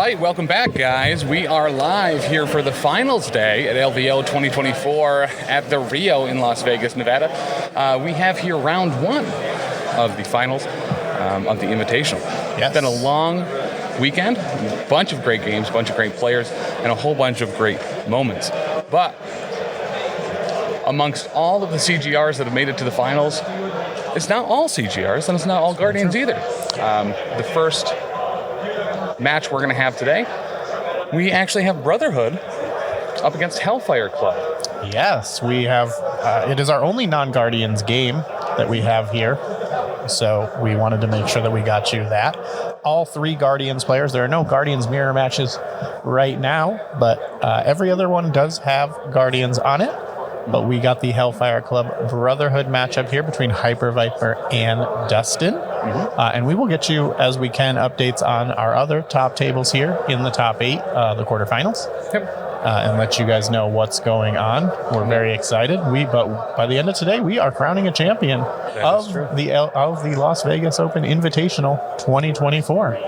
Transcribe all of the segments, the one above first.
right, welcome back, guys. We are live here for the finals day at LVO 2024 at the Rio in Las Vegas, Nevada. We have here round one of the finals of the Invitational. Yes. It's been a long weekend, a bunch of great games, a bunch of great players, and a whole bunch of great moments. But amongst all of the CGRs that have made it to the finals, it's not all CGRs, and it's not all Guardians either. The first match we're going to have today, we actually have Brotherhood up against Hellfire Club. Yes, we have. It is our only non-Guardians game that we have here, so we wanted to make sure that we got you that. All three Guardians players. There are no Guardians mirror matches right now, but every other one does have Guardians on it. But we got the Hellfire Club Brotherhood matchup here between Hyperviper and Dustin. And we will get you, as we can, updates on our other top tables here in the top 8, the quarterfinals. Yep. And let you guys know what's going on. We're very excited. But by the end of today, we are crowning a champion of the Las Vegas Open Invitational 2024.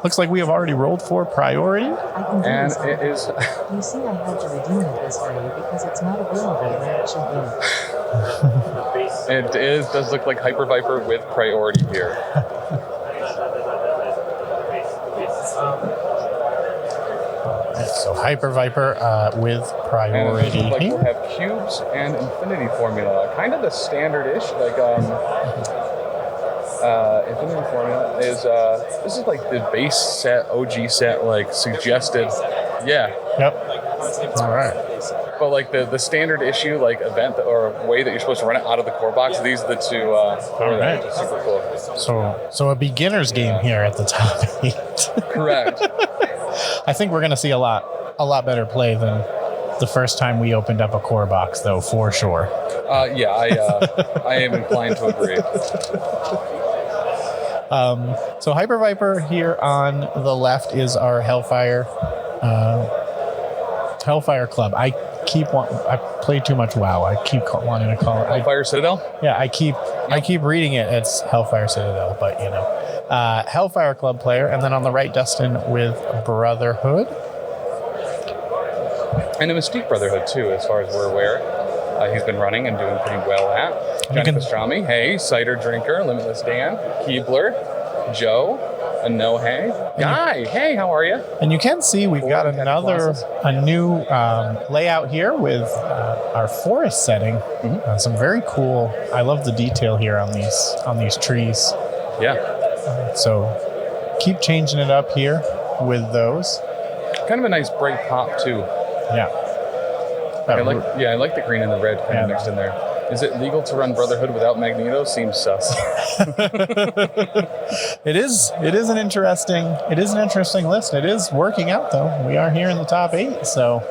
Looks like we have already rolled for priority. And it is... You see, I had to redeem it this way because it's not available where it should be. It does look like Hyperviper with priority here. So Hyperviper with priority. And it looks like we'll have cubes and infinity formula. Kind of the standard-ish, like infinity formula is this is like the base set, OG set, like suggested. Yeah. Yep. All right. But like the standard issue, like event or way that you're supposed to run it out of the core box, these are the two. All right. Which is super cool. So a beginner's game here at the top 8. Correct. I think we're going to see a lot better play than the first time we opened up a core box, though, for sure. Yeah, I am inclined to agree. So Hyperviper here on the left is our Hellfire Club. I play too much WoW. I keep wanting to call it Hellfire Citadel? Yeah, I keep reading it. It's Hellfire Citadel, but you know. Hellfire Club player, and then on the right, Dustin with Brotherhood. And a Mystique Brotherhood, too, as far as we're aware. He's been running and doing pretty well at. Johnny Pastrami, hey, Cider Drinker, Limitless Dan, Keebler, Joe, Anohe, Guy, hey, how are you? And you can see we've got a new layout here with our forest setting. Some very cool. I love the detail here on these trees. Yeah. So keep changing it up here with those. Kind of a nice bright pop too. Yeah. I like the green and the red kind of mixed in there. Is it legal to run Brotherhood without Magneto? Seems sus. It is an interesting list. It is working out though. We are here in the top 8, so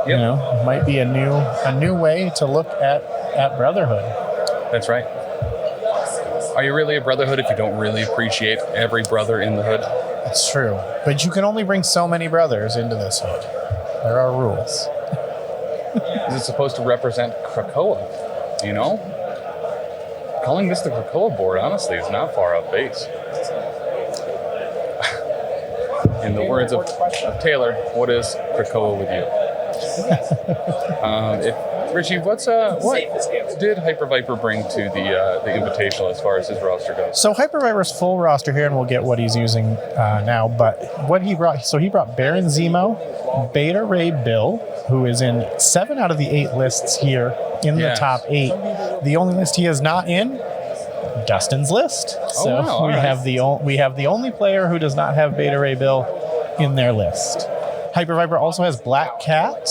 you know, it might be a new way to look at Brotherhood. That's right. Are you really a Brotherhood if you don't really appreciate every brother in the hood? That's true. But you can only bring so many brothers into this hood. There are rules. Is it supposed to represent Krakoa? You know? Calling this the Krakoa board, honestly, is not far off base. In the words of Taylor, what is Krakoa with you? Richie, what did Hyperviper bring to the Invitational as far as his roster goes? So Hyperviper's full roster here, and we'll get what he's using now. But what he brought, he brought Baron Zemo, Beta Ray Bill, who is in 7 out of the 8 lists here in the top 8. The only list he is not in, Dustin's list. So we have the only player who does not have Beta Ray Bill in their list. Hyperviper also has Black Cat.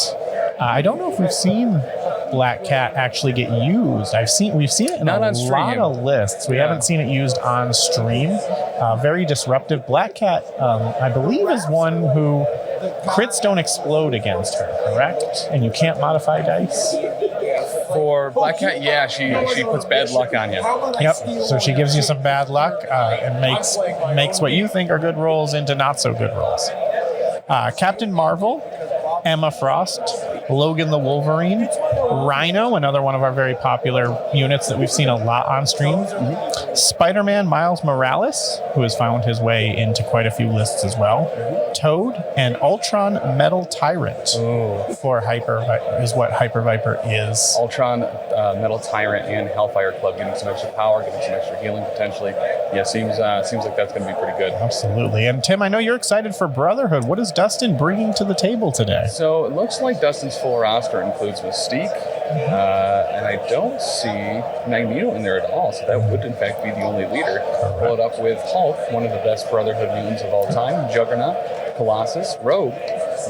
I don't know if we've seen Black Cat actually get used. We've seen it in a lot of lists. We haven't seen it used on stream. Very disruptive. Black Cat, I believe, is one who crits don't explode against her, correct? And you can't modify dice. For Black Cat, yeah, she puts bad luck on you. Yep. So she gives you some bad luck and makes what you think are good rolls into not so good rolls. Captain Marvel, Emma Frost, Logan the Wolverine, Rhino, another one of our very popular units that we've seen a lot on stream, Spider-Man Miles Morales, who has found his way into quite a few lists as well. Toad and Ultron Metal Tyrant for Hyperviper is what Hyperviper is. Ultron, Metal Tyrant, and Hellfire Club getting some extra power, getting some extra healing potentially. Yeah, seems like that's going to be pretty good. Absolutely. And Tim, I know you're excited for Brotherhood. What is Dustin bringing to the table today? So it looks like Dustin's full roster includes Mystique, and I don't see Magneto in there at all, so that would in fact be the only leader. Followed up with Hulk, one of the best Brotherhood mutants of all time, Juggernaut, Colossus, Rogue,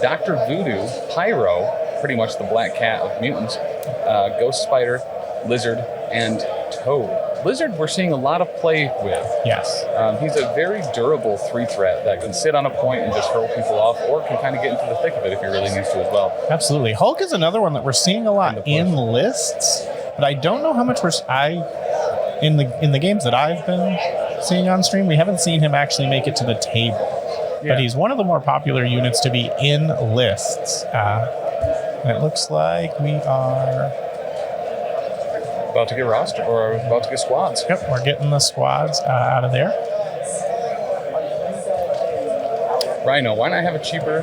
Dr. Voodoo, Pyro, pretty much the black cat of mutants, Ghost Spider, Lizard, and Toad. Lizard we're seeing a lot of play with. Yes. He's a very durable 3-threat that can sit on a point and just hurl people off, or can kind of get into the thick of it if he really needs to as well. Absolutely. Hulk is another one that we're seeing a lot in lists, but I don't know how much in the games that I've been seeing on stream, we haven't seen him actually make it to the table. Yeah. But he's one of the more popular units to be in lists. And it looks like we are about to get roster, or about to get squads. Yep, we're getting the squads out of there. Rhino, why not have a cheaper,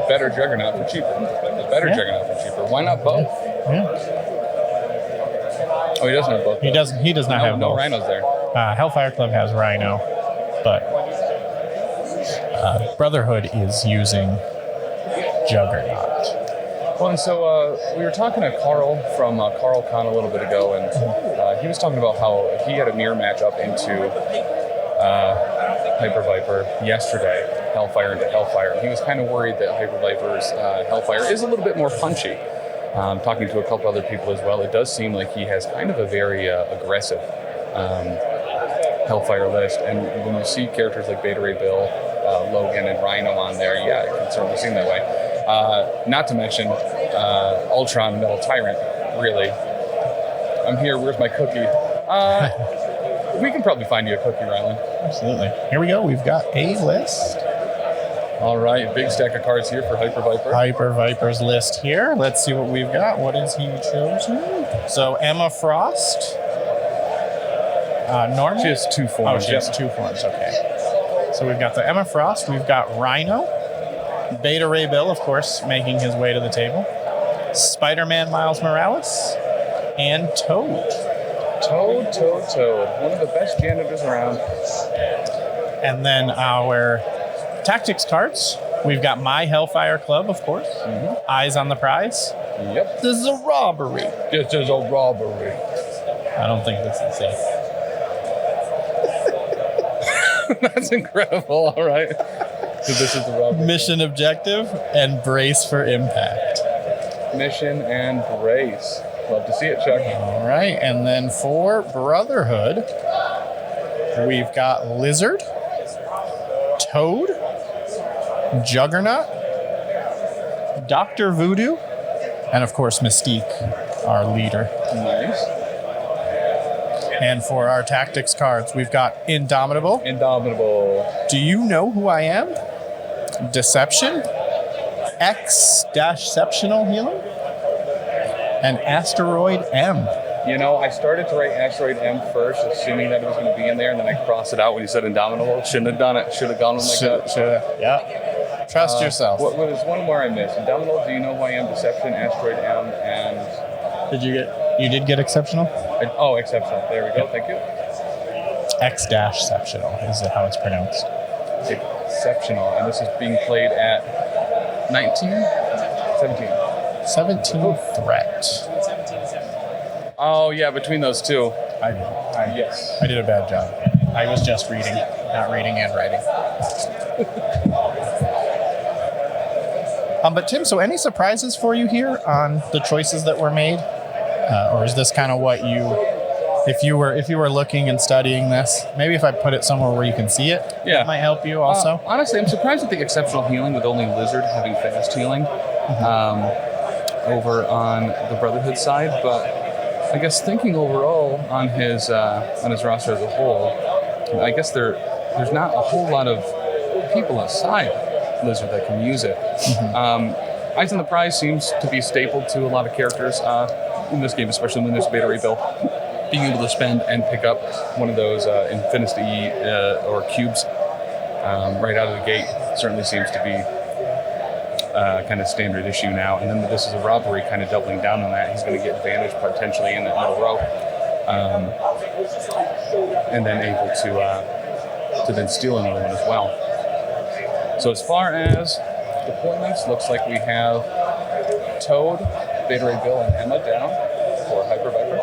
better Juggernaut for cheaper? A better Juggernaut for cheaper. Why not both? Yeah. Oh, he doesn't have both. He does not have no both. Rhinos there. Hellfire Club has Rhino, but Brotherhood is using Juggernaut. Well, and so we were talking to Carl from CarlCon a little bit ago, and he was talking about how he had a mirror matchup into Hyperviper yesterday, Hellfire into Hellfire. And he was kind of worried that Hyperviper's Hellfire is a little bit more punchy. Talking to a couple other people as well, it does seem like he has kind of a very aggressive Hellfire list. And when you see characters like Beta Ray Bill, Logan, and Rhino on there, yeah, it can certainly seem that way. Not to mention Ultron Metal Tyrant, really. I'm here, where's my cookie? We can probably find you a cookie, Rylan. Absolutely. Here we go, we've got a list. All right, big stack of cards here for Hyperviper. Hyperviper's list here. Let's see what we've got. What is he chosen? So Emma Frost. Normal? She has 2 forms. Oh, she has 2 forms, okay. So we've got the Emma Frost, we've got Rhino, Beta Ray Bill, of course, making his way to the table, Spider-Man Miles Morales, and Toad. Toad. One of the best janitors around. And then our tactics cards, we've got My Hellfire Club, of course. Eyes on the prize. Yep. This is a robbery. This is a robbery. I don't think this is safe. That's incredible. All right. So this is the robbery. Mission objective and brace for impact. Mission and brace. Love to see it, Chuck. All right. And then for Brotherhood, we've got Lizard, Toad, Juggernaut, Dr. Voodoo, and of course Mystique, our leader. Nice. And for our tactics cards, we've got Indomitable. Do you know who I am? Deception, X-Ceptional Healing, and Asteroid M. You know, I started to write Asteroid M first, assuming that it was going to be in there, and then I crossed it out when you said Indomitable. Shouldn't have done it. Should have gone with my gut. Yeah. Trust yourself. What was one more I missed? Indomitable, Do You Know Who I Am? Deception, Asteroid M, and... You did get Exceptional? Exceptional. There we go. Thank you. X-Ceptional is how it's pronounced. Exceptional. And this is being played at 19? 17 threat. Oh, yeah, between those two. Yes. I did a bad job. I was just reading, not reading and writing. But Tim, so any surprises for you here on the choices that were made? Or is this kind of what if you were looking and studying this, maybe if I put it somewhere where you can see it, it might help you also? Honestly, I'm surprised at the exceptional healing with only Lizard having fast healing over on the Brotherhood side, but I guess thinking overall on his roster as a whole, I guess there's not a whole lot of people aside Lizard that can use it. Eyes on the Prize seems to be stapled to a lot of characters in this game, especially when there's Beta Ray Bill. being able to spend and pick up one of those Infinity or cubes right out of the gate certainly seems to be kind of standard issue now. And then this is a Robbery kind of doubling down on that. He's going to get advantage potentially in that middle row, and then able to then steal another one as well. So as far as deployments, looks like we have Toad, Beta Ray Bill, and Emma down for Hyperviper.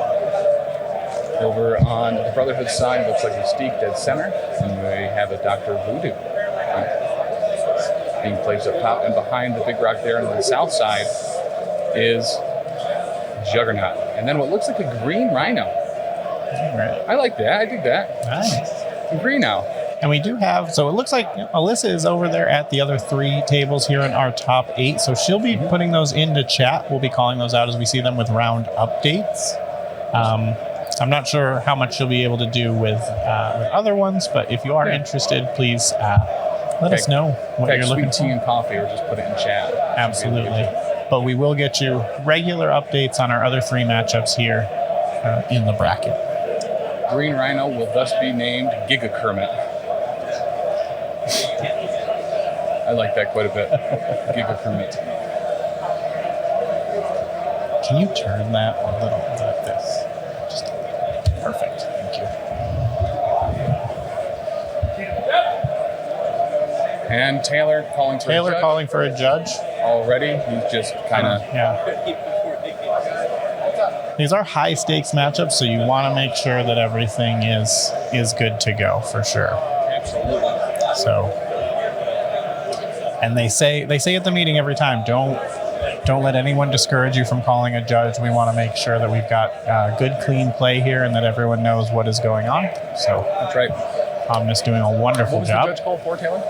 Over on the Brotherhood side, looks like Mystique dead center, and we have a Dr. Voodoo being placed up top. And behind the big rock there on the south side is Juggernaut. And then what looks like a green Rhino. Right. I like that. I dig that. Nice. Green now. And we do have, so it looks like Alyssa is over there at the other 3 tables here in our top 8. So she'll be putting those into chat. We'll be calling those out as we see them with round updates. I'm not sure how much you'll be able to do with other ones, but if you are interested, please let us know what you're looking sweet tea for. and coffee, or just put it in chat. Absolutely. But we will get you regular updates on our other 3 matchups here in the bracket. Green Rhino will thus be named Giga Kermit. I like that quite a bit. Giga Kermit. Can you turn that a little like this? Just perfect. Thank you. And Taylor calling for a judge. calling for a judge. Already. He's just kind of... Yeah. These are high stakes matchups, so you want to make sure that everything is good to go for sure. Absolutely. So, and they say at the meeting every time, don't let anyone discourage you from calling a judge. We want to make sure that we've got good, clean play here, and that everyone knows what is going on. So That's right. Omnis doing a wonderful What was job. the judge called for, Taylor?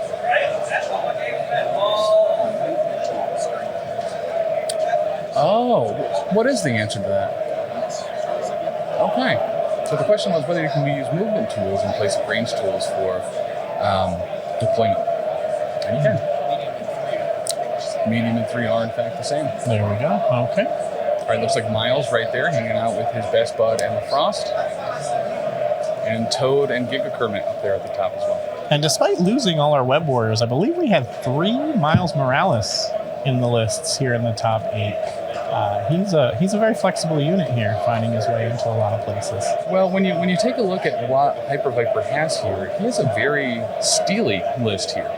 Oh, what is the answer to that? Okay. So the question was whether you can use movement tools in place of range tools for deployment. And you can. Medium and 3 are in fact the same. There we go. Okay. All right, looks like Miles right there hanging out with his best bud Emma Frost. And Toad and Giga Kermit up there at the top as well. And despite losing all our web warriors, I believe we had 3 Miles Morales in the lists here in the top 8. He's a very flexible unit here, finding his way into a lot of places. Well, when you take a look at what Hyperviper has here, he has a very steely list here.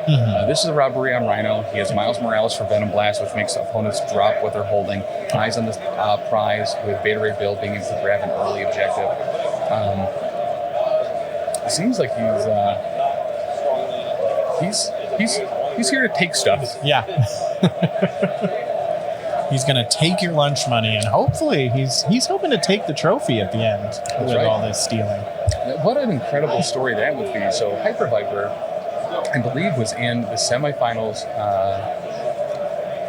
This is a Robbery on Rhino. He has Miles Morales for Venom Blast, which makes opponents drop what they're holding. Eyes on the prize with Beta Ray Bill being able to grab an early objective. It seems like he's here to take stuff. Yeah. He's going to take your lunch money, and hopefully he's hoping to take the trophy at the end with all this stealing. What an incredible story that would be. So Hyperviper, I believe, was in the semifinals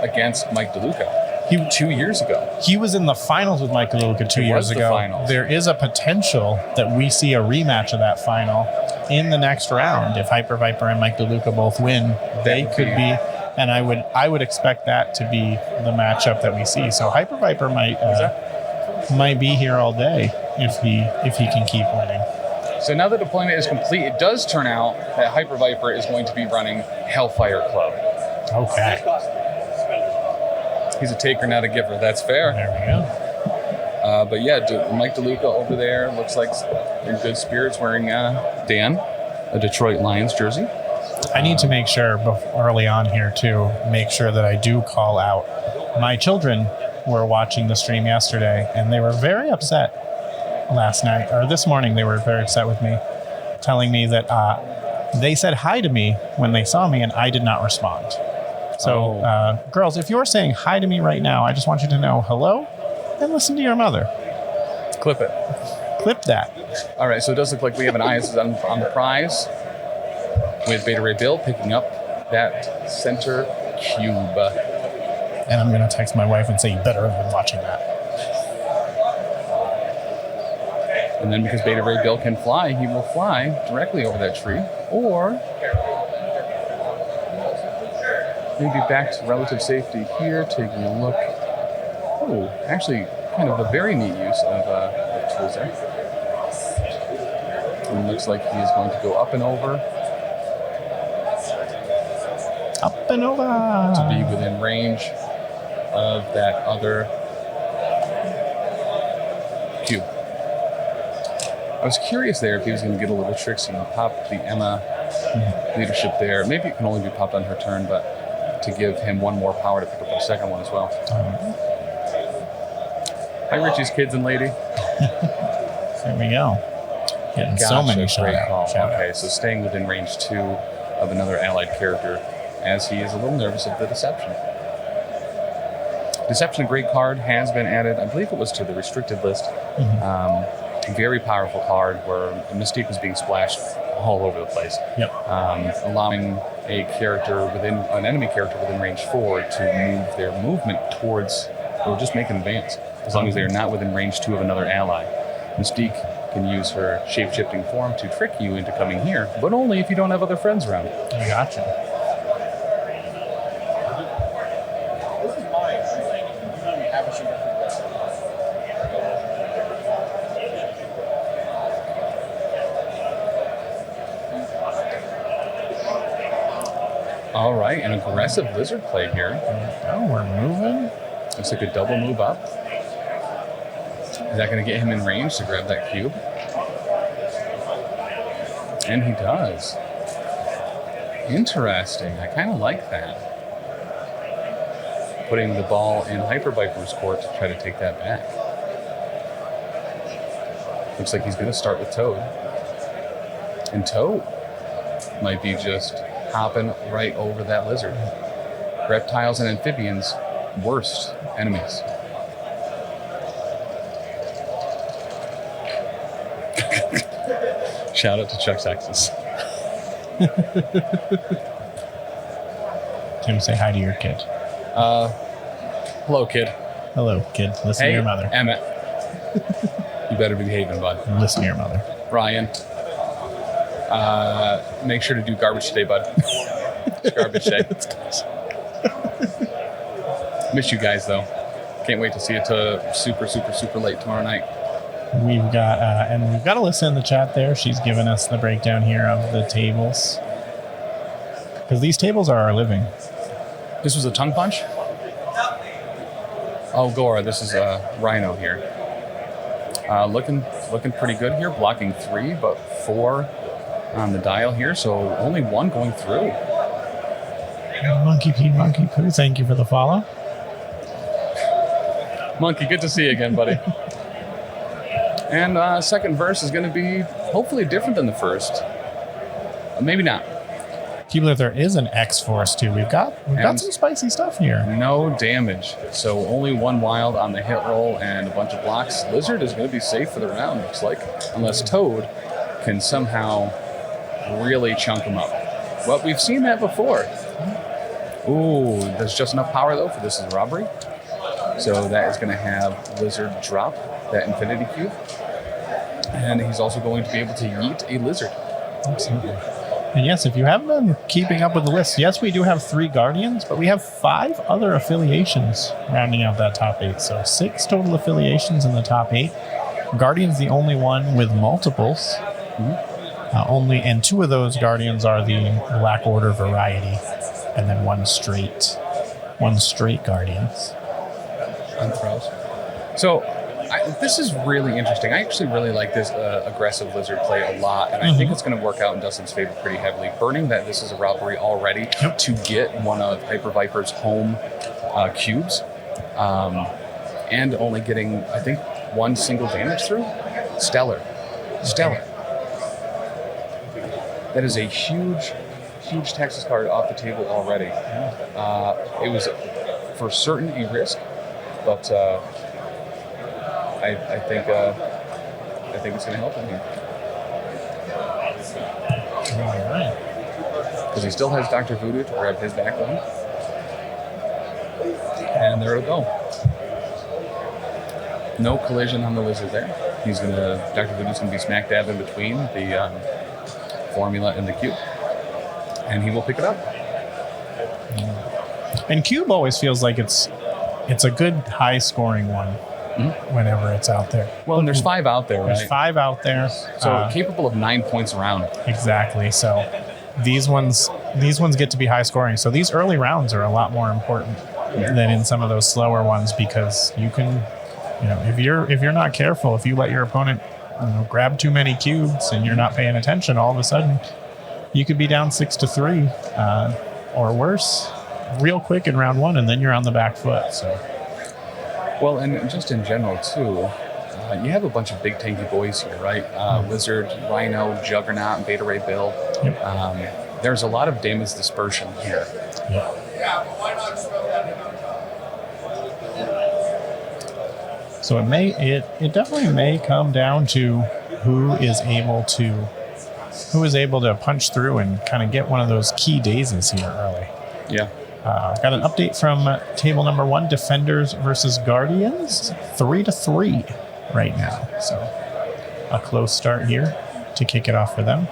against Mike DeLuca 2 years ago. He was in the finals with Mike DeLuca 2 years ago. Finals. There is a potential that we see a rematch of that final in the next round. If Hyperviper and Mike DeLuca both win, they could be... And I would expect that to be the matchup that we see. So Hyperviper might be here all day if he can keep winning. So now the deployment is complete, it does turn out that Hyperviper is going to be running Hellfire Club. Okay. He's a taker, not a giver. That's fair. There we go. But yeah, Mike DeLuca over there looks like in good spirits wearing Dan, a Detroit Lions jersey. I need to make sure early on here too, make sure that I do call out. My children were watching the stream yesterday, and they were very upset last night, or this morning they were very upset with me, telling me that they said hi to me when they saw me, and I did not respond. So, girls, if you're saying hi to me right now, I just want you to know hello, and listen to your mother. Clip it. Clip that. All right, so it does look like we have an eyes on the prize, with Beta Ray Bill picking up that center cube. And I'm going to text my wife and say, you better have been watching that. And then because Beta Ray Bill can fly, he will fly directly over that tree. Or maybe back to relative safety here, taking a look. Oh, actually, kind of a very neat use of tools there. And it looks like he is going to go up and over Up and over. to be within range of that other cube. I was curious there if he was going to get a little tricksy and pop the Emma leadership there. Maybe it can only be popped on her turn, but to give him one more power to pick up the second one as well. Hi, Richie's kids and lady. There we go. Getting so many great call. shout Okay, so staying within range 2 of another allied character, as he is a little nervous of the Deception. Deception, a great card, has been added, I believe it was to the restricted list. Very powerful card where Mystique was being splashed all over the place. Yep. Allowing a character within, an enemy character within range 4 to move their movement towards, or just make an advance, as long as they are not within range 2 of another ally. Mystique can use her shape-shifting form to trick you into coming here, but only if you don't have other friends around. I gotcha. All right, an aggressive lizard play here. Oh, we're moving. Looks like a double move up. Is that going to get him in range to grab that cube? And he does. Interesting. I kind of like that. Putting the ball in Hyperviper's court to try to take that back. Looks like he's going to start with Toad. And Toad might be just hopping right over that lizard. Reptiles and amphibians, worst enemies. Shout out to Chuck Sexes. Tim, say hi to your kid. Hello, kid. Hello, kid. Listen to your mother. Emmett. You better be behaving, bud. Listen to your mother. Ryan. Make sure to do garbage today, bud. It's garbage day. Miss you guys, though. Can't wait to see you till super, super, super late tomorrow night. We've got Alyssa in the chat there. She's given us the breakdown here of the tables. Because these tables are our living. This was a tongue punch? Oh, Gora, this is Rhino here. Looking pretty good here. Blocking 3, but 4 on the dial here. So only 1 going through. Monkey Poo, thank you for the follow. Monkey, good to see you again, buddy. And second verse is going to be hopefully different than the first. Maybe not. Keep that there is an X-Force too. We've got some spicy stuff here. No damage. So only 1 wild on the hit roll and a bunch of blocks. Lizard is going to be safe for the round, looks like. Unless Toad can somehow really chunk him up. Well, we've seen that before. Ooh, there's just enough power though for this is Robbery. So that is going to have Lizard drop that Infinity Cube. And he's also going to be able to yeet a Lizard. Absolutely. And yes, if you haven't been keeping up with the list, yes, we do have 3 Guardians, but we have 5 other affiliations rounding out that top 8. So 6 total affiliations in the top 8. Guardian's the only one with multiples. And 2 of those Guardians are the Black Order variety, and then one straight Guardians. So this is really interesting. I actually really like this aggressive lizard play a lot, and I think it's going to work out in Dustin's favor pretty heavily. Burning that this is a Robbery already to get one of Hyperviper's home cubes, and only getting, I think, 1 single damage through. Stellar. That is a huge Texas card off the table already. It was for certain a risk, but I think it's going to help him here. All right. Because he still has Dr. Voodoo to grab his back one. And there it'll go. No collision on the lizard there. Dr. Voodoo's going to be smack dab in between the formula and the cube. And he will pick it up. And cube always feels like it's a good high scoring one. whenever it's out there. Well, and there's 5 out there, right? There's 5 out there. So capable of 9 points around. Exactly. So these ones get to be high scoring. So these early rounds are a lot more important than in some of those slower ones, because you can, if you're not careful, if you let your opponent grab too many cubes and you're not paying attention, all of a sudden you could be down 6-3 or worse real quick in round 1, and then you're on the back foot. So. Well, and just in general too, you have a bunch of big tanky boys here, right? Wizard, Rhino, Juggernaut, and Beta Ray Bill. Yep. There's a lot of damage dispersion here. Yep. So it definitely may come down to who is able to punch through and kind of get one of those key dazes here early. Yeah. Got an update from table number 1, Defenders versus Guardians, 3-3 right now. So a close start here to kick it off for them.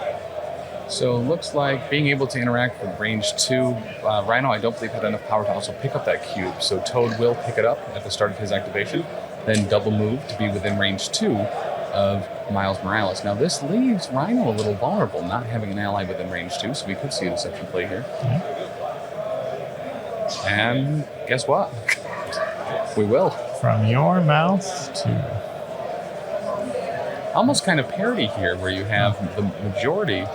So it looks like being able to interact with range 2, Rhino, I don't believe had enough power to also pick up that cube. So Toad will pick it up at the start of his activation, then double move to be within range 2 of Miles Morales. Now this leaves Rhino a little vulnerable, not having an ally within range 2, so we could see a deception play here. Mm-hmm. And guess what? We will. From your mouth to... Almost kind of parity here, where you have the majority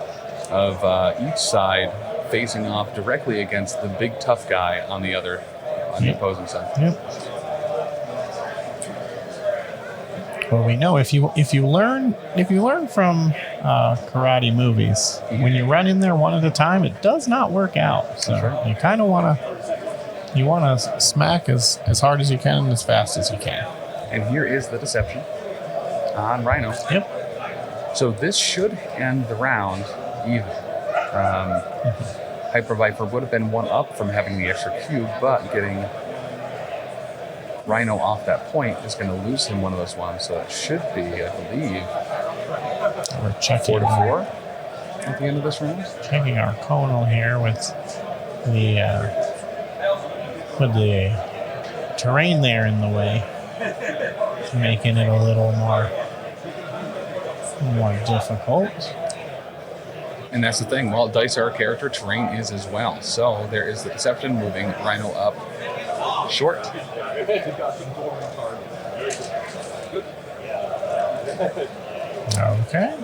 of each side facing off directly against the big tough guy on the opposing side. Yep. Well, we know if you learn from karate movies, when you run in there one at a time, it does not work out. So right. You kind of want to smack as hard as you can and as fast as you can. And here is the deception on Rhino. Yep. So this should end the round even. Hyperviper would have been 1 up from having the extra cube, but getting Rhino off that point is going to lose him one of those ones. So it should be, I believe, we're checking 4-4 at the end of this round. Checking our conal here with the terrain there in the way, making it a little more difficult. And that's the thing. While dice are a character, terrain is as well. So there is the deception moving Rhino up short. Okay.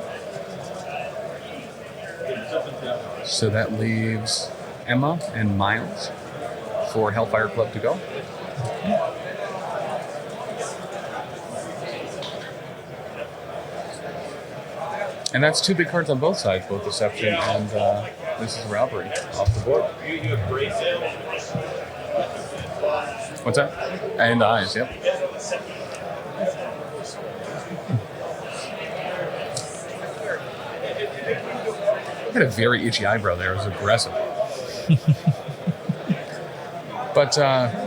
So that leaves Emma and Miles for Hellfire Club to go. And that's 2 big cards on both sides, both Deception and this is Robbery off the board. What's that? And eyes, yep. I had a very itchy eyebrow there. It was aggressive. But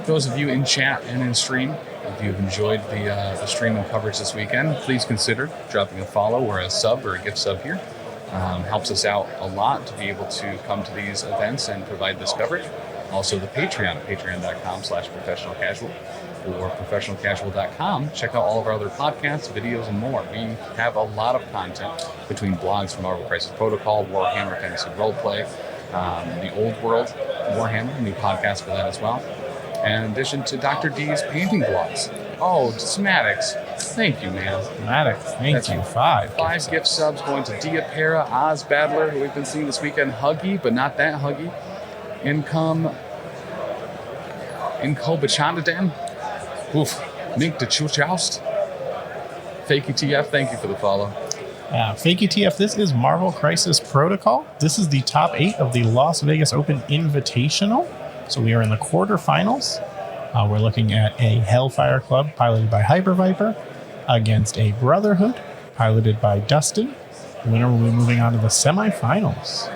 those of you in chat and in stream, if you've enjoyed the stream and coverage this weekend, please consider dropping a follow or a sub or a gift sub here. Helps us out a lot to be able to come to these events and provide this coverage. Also the Patreon at patreon.com/professionalcasual or professionalcasual.com. Check out all of our other podcasts, videos, and more. We have a lot of content between blogs from Marvel Crisis Protocol, Warhammer Fantasy Roleplay, the Old World, Warhammer, new podcast for that as well. And in addition to Dr. D's painting blogs. Oh, Smatics. Thank you, man. Smatics, thank you. 5 gift subs going to Diapera, Oz Battler, who we've been seeing this weekend. Huggy, but not that Huggy. Income Bachandadan. Oof. Mink de Chuchoust. Fakey TF, thank you for the follow. Fakey TF, this is Marvel Crisis Protocol. This is the top 8 of the Las Vegas Open Invitational. So we are in the quarterfinals. We're looking at a Hellfire Club piloted by Hyperviper against a Brotherhood piloted by Dustin. The winner will be moving on to the semifinals.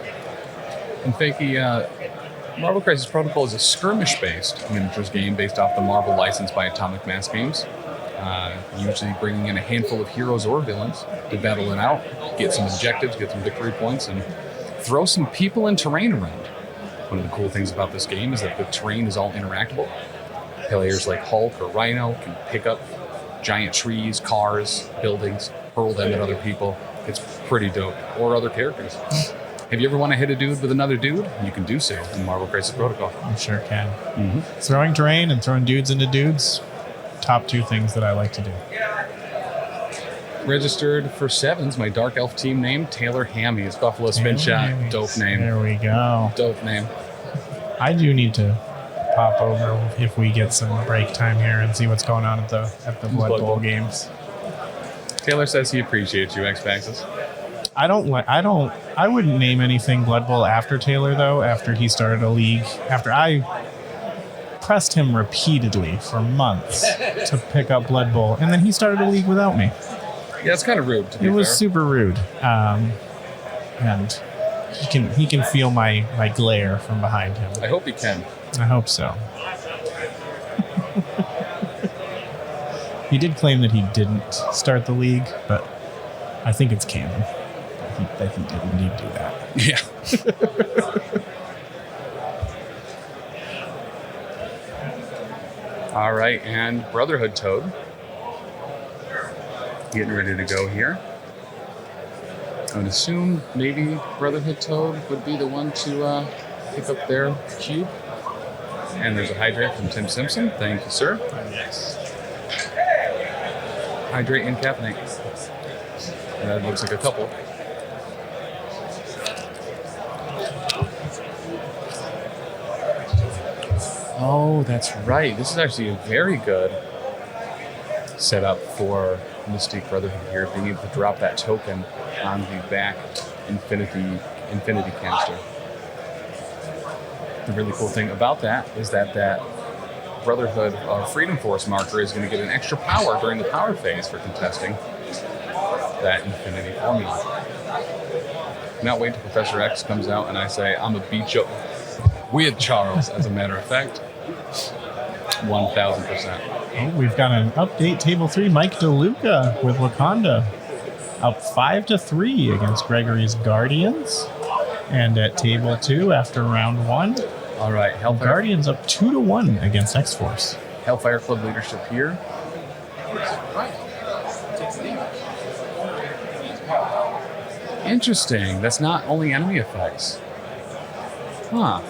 And Fakey, Marvel Crisis Protocol is a skirmish-based miniatures game based off the Marvel license by Atomic Mass Games. Usually bringing in a handful of heroes or villains to battle it out, get some objectives, get some victory points, and throw some people and terrain around. One of the cool things about this game is that the terrain is all interactable. Players like Hulk or Rhino can pick up giant trees, cars, buildings, hurl them at other people. It's pretty dope. Or other characters. If you ever want to hit a dude with another dude, you can do so in Marvel Crisis Protocol. I sure can. Throwing terrain and throwing dudes into dudes, top 2 things that I like to do. Registered for 7s, my Dark Elf team name, Taylor Hammies. Buffalo Spin Shot. Dope name. There we go. Dope name. I do need to pop over if we get some break time here and see what's going on at the Blood Bowl games. Taylor says he appreciates you, X-Paxes. I wouldn't name anything Blood Bowl after Taylor, though, after he started a league. After I pressed him repeatedly for months to pick up Blood Bowl, and then he started a league without me. Yeah, it's kind of rude, to be It was fair. super rude. And he can feel my glare from behind him. I hope he can. I hope so. He did claim that he didn't start the league, but I think it's canon that he did indeed do that. Yeah. All right, and Brotherhood Toad. Getting ready to go here. I would assume maybe Brotherhood Toad would be the one to pick up their cube. And there's a hydrate from Tim Simpson. Thank you, sir. Yes. Hydrate and caffeinate. That looks like a couple. Oh, that's right. This is actually a very good setup for Mystique Brotherhood here, being able to drop that token on the back infinity canister. The really cool thing about that is that Brotherhood Freedom Force marker is going to get an extra power during the power phase for contesting that infinity formula. Not wait till Professor X comes out and I say, I'm a beat you with Charles, as a matter of fact. 1,000%. Oh, we've got an update. Table 3, Mike DeLuca with Wakanda. Up 5-3 against Gregory's Guardians. And at table 2, after round 1, All right, Hellfire, Guardians up 2-1 against X-Force. Hellfire Club leadership here. Interesting. That's not only enemy effects. Huh.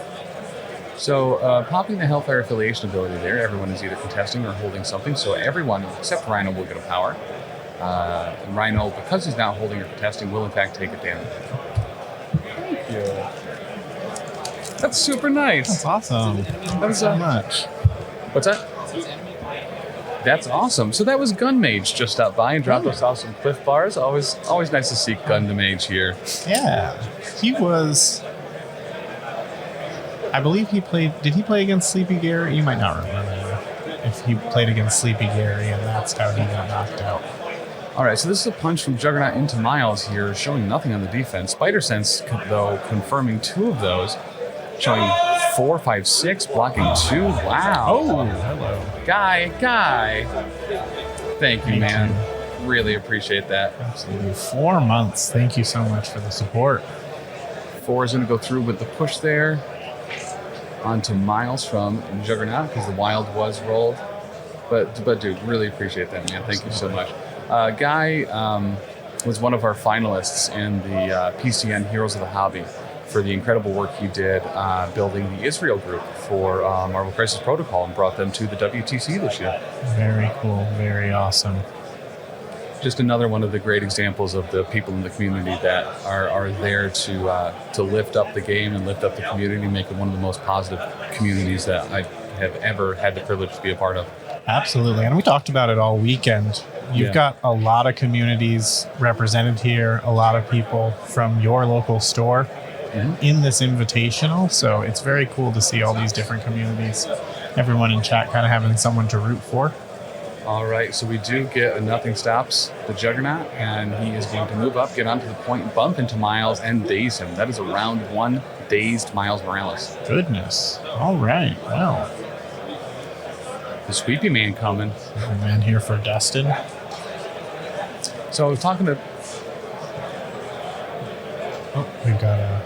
So, popping the Hellfire affiliation ability there, everyone is either contesting or holding something, so everyone except Rhino will get a power. And Rhino, because he's not holding or contesting, will in fact take a damage. Thank you. That's super nice. That's awesome. Thanks so much. What's that? That's awesome. So that was Gun Mage just stopped by and dropped us off some Cliff Bars. Always nice to see Gun the Mage here. Yeah. He was... I believe he played... Did he play against Sleepy Gary? You might not remember if he played against Sleepy Gary and that's how he got knocked out. All right, so this is a punch from Juggernaut into Miles here, showing nothing on the defense. Spider Sense, though, confirming 2 of those, showing 4, 5, 6, blocking 2. Wow. Oh, hello. Guy. Thank you, man. Really appreciate that. Absolutely. 4 months. Thank you so much for the support. 4 is going to go through with the push there onto Miles from Juggernaut because the Wild was rolled. But dude, really appreciate that, man. Thank you so much. Guy was one of our finalists in the PCN Heroes of the Hobby for the incredible work he did building the Israel group for Marvel Crisis Protocol and brought them to the WTC this year. Very cool. Very awesome. Just another one of the great examples of the people in the community that are there to lift up the game and lift up the community, make it one of the most positive communities that I have ever had the privilege to be a part of. Absolutely. And we talked about it all weekend. You've got a lot of communities represented here, a lot of people from your local store in this invitational. So it's very cool to see all these different communities, everyone in chat kind of having someone to root for. All right, so we do get a Nothing Stops the Juggernaut, and he is going to move up, get onto the point, bump into Miles, and daze him. That is a round 1 dazed Miles Morales. Goodness. All right. Wow. The Sweepy Man coming. Man here for Dustin. So I was talking to... Oh, we've got a...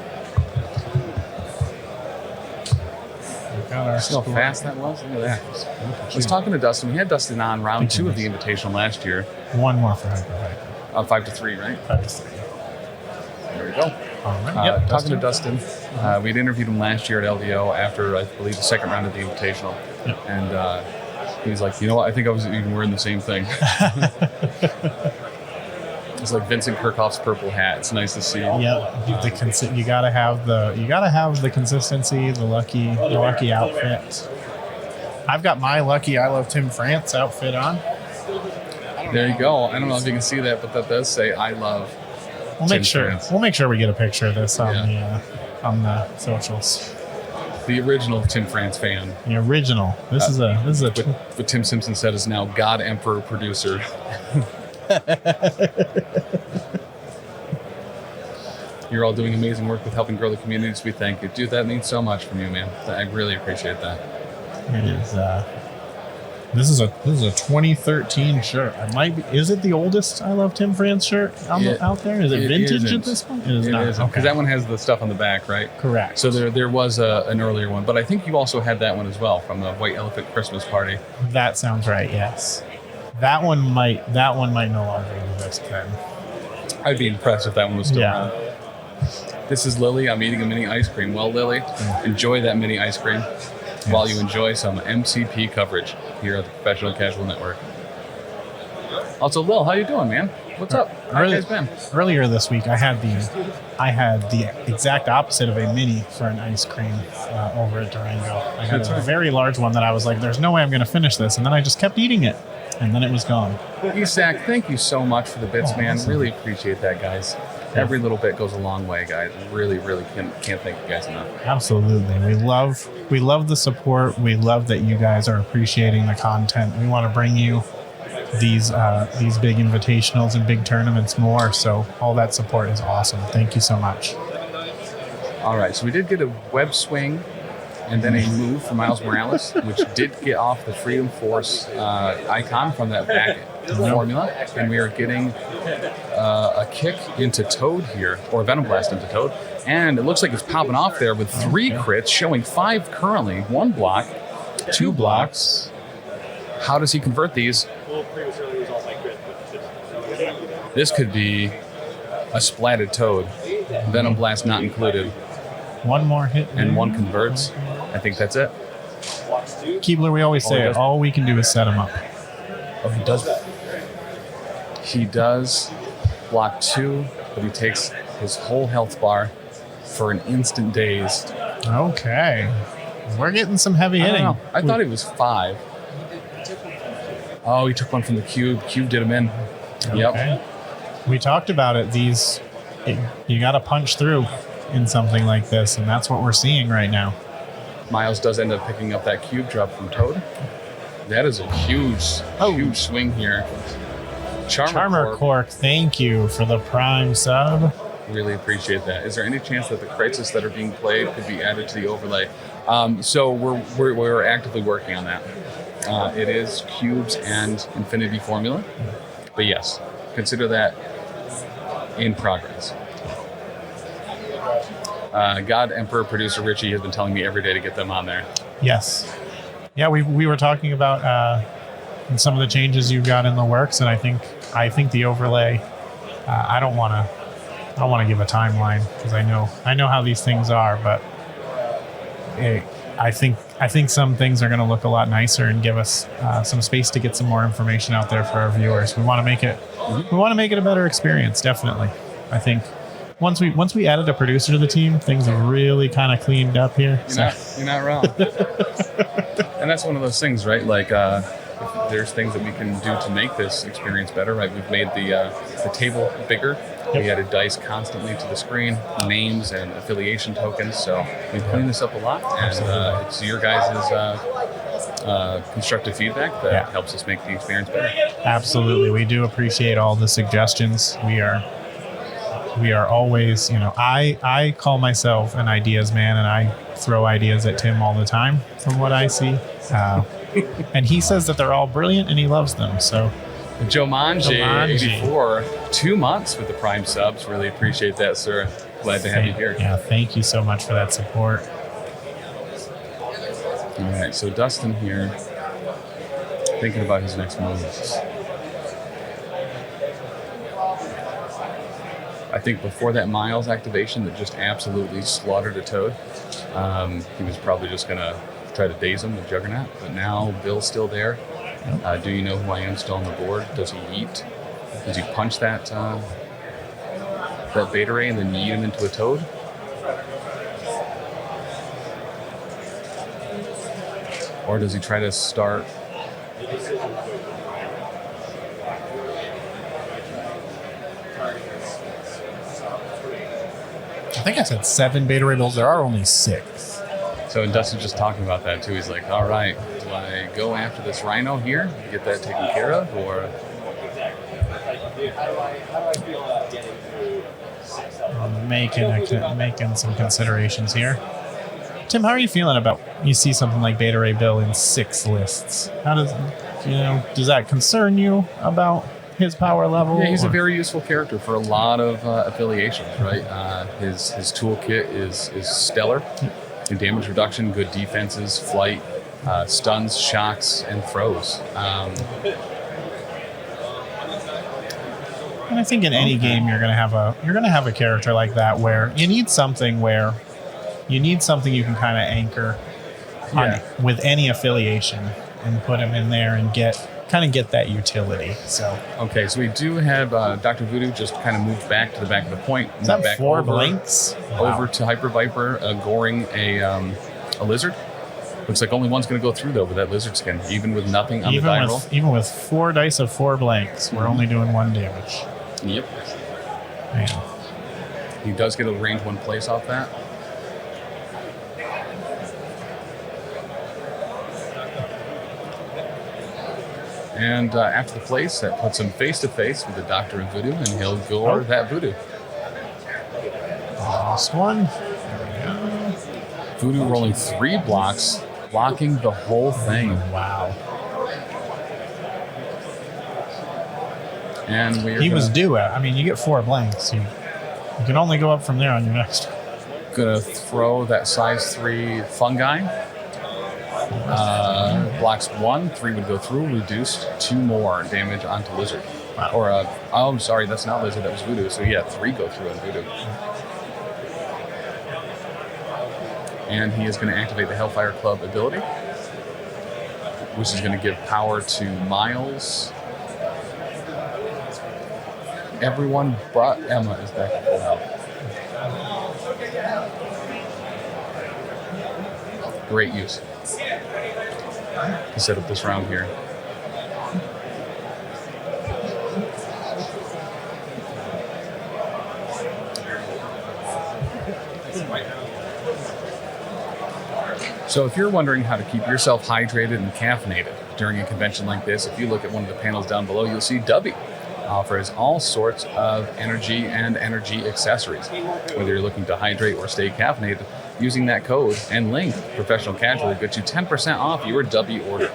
got our See how fast that was? Look at that. I was talking to Dustin. We had Dustin on round 2 of the Invitational last year. One more for Hyperviper. 5-3, right? 5-3. There we go. All right. Talking to Dustin. We'd interviewed him last year at LVO after, I believe, the second round of the Invitational. Yep. And he's like, you know what? I think I was even wearing the same thing. It's like Vincent Kirchhoff's purple hat. It's nice to see. Yeah, you gotta have the consistency, the lucky outfit. I've got my lucky I Love Tim France outfit on. There you go. I don't know if you can see that, but that does say I love. We'll make sure we get a picture of this on the socials. The original Tim France fan. The original. This is what Tim Simpson said is now God Emperor producer. You're all doing amazing work with helping grow the communities. We thank you. Dude, that means so much from you, man. I really appreciate that. It is. This is a 2013 shirt. Is it the oldest I Love Tim France shirt out there? Is it vintage at this point? It is not. Because that one has the stuff on the back, right? Correct. So there was an earlier one, but I think you also had that one as well from the White Elephant Christmas party. That sounds right. Yes. That one might no longer exist then. I'd be impressed if that one was still around. This is Lily. I'm eating a mini ice cream. Well, Lily, enjoy that mini ice cream while you enjoy some MCP coverage here at the Professional Casual Network. Also, Lil, how you doing, man? What's up? How you guys been? Earlier this week, I had the exact opposite of a mini for an ice cream over at Durango. I had a very large one that I was like, "There's no way I'm going to finish this," and then I just kept eating it. And then it was gone. Isak, thank you so much for the bits, man. Awesome. Really appreciate that, guys. Every little bit goes a long way, guys. Really, really can't thank you guys enough. Absolutely. We love the support. We love that you guys are appreciating the content. We want to bring you these big invitationals and big tournaments more. So all that support is awesome. Thank you so much. All right. So we did get a web swing and then a move for Miles Morales, which did get off the Freedom Force icon from that back formula. And we are getting a kick into Toad here, or Venom Blast into Toad. And it looks like it's popping off there with 3 crits, showing 5 currently. 1 block, 2 blocks. How does he convert these? This could be a splatted Toad. Venom Blast not included. 1 more hit. And 1 converts. I think that's it. Keebler, we always say all we can do is set him up. Oh, he does. He does block 2, but he takes his whole health bar for an instant dazed. Okay. We're getting some heavy hitting. I thought it was 5. Oh, he took one from the cube. Cube did him in. Yep. Okay. We talked about it. You got to punch through in something like this, and that's what we're seeing right now. Miles does end up picking up that cube drop from Toad. That is a huge swing here. Charmer Cork, thank you for the Prime sub. Really appreciate that. Is there any chance that the crisis that are being played could be added to the overlay? So we're actively working on that. It is cubes and infinity formula, but yes, consider that in progress. God Emperor producer Richie has been telling me every day to get them on there. Yes. Yeah, we were talking about some of the changes you've got in the works, and I think the overlay. I don't want to give a timeline because I know how these things are, but I think some things are going to look a lot nicer and give us some space to get some more information out there for our viewers. We want to make it a better experience. Definitely, I think. Once we added a producer to the team, things have really kind of cleaned up here. You're not wrong. And that's one of those things, right? Like, if there's things that we can do to make this experience better, right? We've made the table bigger. Yep. We added dice constantly to the screen, names and affiliation tokens. So we've cleaned this up a lot, and it's your guys' constructive feedback that helps us make the experience better. Absolutely, we do appreciate all the suggestions. We are always, I call myself an ideas man, and I throw ideas at Tim all the time from what I see. And he says that they're all brilliant and he loves them. So Jomanji 84, 2 months with the Prime subs. Really appreciate that, sir. Glad to have you here. Yeah, thank you so much for that support. All right, so Dustin here, thinking about his next moves. I think before that Miles activation that just absolutely slaughtered a Toad, he was probably just going to try to daze him with Juggernaut. But now Bill's still there. Do you know who I am still on the board? Does he yeet? Does he punch that Beta Ray and then yeet him into a Toad? Or does he try to start... I think I said 7 Beta Ray Bills. There are only 6. So Dustin's just talking about that too. He's like, all right, do I go after this Rhino here, get that taken care of, or... Making some considerations here. Tim, how are you feeling about you see something like Beta Ray Bill in 6 lists? How does that concern you about his power level? Yeah, he's a very useful character for a lot of affiliations, right? His toolkit is stellar. In damage reduction, good defenses, flight, stuns, shocks, and throws. And I think in any game you're gonna have a character like that where you need something you can kind of anchor on with any affiliation and put him in there and get that utility. So okay, so we do have Dr. Voodoo just kind of moved back to the back of the point. Is that back 4 blanks? Over to Hyperviper, goring a lizard. Looks like only one's going to go through though with that lizard skin, even with nothing on the die roll. Even with 4 dice of 4 blanks, we're only doing 1 damage. Yep. Man. He does get a range 1 place off that. And after the place, that puts him face to face with the Doctor of Voodoo, and he'll gore that Voodoo. Last one. Voodoo rolling 3 blocks, blocking the whole thing. Wow. And he was due at. I mean, you get 4 blanks. You can only go up from there on your next. Gonna throw that size 3 fungi. Blocks 1, 3 would go through, reduced 2 more damage onto lizard. Wow. Or I'm sorry, that's not lizard, that was Voodoo. So yeah, 3 go through on Voodoo. And he is going to activate the Hellfire Club ability, which is going to give power to Miles. Everyone but Emma is back at full health. Great use to set up this round here. So if you're wondering how to keep yourself hydrated and caffeinated during a convention like this, if you look at one of the panels down below, you'll see Dubby offers all sorts of energy and energy accessories. Whether you're looking to hydrate or stay caffeinated, using that code and link Professional Casual gets you 10% off your Dubby order.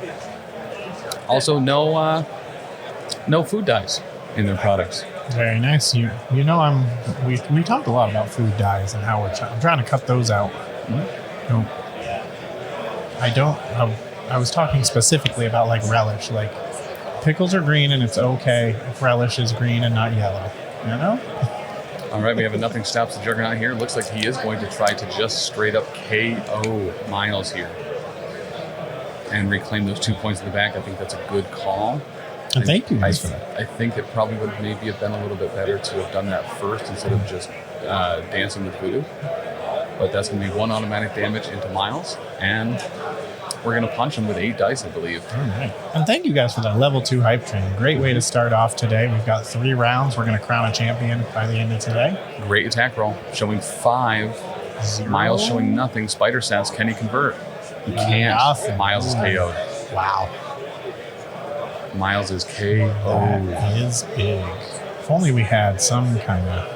Also, no food dyes in their products. Very nice. We talked a lot about food dyes and how I'm trying to cut those out. Mm-hmm. I was talking specifically about like relish. Like pickles are green and it's okay if relish is green and not yellow. You know? All right, we have a nothing stops the Juggernaut here. Looks like he is going to try to just straight up KO Miles here and reclaim those 2 points in the back. I think that's a good call. And thank you guys for that. I think it probably would maybe have been a little bit better to have done that first instead of just dancing with Voodoo. But that's going to be 1 automatic damage into Miles, and we're going to punch him with 8 dice, I believe. All right. And thank you guys for that level 2 hype train. Great way to start off today. We've got 3 rounds. We're going to crown a champion by the end of today. Great attack roll. Showing 5. 0. Miles showing nothing. Spider sense. Can he convert? He can't. Nothing. Miles is KO'd. Wow. Miles is KO'd. That is big. If only we had some kind of...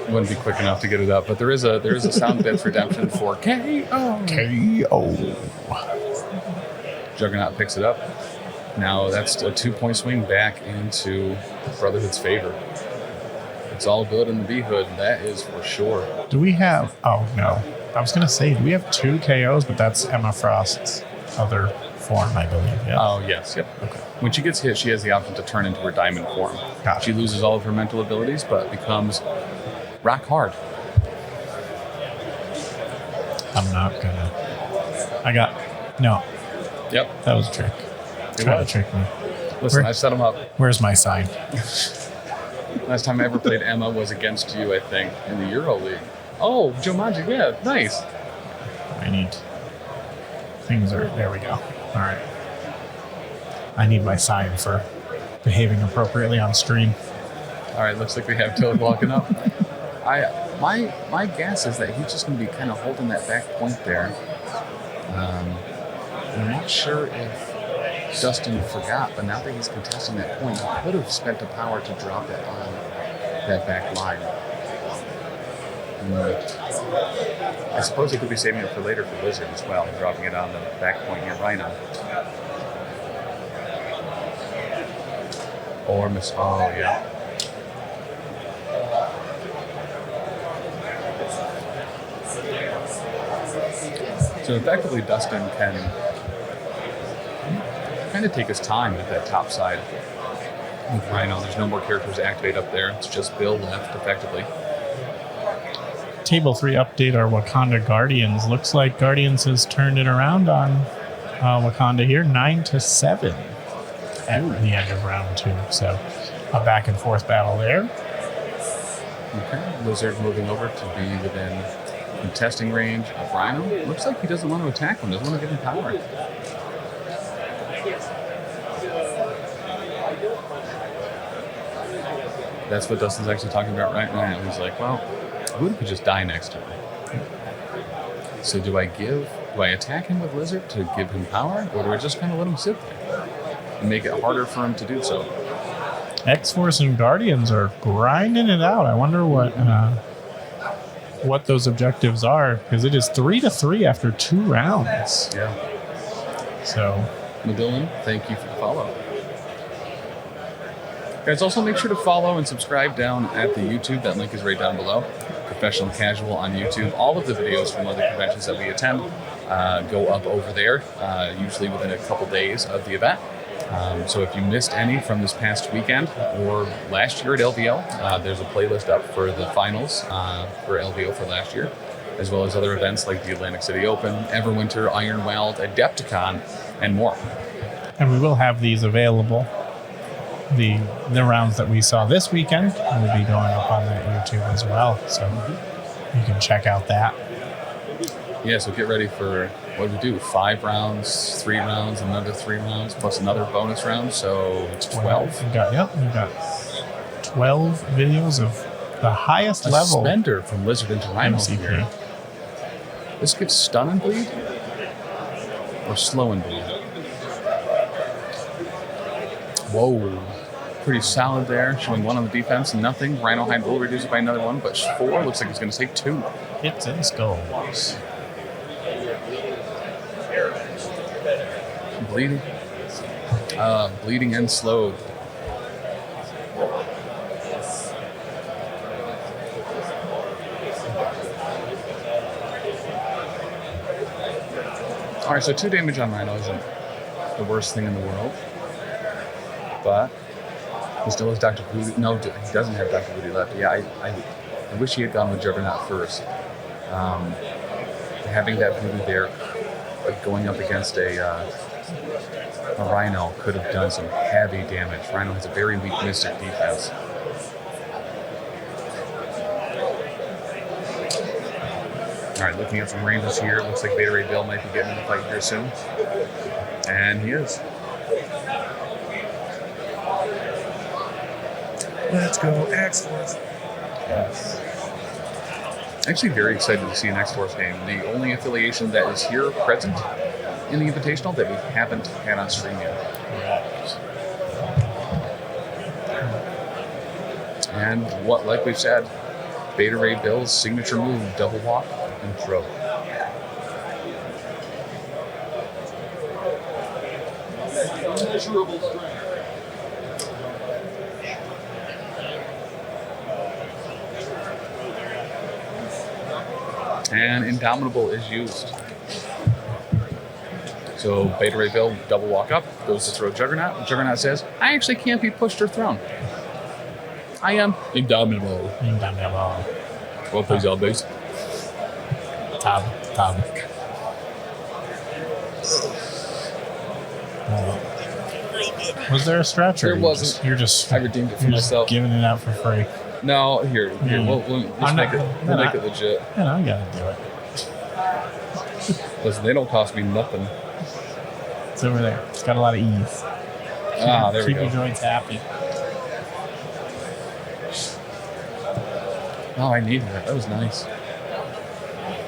Wouldn't be quick enough to get it up, but there is a sound bits redemption for KO. KO. Juggernaut picks it up. Now that's a 2-point swing back into Brotherhood's favor. It's all good in the B-Hood, that is for sure. Do we have... Oh, no. I was going to say, do we have 2 KOs? But that's Emma Frost's other form, I believe. Yeah. Oh, yes. Yep. Okay. When she gets hit, she has the option to turn into her diamond form. Gotcha. She loses all of her mental abilities, but becomes rock hard. I'm not going to. No. Yep. That was a trick. Try to trick me. Listen, I set them up. Where's my sign? Last time I ever played Emma was against you, I think, in the Euro League. Oh, Jumanji, yeah, nice. I need... There we go. All right. I need my sign for behaving appropriately on stream. All right, looks like we have Toad walking up. My guess is that he's just going to be kind of holding that back point there. I'm not sure if Dustin forgot, but now that he's contesting that point, he could have spent the power to drop it on that back line. I suppose he could be saving it for later for Blizzard as well, dropping it on the back point near Rhino. Or oh yeah. So effectively, Dustin can kind of take his time at that top side with Rhino. There's no more characters to activate up there. It's just Bill left, effectively. Table 3 update our Wakanda Guardians. Looks like Guardians has turned it around on Wakanda here, 9-7 at the end of round 2. So a back and forth battle there. Okay, Lizard moving over to be within contesting range of Rhino. Looks like he doesn't want to attack him, doesn't want to give him power. That's what Dustin's actually talking about right now. He's like, well, Voodoo could just die next turn. So do I attack him with Lizard to give him power, or do I just kind of let him sit there and make it harder for him to do so? X-Force and Guardians are grinding it out. I wonder what those objectives are, because it is 3-3 after 2 rounds. Yeah. So, Madillan, thank you for the follow. Guys, also make sure to follow and subscribe down at the YouTube. That link is right down below. Professional Casual on YouTube. All of the videos from other conventions that we attend go up over there, usually within a couple days of the event. So if you missed any from this past weekend or last year at LVO, there's a playlist up for the finals for LVO for last year, as well as other events like the Atlantic City Open, Everwinter, Ironweld, Adepticon, and more. And we will have these available. The rounds that we saw this weekend will be going up on that YouTube as well, so you can check out that. Yeah, so get ready for, what do we do, 5 rounds, 3 rounds, another 3 rounds, plus another bonus round, so 12. We've got 12 videos of the highest level. Suspender from Lizard into Rhino MCP. here. This gets stun and bleed? Or slow and bleed? Whoa. Pretty solid there, showing 1 on the defense and nothing. Rhino Hide will reduce it by another 1, but 4 looks like it's going to take 2. Hits and skulls. Bleeding. Bleeding and slowed. Alright, so 2 damage on Rhino isn't the worst thing in the world. But he still has Dr. Voodoo. No, he doesn't have Dr. Voodoo left. Yeah, I wish he had gone with Juggernaut first. Having that Voodoo there, going up against a Rhino could have done some heavy damage. Rhino has a very weak Mystic defense. Alright, looking at some ranges here. Looks like Beta Ray Bill might be getting in the fight here soon. And he is. Let's go, X-Force. Yes. Actually very excited to see an X-Force game. The only affiliation that is here present in the Invitational that we haven't had on stream yet. And what, like we've said, Beta Ray Bill's signature move, double walk and throw. and Indomitable is used. So Beta Ray Bill double walk up, goes to throw Juggernaut. Juggernaut says, I actually can't be pushed or thrown. I am Indomitable. Indomitable. Well, please, all base. Tab. Was there a stretch? There wasn't. You're just I redeemed it for myself. Giving it out for free. No, here. We'll make it legit. Man, I gotta do it. Listen, they don't cost me nothing. It's over there. It's got a lot of ease. There we Keep go. your joints happy. Oh, I needed that. That was nice.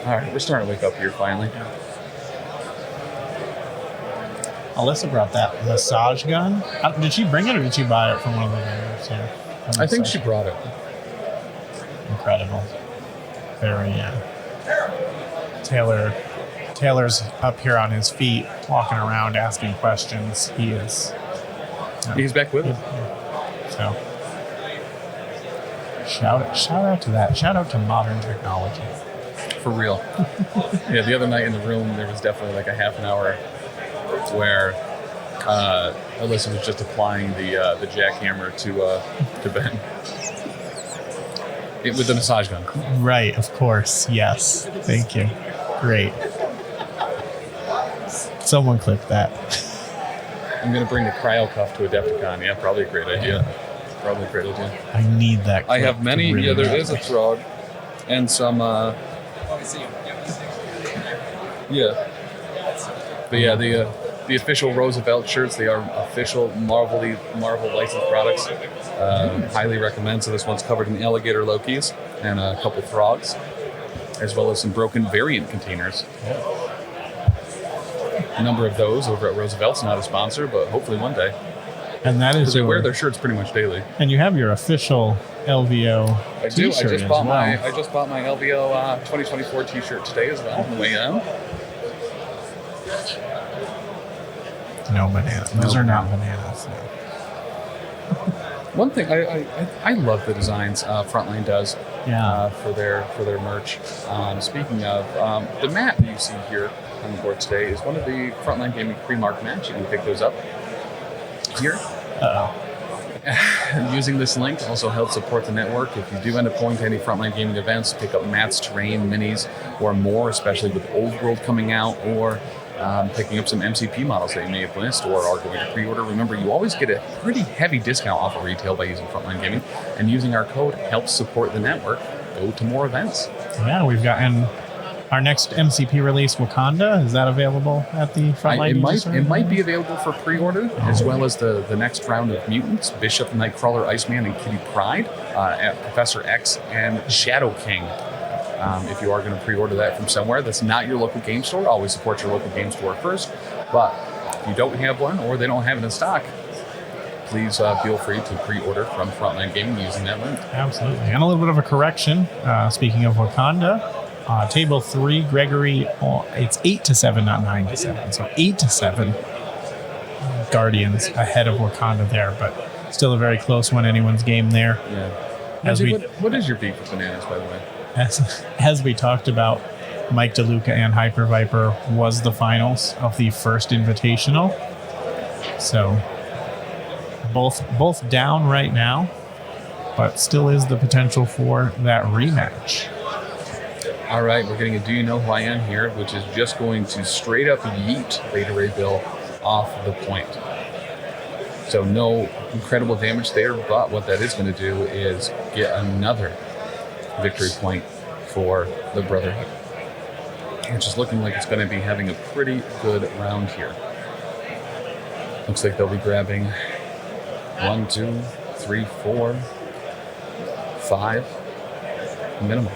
All right, we're starting to wake up here finally. Alyssa brought that massage gun. Did she bring it or did she buy it from one of the vendors here? I think she brought it. Incredible. Very, Taylor's up here on his feet, walking around asking questions. He's back with it. So, shout out to that. Shout out to modern technology. For real. Yeah, the other night in the room, there was definitely like a half an hour where Alyssa was just applying the jackhammer to Ben. With the massage gun. Right, of course. Yes. Thank you. Great. Someone clip that. I'm going to bring the cryo cuff to Adepticon. Yeah, probably a great idea. Probably a great idea. I need that. I have many. Really There is a Throg and some. But yeah, the official Roosevelt shirts. They are official Marvel licensed products. Highly recommend. So this one's covered in alligator Lokis and a couple Throgs, as well as some broken variant containers. A number of those over at Roosevelt's. Not a sponsor, but hopefully one day. And that is They wear their shirts pretty much daily. And you have your official LVO I do. T-shirt I as just bought my LVO 2024 T-shirt today as well on the way out. No bananas. Those are not bananas. No. One thing I love the designs Frontline does for their merch. Speaking of the mat that you see here on the board today is one of the Frontline Gaming pre-marked mats. You can pick those up here. Using this link also helps support the network. If you do end up going to any Frontline Gaming events, pick up mats, terrain, minis, or more, especially with Old World coming out, or picking up some MCP models that you may have missed or are going to pre-order. Remember, you always get a pretty heavy discount off of retail by using Frontline Gaming, and using our code helps support the network. Go to more events. Yeah, we've gotten our next MCP release, Wakanda. Is that available at the Frontline? It might be available for pre-order, as well as the next round of mutants, Bishop, Nightcrawler, Iceman, and Kitty Pryde, at Professor X and Shadow King. If you are going to pre-order that from somewhere that's not your local game store, always support your local game store first. But if you don't have one or they don't have it in stock, please feel free to pre-order from Frontline Gaming using that link. Absolutely. And a little bit of a correction. Speaking of Wakanda, Table 3, Gregory, it's 8-7, not 9-7. So 8-7 Guardians ahead of Wakanda there, but still a very close one, anyone's game there. Yeah. What is your beef with bananas, by the way? As we talked about, Mike DeLuca and Hyperviper was the finals of the first Invitational. So both down right now, but still is the potential for that rematch. All right, we're getting a Do You Know Who I Am here, which is just going to straight up yeet Beta Ray Bill off the point. So no incredible damage there, but what that is going to do is get another victory point for the Brotherhood, which is looking like it's going to be having a pretty good round here. Looks like they'll be grabbing 1, 2, 3, 4, 5 minimum.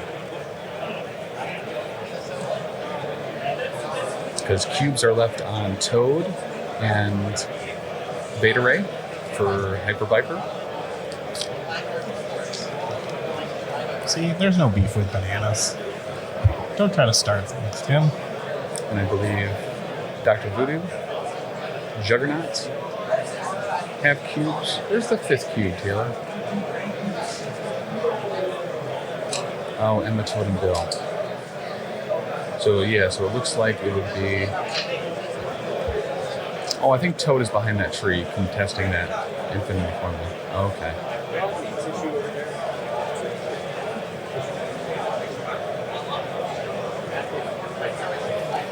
Because cubes are left on Toad and Beta Ray for Hyperviper. See, there's no beef with bananas. Don't try to start things, Tim. And I believe Dr. Voodoo, Juggernaut have cubes. There's the 5th cube, Taylor. Oh, and the Totem Bill. So it looks like it would be. Oh, I think Toad is behind that tree contesting that Infinity Formula. Okay.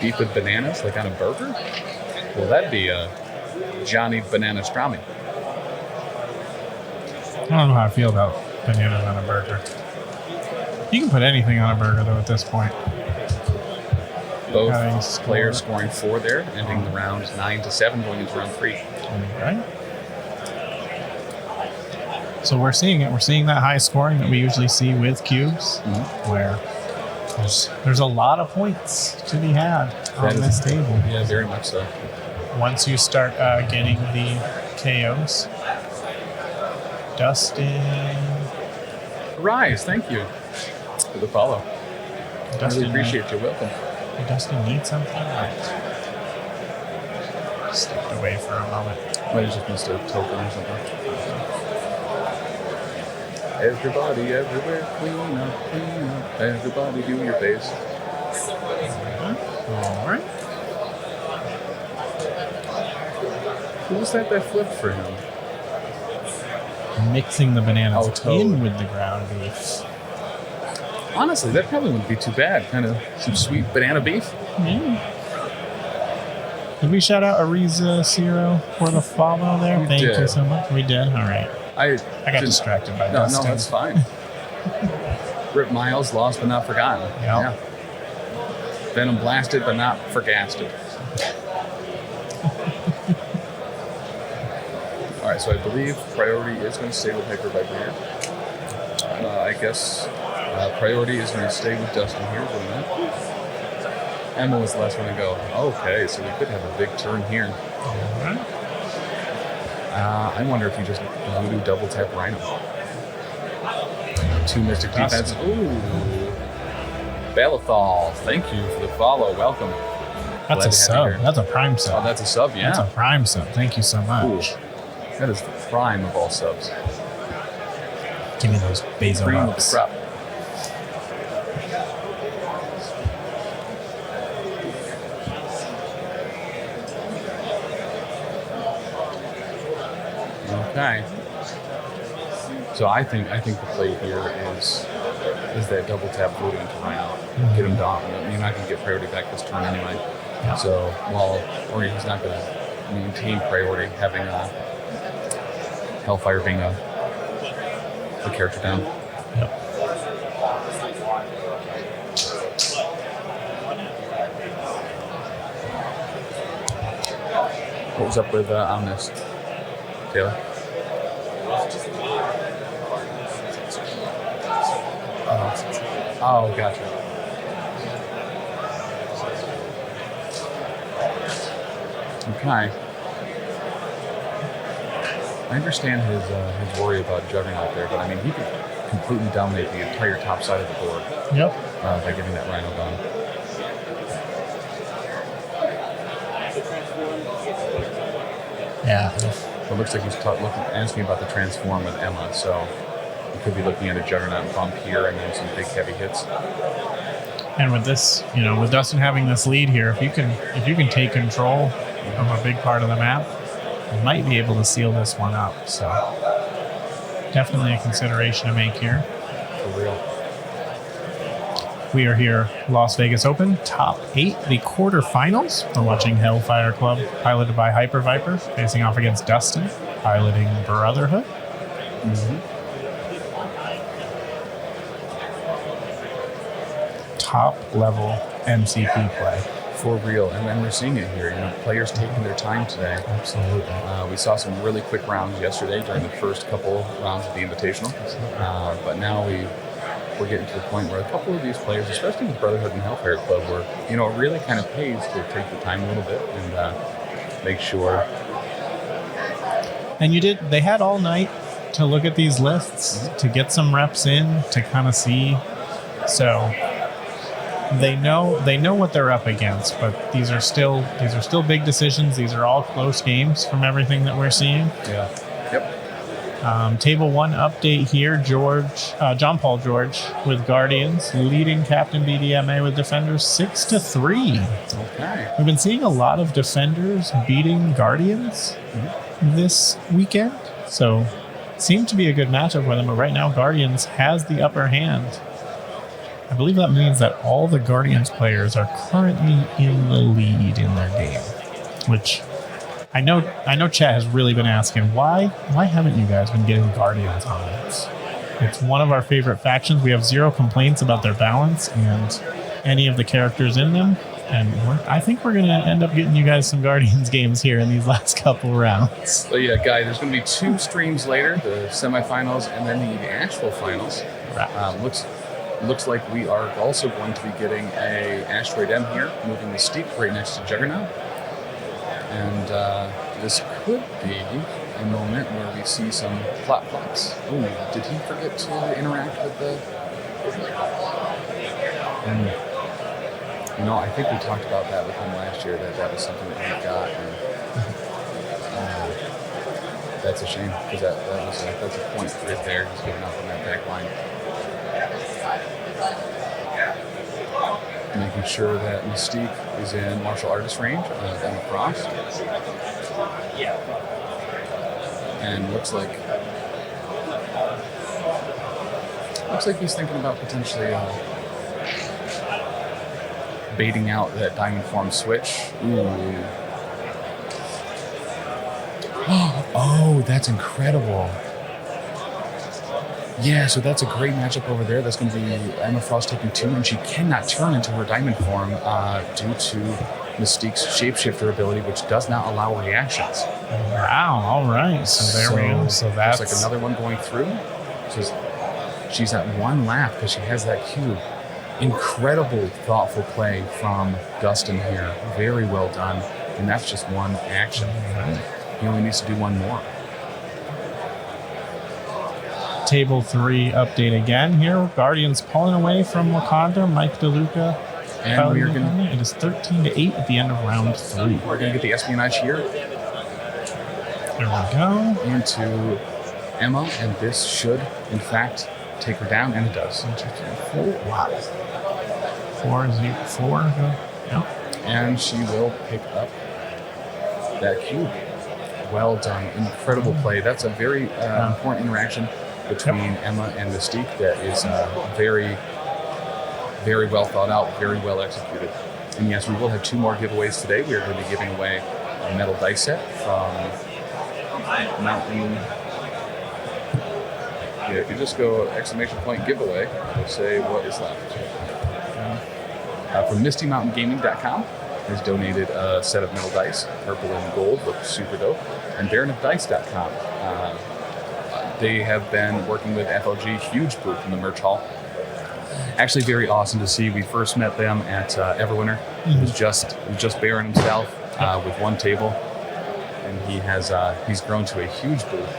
Beef with bananas, like on a burger? Well, that'd be a Johnny Banana Strami. I don't know how I feel about bananas on a burger. You can put anything on a burger, though, at this point. Both players scoring 4 there, ending the round 9-7, going into round 3. Right. So we're seeing it. We're seeing that high scoring that we usually see with cubes, where there's a lot of points to be had on this table. Yeah, very much so. Once you start getting the KOs. Dustin. Rise, thank you for the follow. Dustin, I really appreciate you. Welcome. Dustin need something? Stepped away for a moment. Might have just missed a token or something. Everybody, everywhere, clean up, clean up. Everybody do your base. All right. Who was that flipped for him? Mixing the bananas Toad. in with the ground beef. Honestly, that probably wouldn't be too bad. Kind of some sweet banana beef. Did we shout out Ariza Zero for the follow there? Thank you did. so much. We did? All right. I got distracted by No, Dustin. that's fine. Rip Miles, lost but not forgotten. Yep. Yeah. Venom blasted but not forgasted. All right, so I believe priority is going to stay with Hyperviper here. I guess priority is going to stay with Dustin here for a minute. Emma was the last one to go. Okay, so we could have a big turn here. All right. I wonder if you just Voodoo double tap Rhino. 2 Mystic defense. Ooh. Balathol, thank you for the follow. Welcome. That's a sub. That's a prime Oh, sub. that's a sub, yeah. That's a prime sub. Thank you so much. Ooh. That is the prime of all subs. Give me those Bezo Cream of the ups. crop. Okay. So I think the play here is that double tap Voodoo into Rhino. Get him down. You're not going to get priority back this turn anyway. Yeah. So or he's not going to maintain priority having Hellfire being a character down. Yep. What was up with Omnis, Taylor? Oh, gotcha. Okay. I understand his worry about Juggernaut there, but I mean, he could completely dominate the entire top side of the board Yep. by getting that Rhino done. Yeah. It looks like he's asking about the transform with Emma, so he could be looking at a Juggernaut bump here and then some big heavy hits. And with this, with Dustin having this lead here, if you can take control of a big part of the map, you might be able to seal this one up. So definitely a consideration to make here. For real. We are here, Las Vegas Open, top 8, the quarterfinals. We're watching Hellfire Club, piloted by Hyperviper, facing off against Dustin, piloting Brotherhood. Top level MCP play. For real. And then we're seeing it here. Players taking their time today. Absolutely. We saw some really quick rounds yesterday during the first couple rounds of the Invitational. But now we're getting to the point where a couple of these players, especially with Brotherhood and Hellfire Club, where it really kind of pays to take the time a little bit and make sure. And they had all night to look at these lists, to get some reps in, to kind of see. So they know what they're up against, but these are still big decisions. These are all close games from everything that we're seeing. Yeah. Yep. Table 1 update here. John Paul George with Guardians, leading Captain BDMA with Defenders 6-3. Okay. We've been seeing a lot of Defenders beating Guardians this weekend, so seemed to be a good matchup for them, but right now Guardians has the upper hand. I believe that means that all the Guardians players are currently in the lead in their game, which I know chat has really been asking, why haven't you guys been getting Guardians on this? It's one of our favorite factions. We have zero complaints about their balance and any of the characters in them, and I think we're going to end up getting you guys some Guardians games here in these last couple rounds. So yeah, guys, there's going to be 2 streams later, the semifinals and then the actual finals. Right. Looks like we are also going to be getting a Asteroid M here, moving Mystique right next to Juggernaut. And this could be a moment where we see some plot-plots. Oh, did he forget to interact with the... I think we talked about that with him last year, that was something that he got. And, that's a shame, because that's a point right there. He's giving up on that back line. Making sure that Mystique is in martial artist range and across. And looks like he's thinking about potentially baiting out that diamond form switch. Ooh. Oh, that's incredible. Yeah, so that's a great matchup over there. That's going to be Emma Frost taking 2, and she cannot turn into her diamond form due to Mystique's shapeshifter ability, which does not allow reactions. Wow, all right. So there we go. So that's like another one going through. She's at 1 lap because she has that cube. Incredible, thoughtful play from Dustin here. Very well done. And that's just 1 action. He only needs to do 1 more. Table 3 update again here. Guardians pulling away from Wakanda. Mike DeLuca. And we're going to... It is 13-8 at the end of round 3. We're going to get the espionage here. There we go. Into Emma, and this should, in fact, take her down, and it does. 1, 2, 3, 4. Wow. 4. Yep. And she will pick up that cube. Well done. Incredible play. That's a very important interaction between Emma and Mystique that is very, very well thought out, very well executed. And yes, we will have 2 more giveaways today. We are going to be giving away a metal dice set from Mountain. Yeah, if you just go ! Giveaway, it'll say what is left. From MistyMountainGaming.com has donated a set of metal dice, purple and gold, look super dope. And BaronofDice.com. They have been working with FLG, huge booth in the merch hall. Actually, very awesome to see. We first met them at Everwinter. It was just Baron himself with 1 table, and he's grown to a huge booth.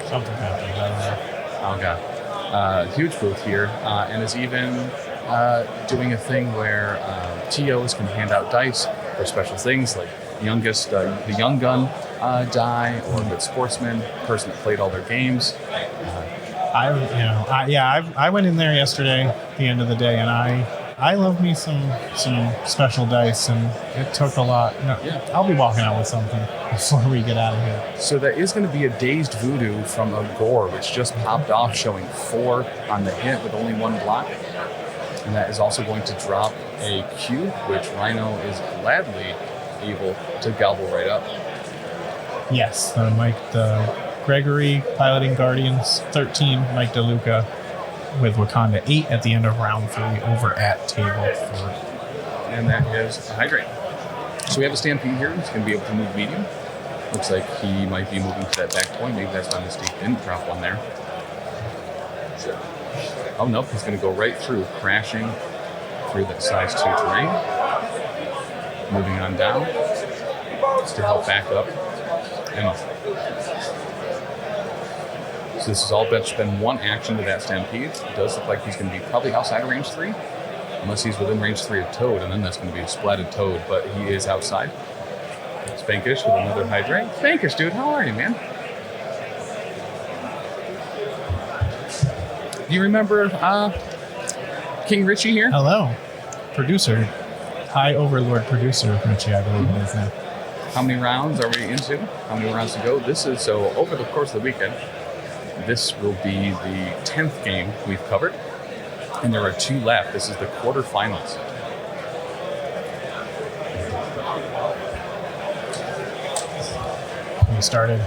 Something happened. I don't know. Oh god, huge booth here, and is even doing a thing where TOs can hand out dice for special things like the Young Gun die, or the sportsman person that played all their games. I went in there yesterday at the end of the day, and I love me some special dice, and it took a lot. No, I'll be walking out with something before we get out of here. So there is going to be a dazed voodoo from a gore, which just popped off, showing 4 on the hit with only 1 block. And that is also going to drop a cube, which Rhino is gladly able to gobble right up. Yes, Gregory piloting Guardians 13, Mike DeLuca with Wakanda 8 at the end of round 3 over at table 3. And that is a hydrate. So we have a Stampede here. He's going to be able to move medium. Looks like he might be moving to that back point. Maybe that's why Mystique didn't drop 1 there. Oh, nope. He's going to go right through, crashing through that size 2 terrain. Moving on down just to help back up Emma. So this has all been 1 action to that Stampede. It does look like he's going to be probably outside of range 3, unless he's within range 3 of Toad, and then that's going to be a splatted Toad, but he is outside. Spankish with another hydrate. Spankish, dude, how are you, man? Do you remember King Richie here? Hello, producer, High Overlord producer Richie, I believe it is now. How many rounds are we into? How many rounds to go? This is, so over the course of the weekend, this will be the 10th game we've covered, and there are 2 left. This is the quarterfinals. We started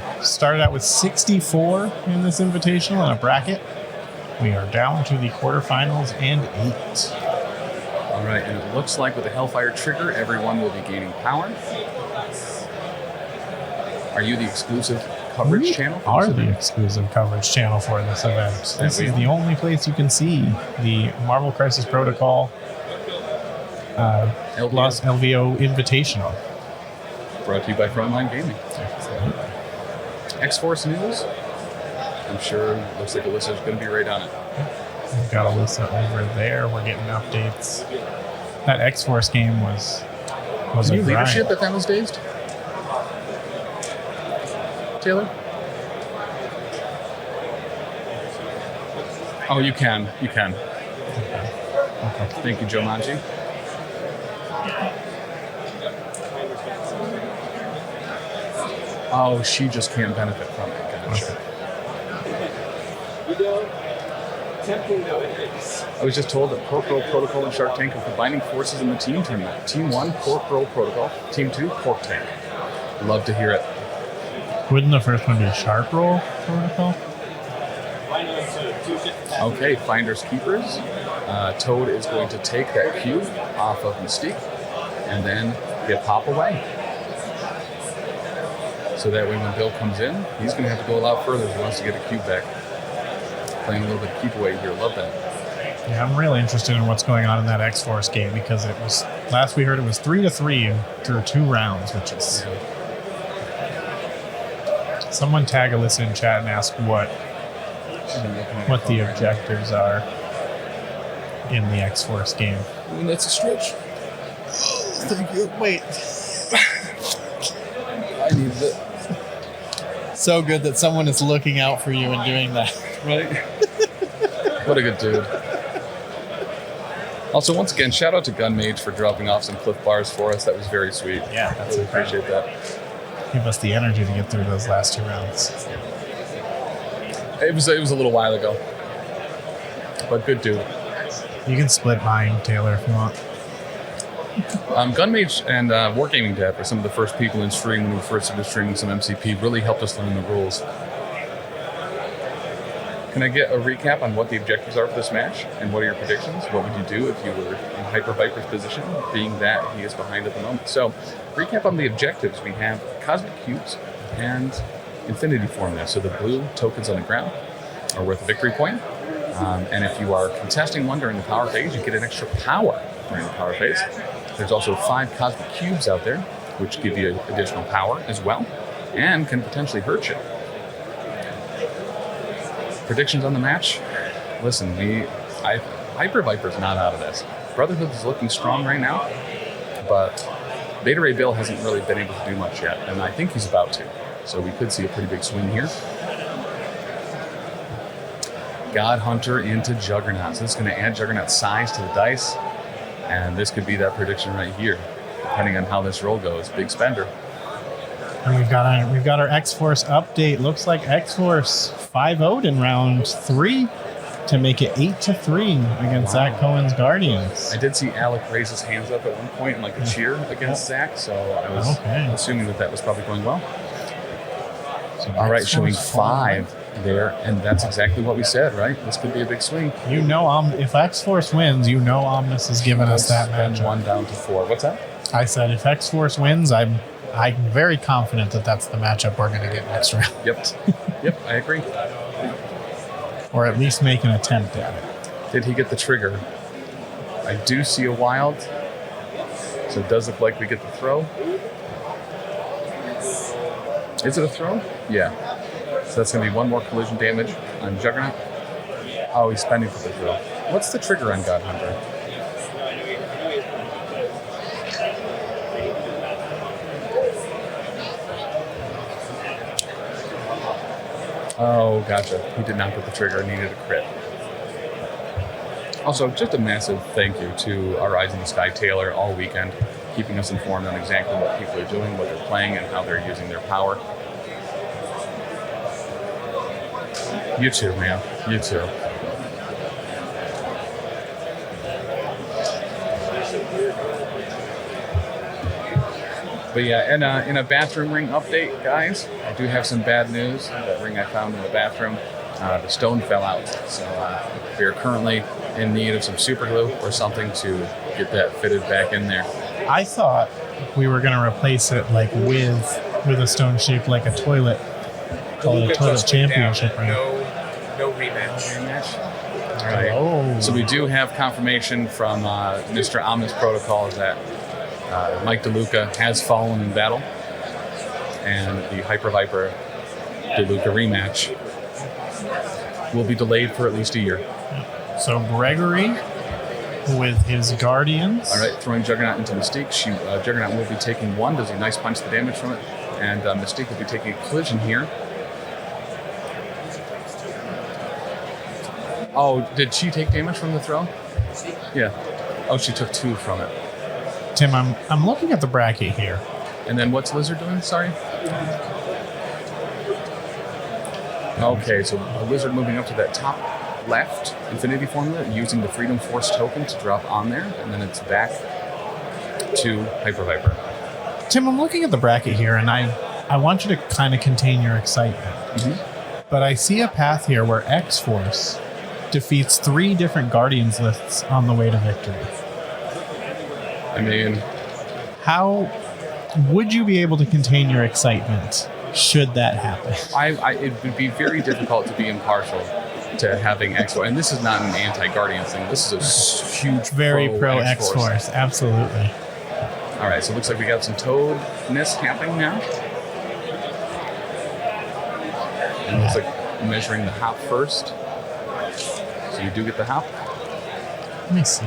out with 64 in this invitational in a bracket. We are down to the quarterfinals and 8. All right, and it looks like with the Hellfire trigger, everyone will be gaining power. Are you the exclusive coverage channel? We are the exclusive coverage channel for this event. This is the only place you can see the Marvel Crisis Protocol LVO Invitational. Brought to you by Frontline Gaming. X-Force news. I'm sure looks like Alyssa's going to be right on it. We've got Alyssa over there. We're getting updates. That X-Force game was Can a you grind. leadership at Thanos Dazed? Taylor? Oh, you can. You can. Okay. Thank you, Joe Manji. Oh, she just can't benefit from it. Gotcha. I was just told that Pork Roll Protocol and Shark Tank are combining forces in the team tournament. Team 1, Pork Roll Protocol. Team 2, Pork Tank. Love to hear it. Wouldn't the first one be Shark Roll Protocol? Okay, Finders Keepers. Toad is going to take that cube off of Mystique and then get Pop away. So that way when Bill comes in, he's going to have to go a lot further if he wants to get a cube back. Playing a little bit of keep away here. Love that. Yeah, I'm really interested in what's going on in that X-Force game because it was, last we heard, it was 3-3 through 2 rounds, which is... Someone tag Alyssa in chat and ask what the objectives are in the X-Force game. And that's a stretch. Oh, thank you. Wait. I needed it. So good that someone is looking out for you and doing that. Right? What a good dude. Also, once again, shout out to Gun Mage for dropping off some Cliff Bars for us. That was very sweet. Yeah, that's really appreciate that. Give us the energy to get through those last 2 rounds. It was a little while ago. But good dude. You can split mine, Taylor, if you want. Gunmage and Wargaming Dad were some of the first people in stream when we first started streaming some MCP. Really helped us learn the rules. Can I get a recap on what the objectives are for this match? And what are your predictions? What would you do if you were in Hyperviper's position, being that he is behind at the moment? So, recap on the objectives. We have Cosmic Cubes and Infinity Formula. So the blue tokens on the ground are worth a victory point. And if you are contesting one during the power phase, you get an extra power during the power phase. There's also 5 Cosmic Cubes out there, which give you additional power as well, and can potentially hurt you. Predictions on the match? Listen, Hyperviper's not out of this. Brotherhood is looking strong right now, but Beta Ray Bill hasn't really been able to do much yet, and I think he's about to. So we could see a pretty big swing here. God Hunter into Juggernaut. So this is going to add Juggernaut size to the dice, and this could be that prediction right here, depending on how this roll goes. Big spender. And we've got our X-Force update. Looks like X-Force 5-0'd in round 3 to make it 8-3 against Zach Cohen's Guardians. I did see Alec raise his hands up at one point in like a cheer against Zach, so I was assuming that was probably going well. So all right, showing X-Force 5 there, and that's exactly what we said, right? This could be a big swing. You know, if X-Force wins, you know Omnis is giving us that match. 1 down to 4. What's that? I said if X-Force wins, I'm very confident that that's the matchup we're going to get next round. Yep, I agree. Or at least make an attempt at it. Did he get the trigger? I do see a wild, so it does look like we get the throw. Is it a throw? Yeah. So that's going to be 1 more collision damage on Juggernaut. Oh, he's spending for the throw. What's the trigger on God Hunter? Oh, gotcha. He did not put the trigger. Needed a crit. Also, just a massive thank you to our Eyes in the Sky Taylor all weekend, keeping us informed on exactly what people are doing, what they're playing, and how they're using their power. You too, man. You too. But yeah, in a bathroom ring update, guys, I do have some bad news. That ring I found in the bathroom, the stone fell out. So we are currently in need of some super glue or something to get that fitted back in there. I thought we were going to replace it like with a stone shaped like a toilet, called a toilet championship ring. No rematch. All right. Oh. So we do have confirmation from Mr. Omnis Protocol that Mike DeLuca has fallen in battle, and the Hyperviper DeLuca rematch will be delayed for at least a year. So Gregory with his Guardians. All right, throwing Juggernaut into Mystique. Juggernaut will be taking 1. Does a nice punch the damage from it, and Mystique will be taking a collision here. Oh, did she take damage from the throw? Yeah. Oh, she took 2 from it. Tim, I'm looking at the bracket here. And then what's Lizard doing? Sorry. Okay, so a Lizard moving up to that top left Infinity formula, using the Freedom Force token to drop on there, and then it's back to Hyperviper. Tim, I'm looking at the bracket here, and I want you to kind of contain your excitement. Mm-hmm. But I see a path here where X-Force defeats 3 different Guardians lists on the way to victory. I mean, how would you be able to contain your excitement should that happen? it would be very difficult to be impartial to having X-Force. And this is not an anti-Guardians thing. This is a huge very pro X-Force. X-Force. Absolutely. All right, so it looks like we got some Toadness happening now. And it looks like measuring the hop first. So you do get the hop. Let me see.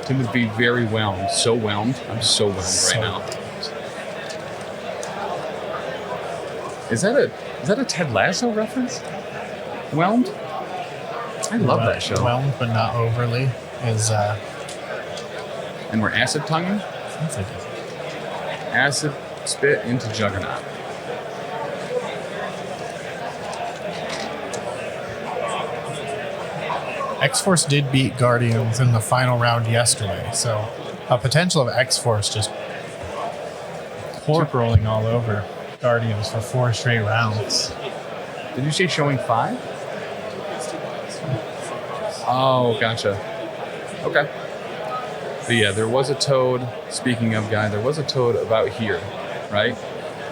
Tim would be very whelmed. So whelmed. I'm so whelmed right now. Is that a Ted Lasso reference? Whelmed? I love that show. Whelmed, but not overly. And we're acid tonguing? Sounds like it. Acid spit into Juggernaut. X-Force did beat Guardians in the final round yesterday, so a potential of X-Force just pork rolling all over Guardians for 4 straight rounds. Did you say showing 5? Oh, gotcha. Okay. But yeah, there was a Toad, speaking of guy, there was a Toad about here, right?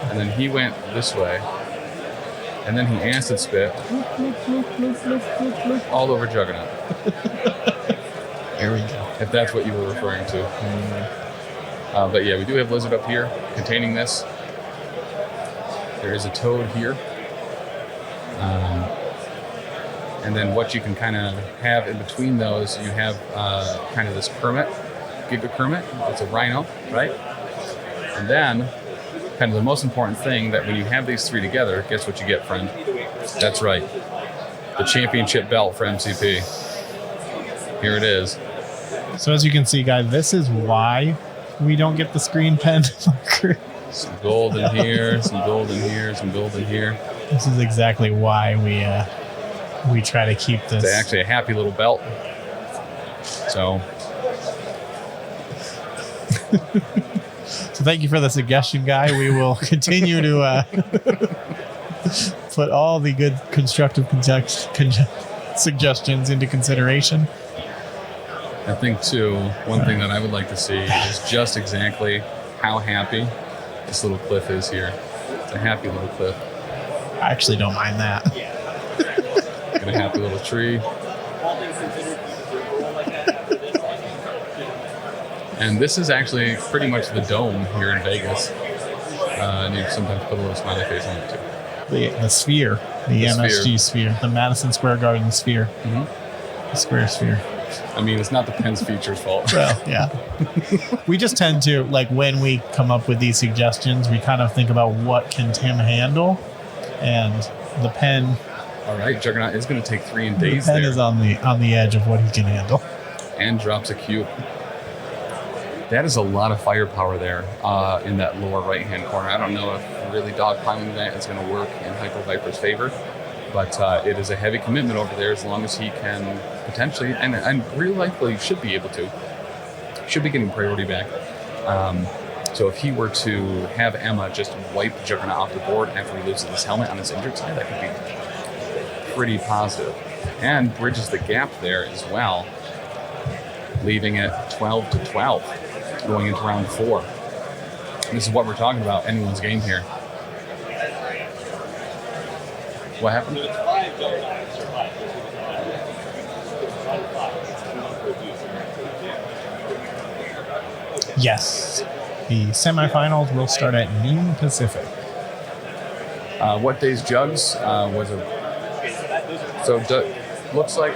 And then he went this way. And then he acid spit all over Juggernaut. There we go. If that's what you were referring to. But yeah, we do have Lizard up here containing this. There is a Toad here. And then what you can kind of have in between those, you have kind of this Kermit, Giga Kermit. It's a Rhino, right? And then, kind of the most important thing, that when you have these 3 together, guess what you get, friend? That's right. The championship belt for MCP. Here it is. So as you can see, guys, this is why we don't get the screen pen marker. Some gold in here, some gold in here, some gold in here. This is exactly why we try to keep this. It's actually a happy little belt. So. So thank you for the suggestion, Guy. We will continue to put all the good constructive suggestions into consideration. I think, too, one thing that I would like to see is just exactly how happy this little cliff is here. It's a happy little cliff. I actually don't mind that. And a happy little tree. And this is actually pretty much the dome here in Vegas. And you sometimes put a little smiley face on it, too. The sphere. The MSG sphere. The Madison Square Garden sphere. Mm-hmm. The square sphere. I mean, it's not the Penn's features fault. Well, yeah. We just tend to, like, when we come up with these suggestions, we kind of think about what can Tim handle. And the Penn All right, Juggernaut is going to take 3 in The days pen there. is on the edge of what he can handle. And drops a cube. That is a lot of firepower there in that lower right-hand corner. I don't know if really dogpiling that is going to work in Hyperviper's favor, but it is a heavy commitment over there as long as he can potentially, and really likely should be able to, should be getting priority back. So if he were to have Emma just wipe Juggernaut off the board after he loses his helmet on his injured side, that could be pretty positive. And bridges the gap there as well, leaving it 12-12 going into round 4. This is what we're talking about, anyone's game here. What happened? Yes. The semifinals will start at noon Pacific. What day's Jugs was a... So looks like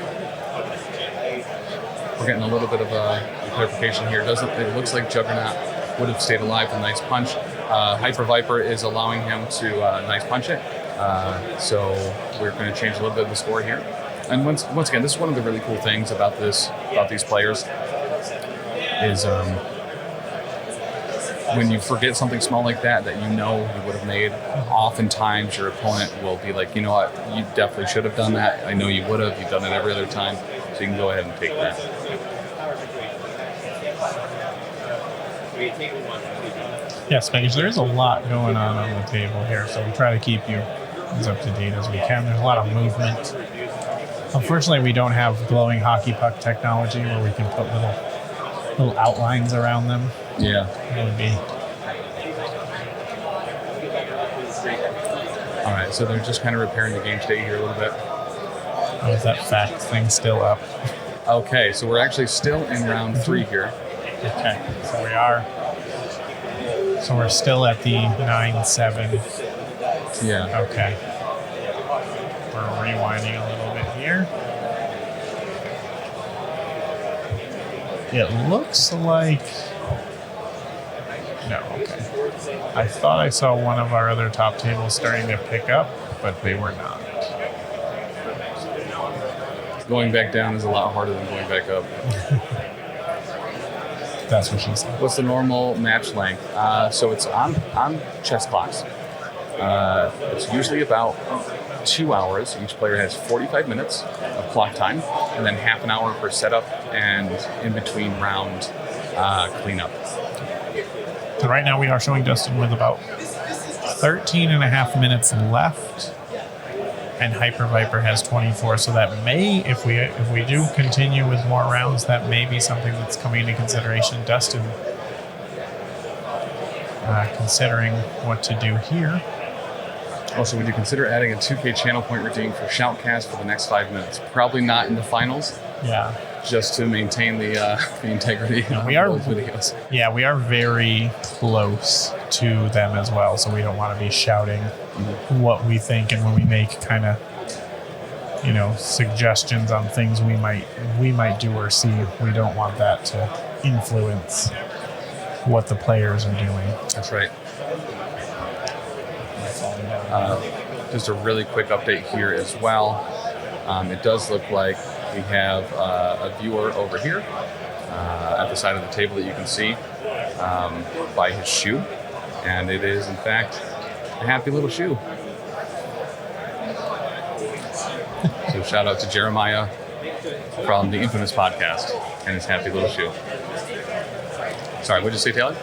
we're getting a little bit of a clarification here. It looks like Juggernaut would have stayed alive with a nice punch. Hyperviper is allowing him to nice punch it. So we're going to change a little bit of the score here. And once again, this is one of the really cool things about these players is when you forget something small like that you know you would have made, oftentimes your opponent will be like, you know what, you definitely should have done that. I know you would have. You've done it every other time. So you can go ahead and take that. Yes, because there is a lot going on the table here, so we try to keep you as up to date as we can. There's a lot of movement. Unfortunately, we don't have glowing hockey puck technology where we can put little outlines around them. Yeah. It would be. All right, so they're just kind of repairing the game state here a little bit. Oh, is that fact thing still up? Okay, so we're actually still in round 3 here. Okay, so we are. So we're still at the 9-7. Yeah. Okay. We're rewinding a little bit here. It looks like... No, okay. I thought I saw one of our other top tables starting to pick up, but they were not. Going back down is a lot harder than going back up. That's what she said. What's the normal match length? So it's on chess clocks. It's usually about 2 hours. Each player has 45 minutes of clock time, and then half an hour for setup and in between round cleanup. So right now we are showing Dustin with about 13 and a half minutes left, and Hyperviper has 24. So that may, if we do continue with more rounds, that may be something that's coming into consideration. Dustin considering what to do here. Also, would you consider adding a 2K channel point redeem for Shoutcast for the next 5 minutes? Probably not in the finals, Yeah. just to maintain the integrity of we are- those videos. Yeah, we are very close to them as well, so we don't want to be shouting what we think, and when we make kind of, suggestions on things we might do or see, we don't want that to influence what the players are doing. That's right. Just a really quick update here as well. It does look like we have a viewer over here at the side of the table that you can see by his shoe. And it is, in fact, a happy little shoe. So shout out to Jeremiah from the Infamous podcast and his happy little shoe. Sorry, what'd you say, Taylor?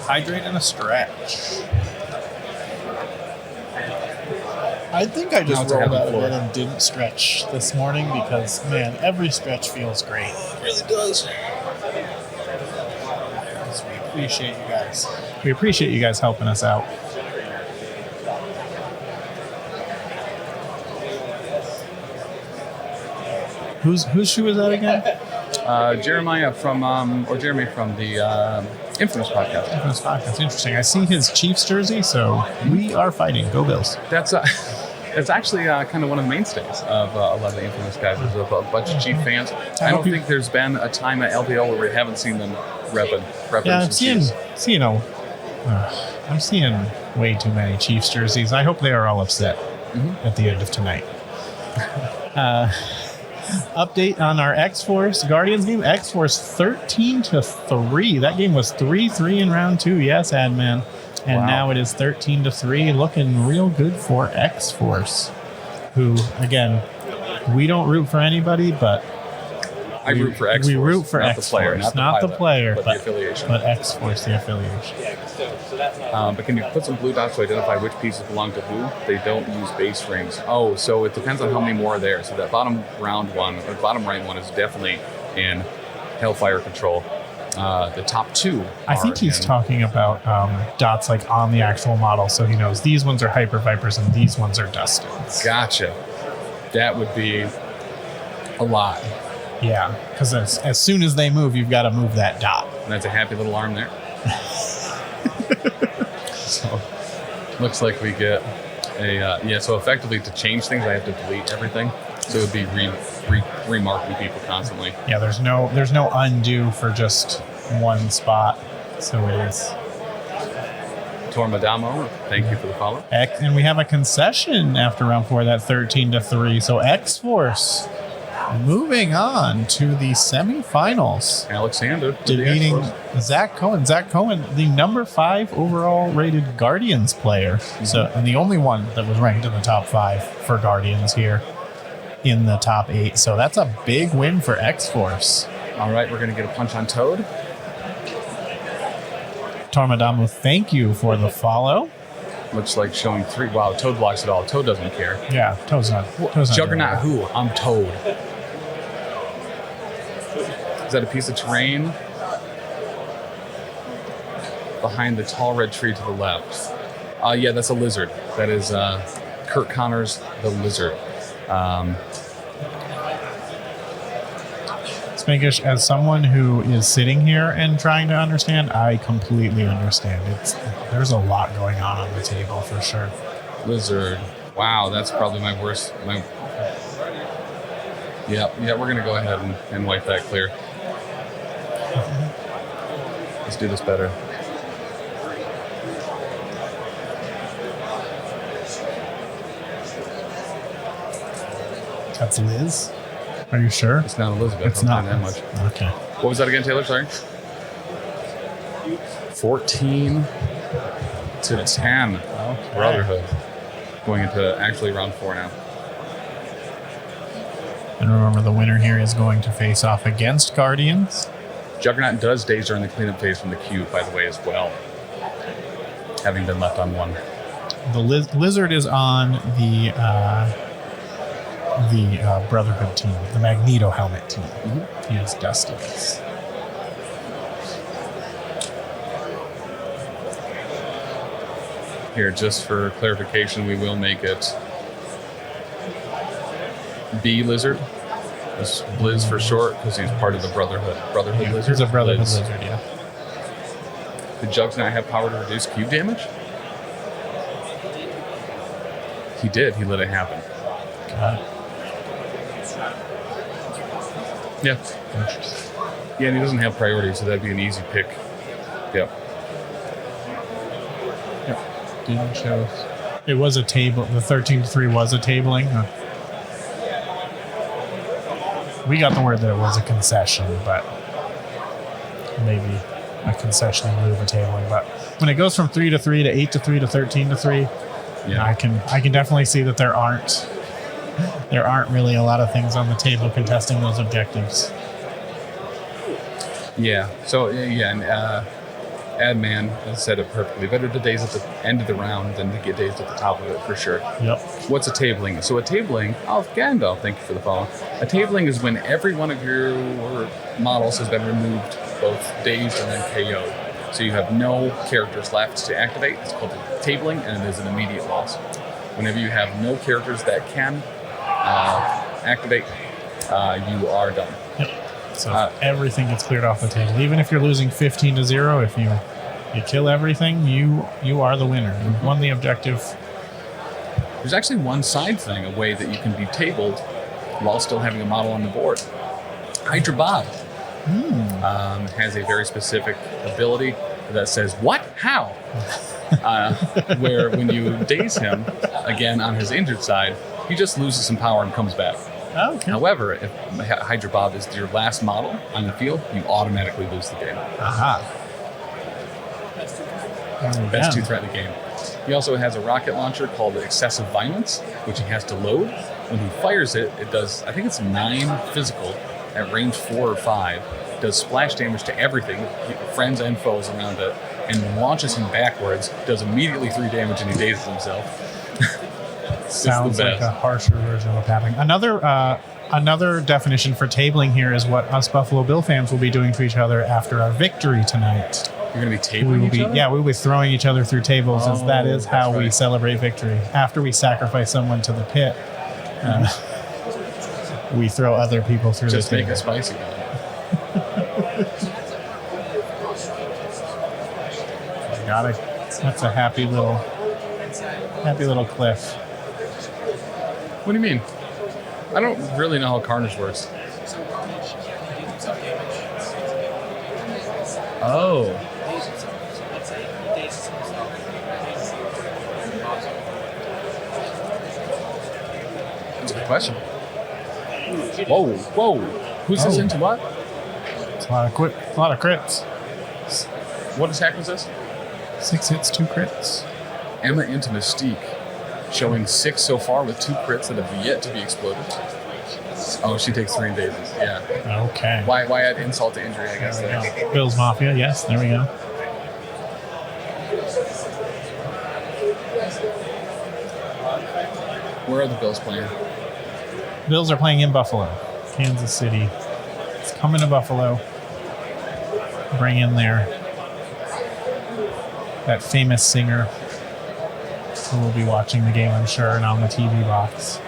Hydrate and a stretch. I think I Now just it's a rolled heavy out of floor. bed and didn't stretch this morning because, man, every stretch feels great. It really does. We appreciate you guys. We appreciate you guys helping us out. Whose shoe is that again? Jeremy from the Infamous podcast. That's interesting. I see his Chiefs jersey, so we are fighting. Go Bills. That's actually kind of one of the mainstays of a lot of the Infamous guys. There's a bunch of Chief fans. I don't think there's been a time at LDL where we haven't seen them repping. Yeah, I'm some Chiefs. I'm seeing way too many Chiefs jerseys. I hope they are all upset at the end of tonight. Update on our X-Force Guardians game. X-Force 13-3. That game was 3-3 in round 2. Yes, Adman. And Wow. now it is 13-3. Looking real good for X-Force. Who, again, we don't root for anybody, but I root for X-Force. We root for not the player, X-Force. Not the pilot, player, but the affiliation. But X-Force, the affiliation. But can you put some blue dots to identify which pieces belong to who? They don't use base rings. Oh, so it depends on how many more are there. So that bottom round one, or bottom right one, is definitely in Hellfire control. The top 2 I think he's talking about dots like on the actual model, so he knows these ones are Hypervipers and these ones are Dustins. Gotcha. That would be a lot. Yeah, because as soon as they move, you've got to move that dot. And that's a happy little arm there. So, looks like we get a, so effectively to change things, I have to delete everything. So it would be remarking people constantly. Yeah, there's no undo for just one spot. So it is. Tormadamo, thank you for the follow. And we have a concession after round 4, that 13-3. So X-Force moving on to the semifinals. Alexander Defeating Zach Cohen. Zach Cohen, the number 5 overall rated Guardians player. So, and the only one that was ranked in the top 5 for Guardians here in the top 8. So that's a big win for X-Force. All right, we're going to get a punch on Toad. Tormadamo, thank you for the follow. Looks like showing 3. Wow, Toad blocks it all. Toad doesn't care. Yeah, Toad's not Juggernaut doing who? I'm Toad. Is that a piece of terrain? Behind the tall red tree to the left. Yeah, that's a lizard. That is Kurt Connor's The Lizard. Spankish, as someone who is sitting here and trying to understand, I completely understand. There's a lot going on the table for sure. Lizard. Wow, that's probably my worst. Yeah, we're going to go ahead and wipe that clear. Let's do this better. That's Liz? Are you sure? It's not Elizabeth. It's I'll not tell you that much. Okay. What was that again, Taylor? Sorry. 14 to 10. Okay. Brotherhood. Going into actually round 4 now. And remember, the winner here is going to face off against Guardians. Juggernaut does daze during the cleanup phase from the queue, by the way, as well. Having been left on 1. The Lizard is on the Brotherhood team, the Magneto helmet team. He is Dustin's. Here, just for clarification, we will make it B Lizard. It's Blizz for short, because he's part of the Brotherhood. Brotherhood Yeah, Lizard. he's a Brotherhood Blizz. Lizard, yeah. Did Juggernaut have power to reduce cube damage? He did. He let it happen. God. Yeah. Interesting. Yeah, and he doesn't have priority, so that'd be an easy pick. Yep. Didn't show. It was a table. The 13-3 was a tabling. Huh? We got the word that it was a concession, but maybe a concession in lieu of a tabling. But when it goes from 3-3 to 8-3 to 13-3, Yeah. I can definitely see that there aren't really a lot of things on the table contesting those objectives. Yeah. So, yeah, and Adman has said it perfectly. Better to daze at the end of the round than to get dazed at the top of it, for sure. Yep. What's a tabling? So a tabling, Gandalf, thank you for the follow. A tabling is when every one of your models has been removed, both dazed and then KO'd. So you have no characters left to activate. It's called a tabling, and it is an immediate loss. Whenever you have no characters that can activate, you are done. Yep. So everything gets cleared off the table. Even if you're losing 15-0, if you kill everything, you are the winner. You won the objective. There's actually one side thing, a way that you can be tabled while still having a model on the board. Hydra Bob has a very specific ability that says, "What? How?" Where when you daze him, again on his injured side, He just loses some power and comes back. Okay. However, if Hydra Bob is your last model on the field, you automatically lose the game. Aha. Best 2 threat in the game. He also has a rocket launcher called Excessive Violence, which he has to load. When he fires it, it does, I think it's 9 physical at range 4 or 5. Does splash damage to everything, friends and foes around it, and launches him backwards. Does immediately 3 damage and he dazes himself. Sounds like a harsher version of what's happening. Another definition for tabling here is what us Buffalo Bill fans will be doing to each other after our victory tonight. You're going to be tabling each other? Yeah, we'll be throwing each other through tables, as that is how we right. celebrate victory. After we sacrifice someone to the pit, we throw other people through Just the make table. it spicy. Got it. That's a happy little cliff. What do you mean? I don't really know how Carnage works. Oh. That's a good question. Whoa. Who's this into what? It's a lot of crits. What attack was this? 6 hits, 2 crits. Emma into Mystique, showing 6 so far with 2 crits that have yet to be exploded. Oh, she takes 3 dazes. Yeah. Okay. Why add insult to injury? I guess. There we go. Bill's Mafia. Yes, there we go. Where are the Bills playing? Bills are playing in Buffalo, Kansas City. It's coming to Buffalo. Bring in that famous singer who will be watching the game, I'm sure, and on the TV box.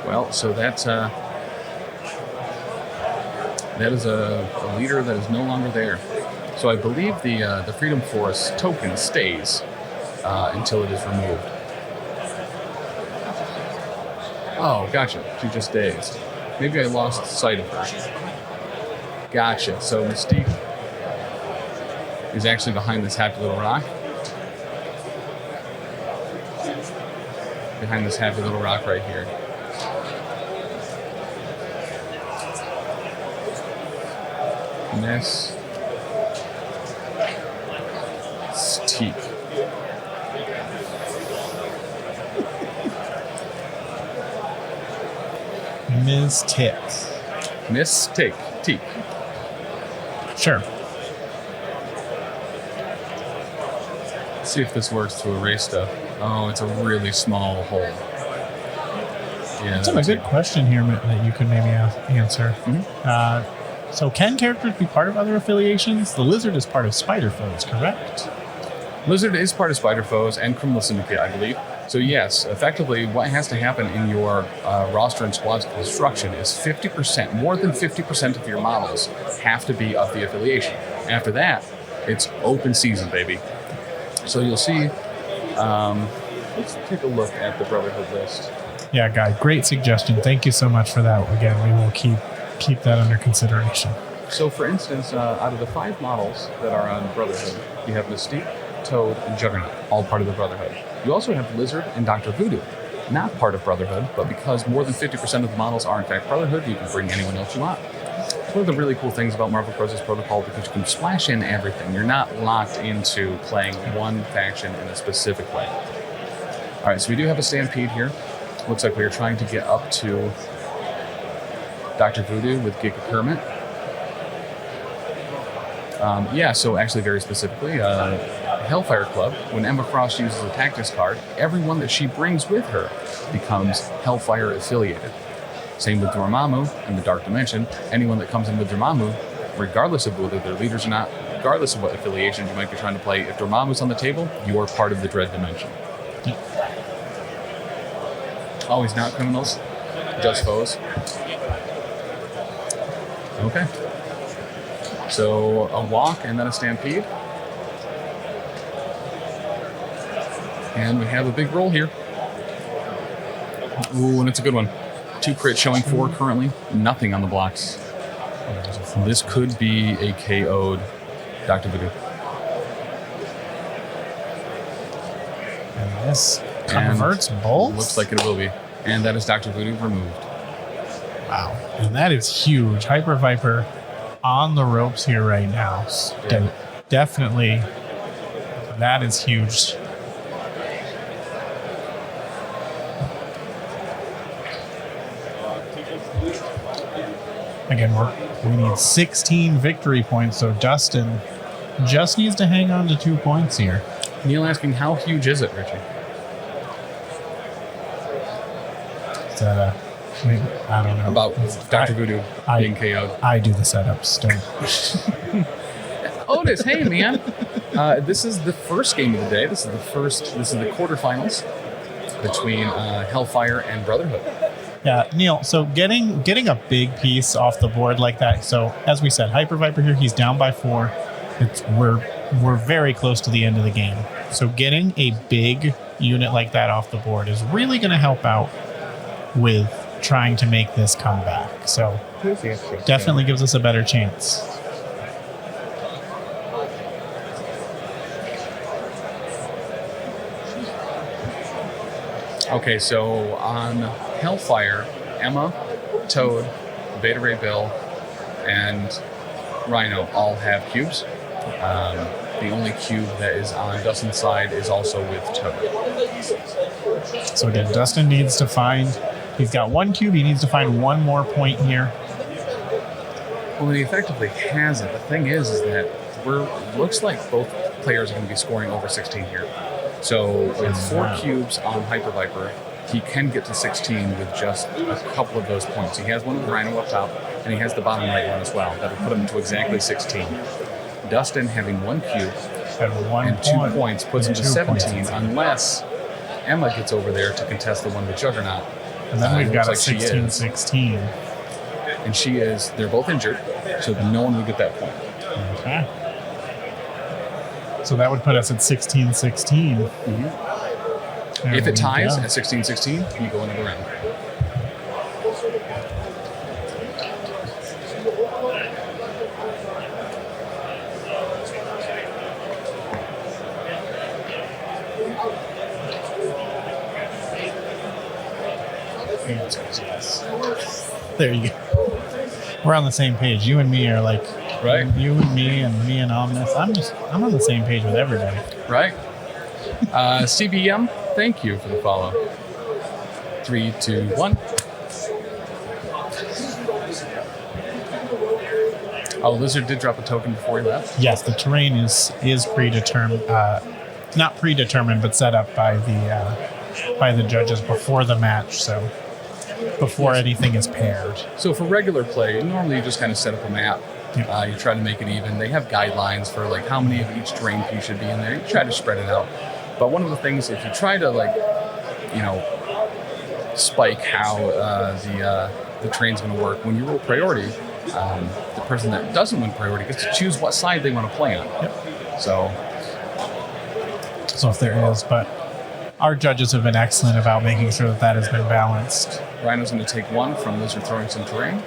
Well, so that is a leader that is no longer there. So I believe the Freedom Force token stays until it is removed. Oh, gotcha. She just dazed. Maybe I lost sight of her. Gotcha. So Mystique is actually behind this happy little rock. Behind this happy little rock right here. Mystique. Mystique. Teak. Sure. Let's see if this works to erase stuff. Oh, it's a really small hole. Yeah, That's a good question here that you could maybe answer. Mm-hmm. So can characters be part of other affiliations? The Lizard is part of Spider Foes, correct? Lizard is part of Spider Foes and Criminal Syndicate, I believe. So yes, effectively, what has to happen in your roster and squad's construction is 50%, more than 50% of your models have to be of the affiliation. After that, it's open season, baby. So you'll see, let's take a look at the Brotherhood list. Yeah, Guy, great suggestion. Thank you so much for that. Again, we will keep that under consideration. So for instance, out of the 5 models that are on Brotherhood, you have Mystique, Toad, and Juggernaut, all part of the Brotherhood. You also have Lizard and Dr. Voodoo, not part of Brotherhood, but because more than 50% of the models are in fact Brotherhood, you can bring anyone else you want. It's one of the really cool things about Marvel Crisis Protocol, because you can splash in everything. You're not locked into playing one faction in a specific way. All right, so we do have a stampede here. Looks like we are trying to get up to Dr. Voodoo with Giga Kermit. So actually very specifically, Hellfire Club, when Emma Frost uses a tactics card, everyone that she brings with her becomes Hellfire affiliated. Same with Dormammu in the Dark Dimension. Anyone that comes in with Dormammu, regardless of whether they're leaders or not, regardless of what affiliations you might be trying to play, if Dormammu's on the table, you are part of the Dread Dimension. Always not criminals, just foes. Okay. So a walk and then a stampede. And we have a big roll here. Ooh, and it's a good one. 2 crits showing 4 currently. Nothing on the blocks. This could be a KO'd Dr. Voodoo. This converts bolts? Looks like it will be. And that is Dr. Voodoo removed. Wow. And that is huge. Hyperviper on the ropes here right now. Definitely. That is huge. Again, we need 16 victory points, so Dustin just needs to hang on to 2 points here. Neil asking, how huge is it, Richie? Is that I don't know. About Dr. Voodoo being KO'd. I do the setups. Don't. Otis, hey man. This is the first game of the day. This is the quarterfinals between Hellfire and Brotherhood. Yeah, Neil, so getting a big piece off the board like that. So as we said, Hyperviper here, he's down by 4. We're very close to the end of the game. So getting a big unit like that off the board is really going to help out with trying to make this come back. So definitely gives us a better chance. Okay, so on Hellfire, Emma, Toad, Beta Ray Bill, and Rhino all have cubes. The only cube that is on Dustin's side is also with Toad. So again, Dustin needs to find, he's got 1 cube, he needs to find 1 more point here. Well, he effectively has it. The thing is that looks like both players are going to be scoring over 16 here. So with 4 cubes on Hyperviper, he can get to 16 with just a couple of those points. He has one with Rhino up top, and he has the bottom right one as well. That will put him to exactly 16. Dustin having 1 cube and 2 points puts him to 17, unless Emma gets over there to contest the one with Juggernaut. And then we've got a like 16-16. And they're both injured, so no one would get that point. Okay. So that would put us at 16-16. Mm-hmm. If it ties at 16-16, you go into the round. Yes. There you go. We're on the same page. You and me are like, right? You and me and Omnis. I'm on the same page with everybody. Right. CBM, thank you for the follow. 3, 2, 1. Oh, Lizard did drop a token before he left. Yes, the terrain is predetermined. Not predetermined, but set up by the judges before the match. So before anything is paired. So for regular play, normally you just kind of set up a map. Yep. You try to make it even. They have guidelines for like how many of each terrain piece should be in there. You try to spread it out. But one of the things, if you try to spike how the terrain's going to work, when you roll priority, the person that doesn't win priority gets to choose what side they want to play on. Yep. So if there is, but our judges have been excellent about making sure that has been balanced. Rhino's going to take 1 from Lizard throwing some terrain.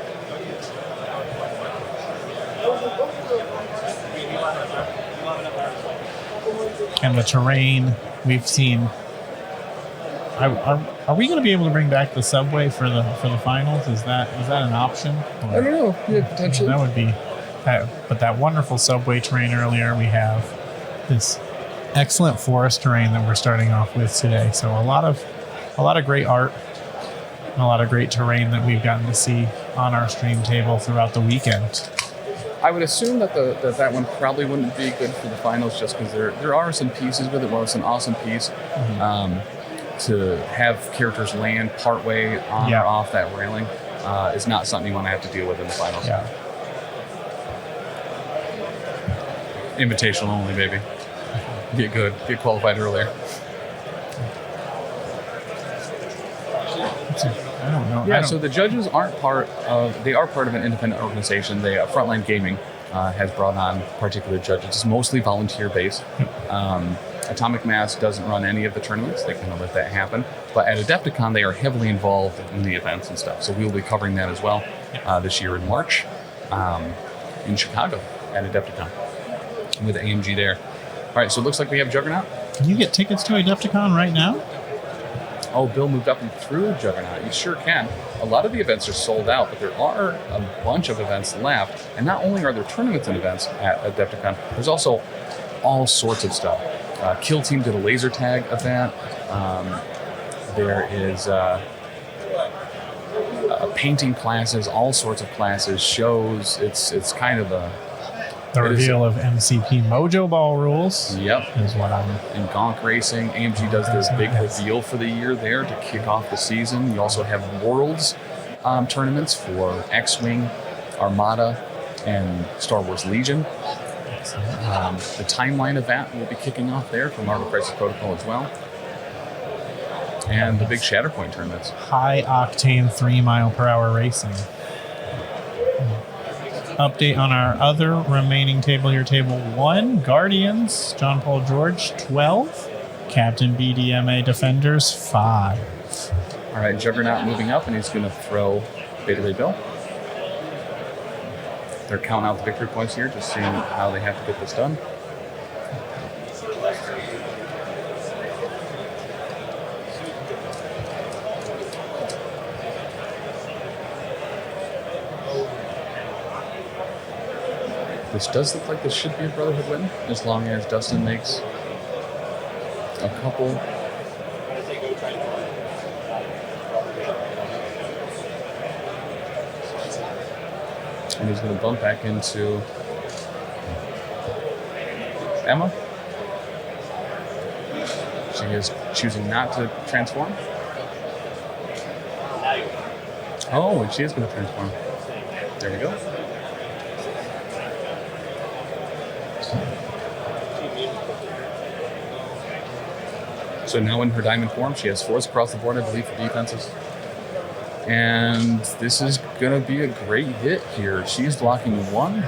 And the terrain we've seen. Are we going to be able to bring back the subway for the finals? Is that an option? I don't know. Yeah, potentially. That would be that. But that wonderful subway terrain earlier, we have this excellent forest terrain that we're starting off with today. So a lot of great art and a lot of great terrain that we've gotten to see on our stream table throughout the weekend. I would assume that that one probably wouldn't be good for the finals, just because there are some pieces with it. Well, it's an awesome piece to have characters land partway on or off that railing is not something you want to have to deal with in the finals. Yeah. Invitational only, baby. Get good. Get qualified earlier. I don't know. Yeah, so the judges aren't part of an independent organization. Frontline Gaming has brought on particular judges. It's mostly volunteer based. Atomic Mass doesn't run any of the tournaments. They kind of let that happen. But at Adepticon, they are heavily involved in the events and stuff. So we will be covering that as well this year in March in Chicago at Adepticon with AMG there. All right, so it looks like we have Juggernaut. Can you get tickets to Adepticon right now? Oh, Bill moved up and through Juggernaut. You sure can. A lot of the events are sold out, but there are a bunch of events left. And not only are there tournaments and events at Adepticon, there's also all sorts of stuff. Kill Team did a laser tag event. There is painting classes, all sorts of classes, shows. It's kind of the reveal of MCP Mojo Ball rules. Yep. Is what I'm. In Gonk Racing, AMG does their big reveal for the year there to kick off the season. You also have Worlds tournaments for X-Wing, Armada, and Star Wars Legion. The Timeline event will be kicking off there for Marvel Crisis Protocol as well. And the big Shatterpoint tournaments. High octane 3 mile per hour racing. Update on our other remaining table here. Table 1, Guardians, John Paul George, 12. Captain BDMA Defenders, 5. All right, Juggernaut moving up, and he's going to throw Beta Ray Bill. They're counting out the victory points here, just seeing how they have to get this done. This does look like this should be a Brotherhood win, as long as Dustin makes a couple. And he's going to bump back into Emma. She is choosing not to transform. Oh, and she is going to transform. There we go. So now in her diamond form, she has 4s across the board, I believe, for defenses. And this is going to be a great hit here. She's blocking 1.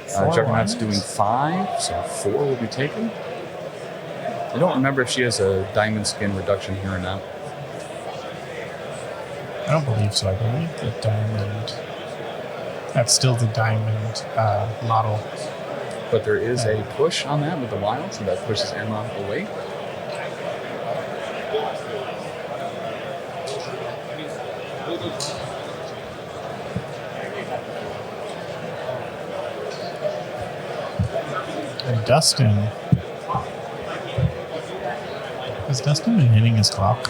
Juggernaut's doing 5, so 4 will be taken. I don't remember if she has a diamond skin reduction here or not. I don't believe so. I believe the diamond. That's still the diamond model. But there is a push on that with the wild, so that pushes Emma away. And Dustin. Has Dustin been hitting his clock?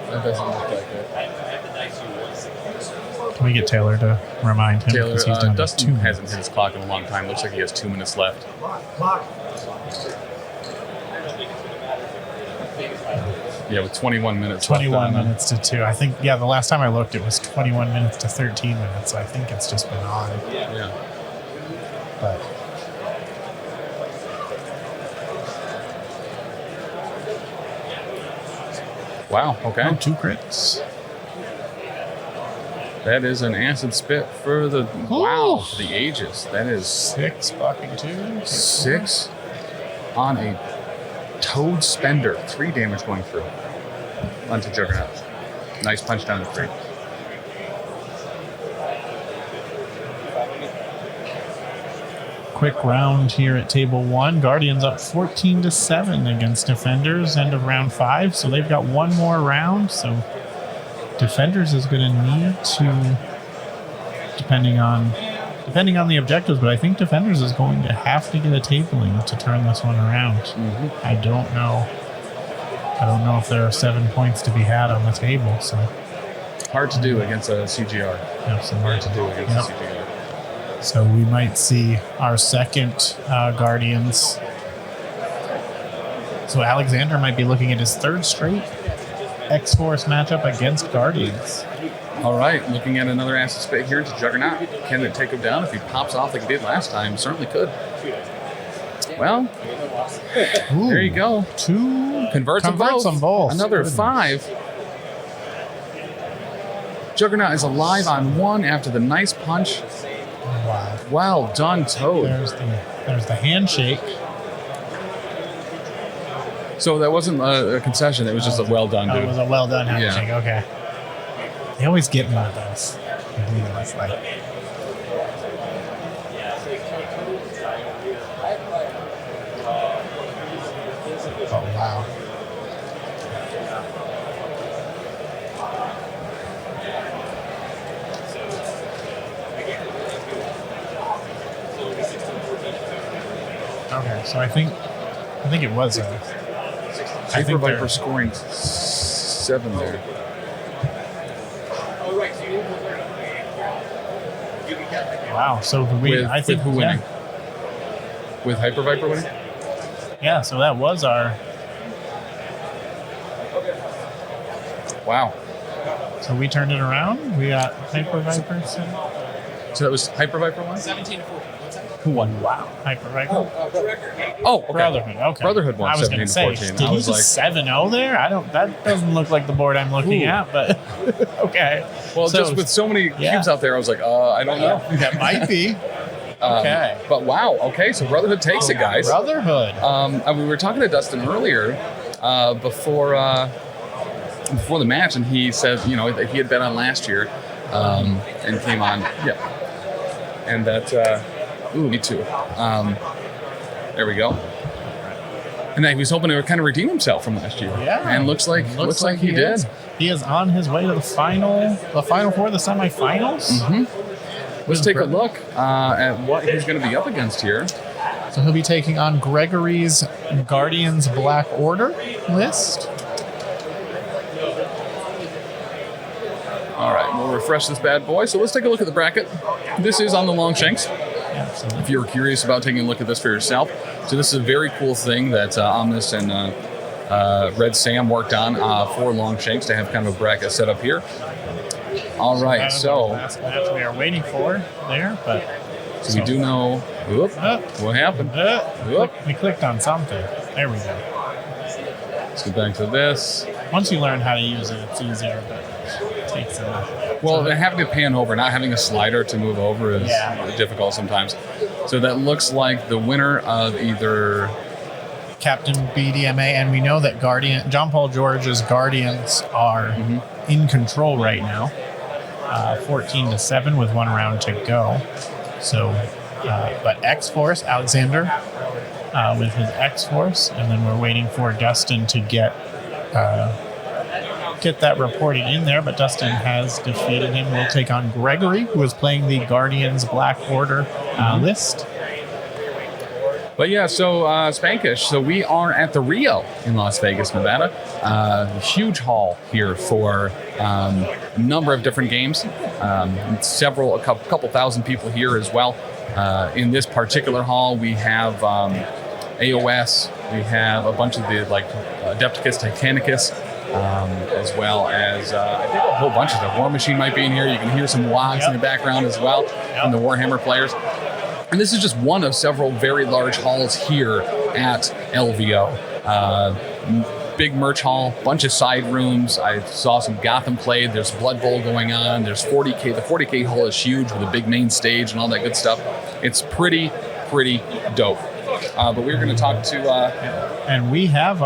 That doesn't look like it. Can we get Taylor to remind him? Taylor, Because he's down to Dustin 2 hasn't minutes. hit his clock in a long time. Looks like he has 2 minutes left. Yeah, with 21 minutes 21 left. minutes to 2. I think, yeah, the last time I looked, it was 21 minutes to 13 minutes. So I think it's just been on. Yeah. But Wow, okay. oh, 2 crits. That is an acid spit for the wow, for the ages. That is 6 blocking 2. 6 on a Toad Spender. 3 damage going through onto Juggernaut. Nice punch down to 3. Quick round here at table 1. Guardians up 14-7 against Defenders. End of round 5, so they've got 1 more round. So Defenders is going to need to, depending on the objectives, but I think Defenders is going to have to get a tabling to turn this one around. Mm-hmm. I don't know if there are 7 points to be had on the table. So Hard to do against a CGR. absolutely Hard to do against a CGR. So we might see our second Guardians. So Alexander might be looking at his 3rd straight X-Force matchup against Guardians. All right, looking at another acid spit here into Juggernaut. Can it take him down? If he pops off like he did last time, certainly could. Well, Ooh, there you go. 2 Converts them both. them both. Another Goodness. 5. Juggernaut is alive on 1 after the nice punch. Wow. Well done, Toad. There's the handshake. So that wasn't a concession. It was just a well done, Oh, dude. it was a well done Yeah. handshake. Okay. They always get me with those. It's like, Okay, so I think it was. Hyperviper scoring 7 there. Wow. So we, I think with who winning? Yeah. With Hyperviper winning? Yeah. So that was our. Wow. So we turned it around. We got Hyperviper. So that was Hyperviper won? 17 to 4. Who won? Wow. Hyperviper. Oh, okay. Brotherhood. Okay. Brotherhood won I was 17 going to to 14. say, did I he was just like, 7-0 there? That doesn't look like the board I'm looking Ooh. at, but okay. well, So- just with so many cubes out there, I was like, I don't know. That might be. Okay. But wow, okay, so Brotherhood takes it, guys. Brotherhood. We were talking to Dustin earlier before the match, and he said, that he had bet on last year and came on. Yeah. And that, me too. There we go. And then he was hoping to kind of redeem himself from last year. Yeah. And looks like he did. is. He is on his way to the final four, the semifinals. Mm-hmm. Let's take a look at what he's going to be up against here. So he'll be taking on Gregory's Guardians Black Order list. All right, we'll refresh this bad boy. So let's take a look at the bracket. This is on the Longshanks. Absolutely. If you're curious about taking a look at this for yourself. So this is a very cool thing that Omnis and Red Sam worked on for Longshanks to have kind of a bracket set up here. All right, That is so the last match we are waiting for there, but we do know what happened. we clicked on something. There we go. Let's get back to this. Once you learn how to use it, it's easier, but it takes a Well, having to pan over, not having a slider to move over is difficult sometimes. So that looks like the winner of either Captain BDMA, and we know that John Paul George's Guardians are in control right now, 14-7 with 1 round to go. So, but X-Force, Alexander with his X-Force, and then we're waiting for Dustin to get that reporting in there, but Dustin has defeated him. We'll take on Gregory, who is playing the Guardians Black Order list. But yeah, so Spankish. So we are at the Rio in Las Vegas, Nevada. Huge hall here for a number of different games. A couple thousand people here as well. In this particular hall, we have AOS. We have a bunch of the Adepticus Titanicus, as well as I think a whole bunch of the War Machine might be in here. You can hear some wogs in the background as well from the Warhammer players. And this is just one of several very large halls here at LVO. Big merch hall, bunch of side rooms. I saw some Gotham played. There's Blood Bowl going on. There's 40K. The 40K hall is huge with a big main stage and all that good stuff. It's pretty dope. But we're going to talk to... And we have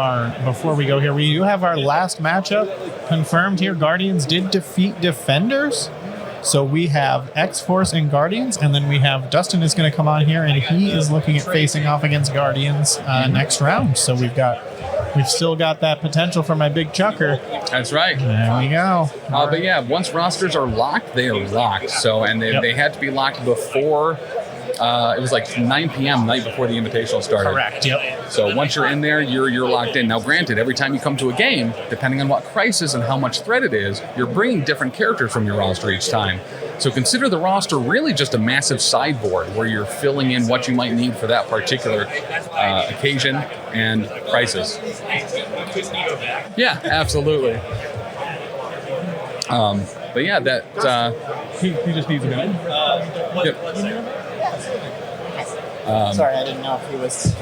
before we go here, we do have our last matchup confirmed here. Guardians did defeat Defenders. So we have X-Force and Guardians, and then we have Dustin is going to come on here, and he is looking at facing off against Guardians next round. So we've still got that potential for my big chucker. That's right. There we go. But yeah, once rosters are locked, they are locked. So, and they had to be locked before... it was like 9 p.m. the night before the Invitational started. Correct, yep. So once you're in there, you're locked in. Now, granted, every time you come to a game, depending on what crisis and how much threat it is, you're bringing different characters from your roster each time. So consider the roster really just a massive sideboard where you're filling in what you might need for that particular occasion and crisis. Yeah, absolutely. But yeah, he just needs a minute. Yep. Sorry, I didn't know if he was...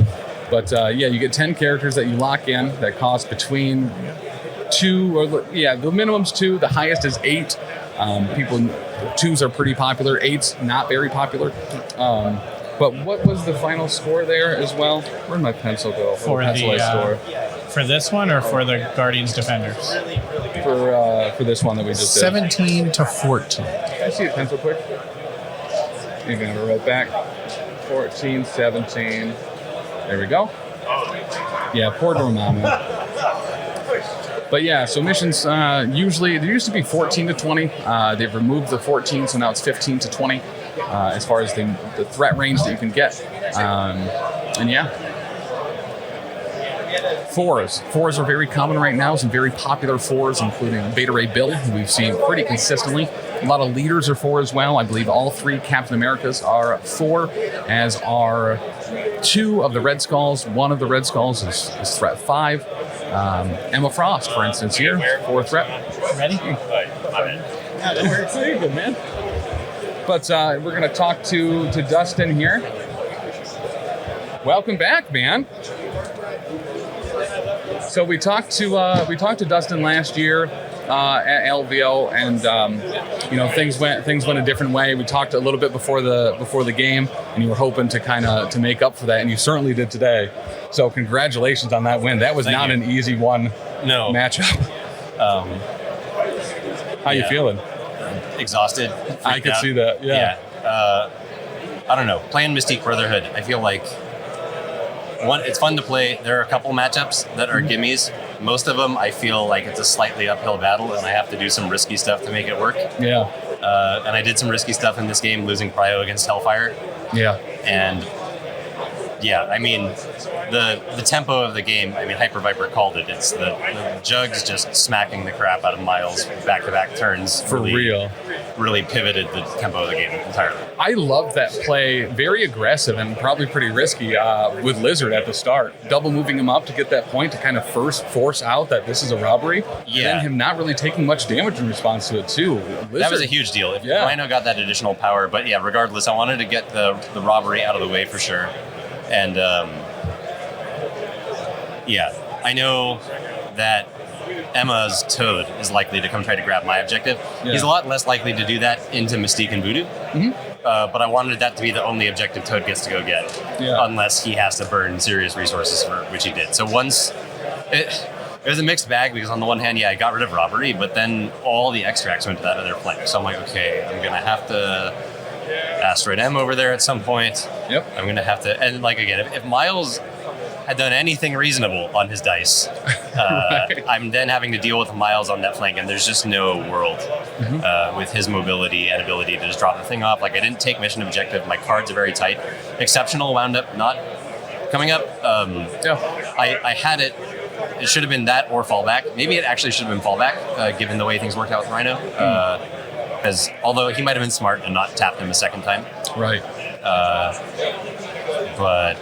But yeah, you get 10 characters that you lock in that cost between 2, the minimum's 2, the highest is 8. 2s are pretty popular, 8's not very popular. But what was the final score there as well? Where'd my pencil go? For this one or for the Guardians Defenders? For this one that we just did. 17-14. Can I see a pencil quick? You're going to write back. 14, 17. There we go. Yeah, poor Dormammu. But yeah, so missions usually there used to be 14 to 20. They've removed the 14, so now it's 15 to 20 as far as the threat range that you can get. And yeah. Fours are very common right now. Some very popular fours, including Beta Ray Bill, who we've seen pretty consistently. A lot of leaders are 4 as well. I believe all 3 Captain Americas are 4, as are 2 of the Red Skulls. 1 of the Red Skulls is threat 5. Emma Frost, for instance, here, 4 threat. Ready? Yeah, don't worry. It's good, man. But we're going to talk to Dustin here. Welcome back, man. So we talked to Dustin last year at LVO, and things went a different way. We talked a little bit before the game, and you were hoping to make up for that, and you certainly did today. So congratulations on that win. That was not an easy one. No matchup. How you feeling? Exhausted. I could see that. Yeah. I don't know. Playing Mystique Brotherhood, I feel like it's fun to play. There are a couple matchups that are gimmies. Most of them, I feel like it's a slightly uphill battle, and I have to do some risky stuff to make it work. Yeah. And I did some risky stuff in this game, losing Prio against Hellfire. Yeah. And yeah, I mean, the tempo of the game, I mean, Hyperviper called it. It's the Jugs just smacking the crap out of Miles back-to-back turns. For real. Really pivoted the tempo of the game entirely. I love that play. Very aggressive and probably pretty risky with Lizard at the start. Double moving him up to get that point to kind of first force out that this is a robbery. Yeah. And then him not really taking much damage in response to it, too. Lizard, that was a huge deal. Rhino got that additional power. But yeah, regardless, I wanted to get the robbery out of the way for sure. And I know that Emma's Toad is likely to come try to grab my objective. Yeah. He's a lot less likely to do that into Mystique and Voodoo. Mm-hmm. But I wanted that to be the only objective Toad gets to go get, unless he has to burn serious resources for which he did. So once it was a mixed bag, because on the one hand, I got rid of Robbery, but then all the extracts went to that other flank. So I'm like, okay, I'm gonna have to Asteroid M over there at some point. Yep. I'm gonna have to, and like again, if Miles had done anything reasonable on his dice, right. I'm then having to deal with Miles on that flank, and there's just no world with his mobility and ability to just drop the thing off. Like, I didn't take mission objective. My cards are very tight. Exceptional wound up not coming up. I had it. It should have been that or fallback. Maybe it actually should have been fallback, given the way things worked out with Rhino. Because although he might have been smart and not tapped him a second time. Right. But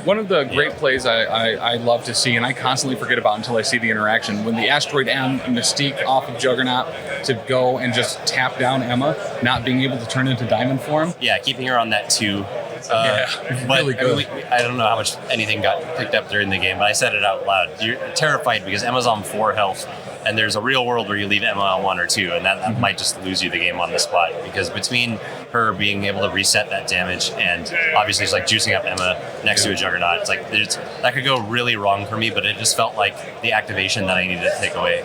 one of the great plays I love to see, and I constantly forget about until I see the interaction, when the Asteroid M Mystique off of Juggernaut to go and just tap down Emma, not being able to turn into Diamond form. Yeah, keeping her on that 2. But really good. I don't know how much anything got picked up during the game, but I said it out loud. You're terrified because Emma's on 4 health, and there's a real world where you leave Emma on 1 or 2, and that might just lose you the game on the spot. Because between her being able to reset that damage and obviously it's like juicing up Emma next to a Juggernaut, it's like that could go really wrong for me, but it just felt like the activation that I needed to take away.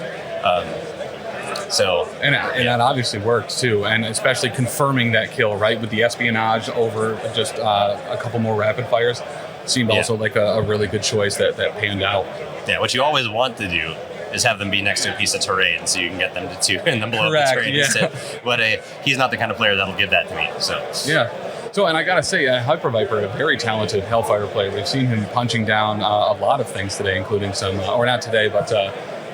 And that obviously worked too, and especially confirming that kill, right, with the espionage over just a couple more rapid fires seemed also like a really good choice that panned out. Yeah, what you always want to do is have them be next to a piece of terrain so you can get them to 2 and then blow up the terrain instead. But he's not the kind of player that'll give that to me. So and I gotta say, Hyperviper, a very talented Hellfire player. We've seen him punching down a lot of things today, including some, or not today, but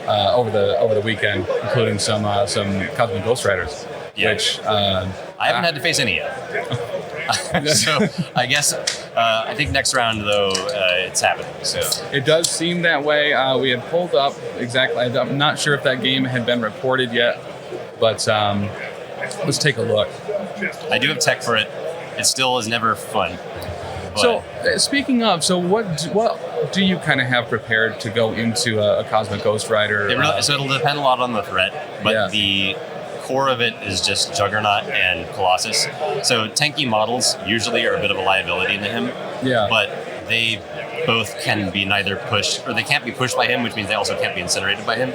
over the weekend, including some Cosmic Ghost Riders. Yeah. Which I haven't had to face any yet. So I guess I think next round though it's happening. So it does seem that way. We had pulled up exactly. I'm not sure if that game had been reported yet, but let's take a look. I do have tech for it. It still is never fun. But. So speaking of, what do you kind of have prepared to go into a Cosmic Ghost Rider? So it'll depend a lot on the threat, but the core of it is just Juggernaut and Colossus. So tanky models usually are a bit of a liability to him. Yeah. But they both can be neither pushed, or they can't be pushed by him, which means they also can't be incinerated by him.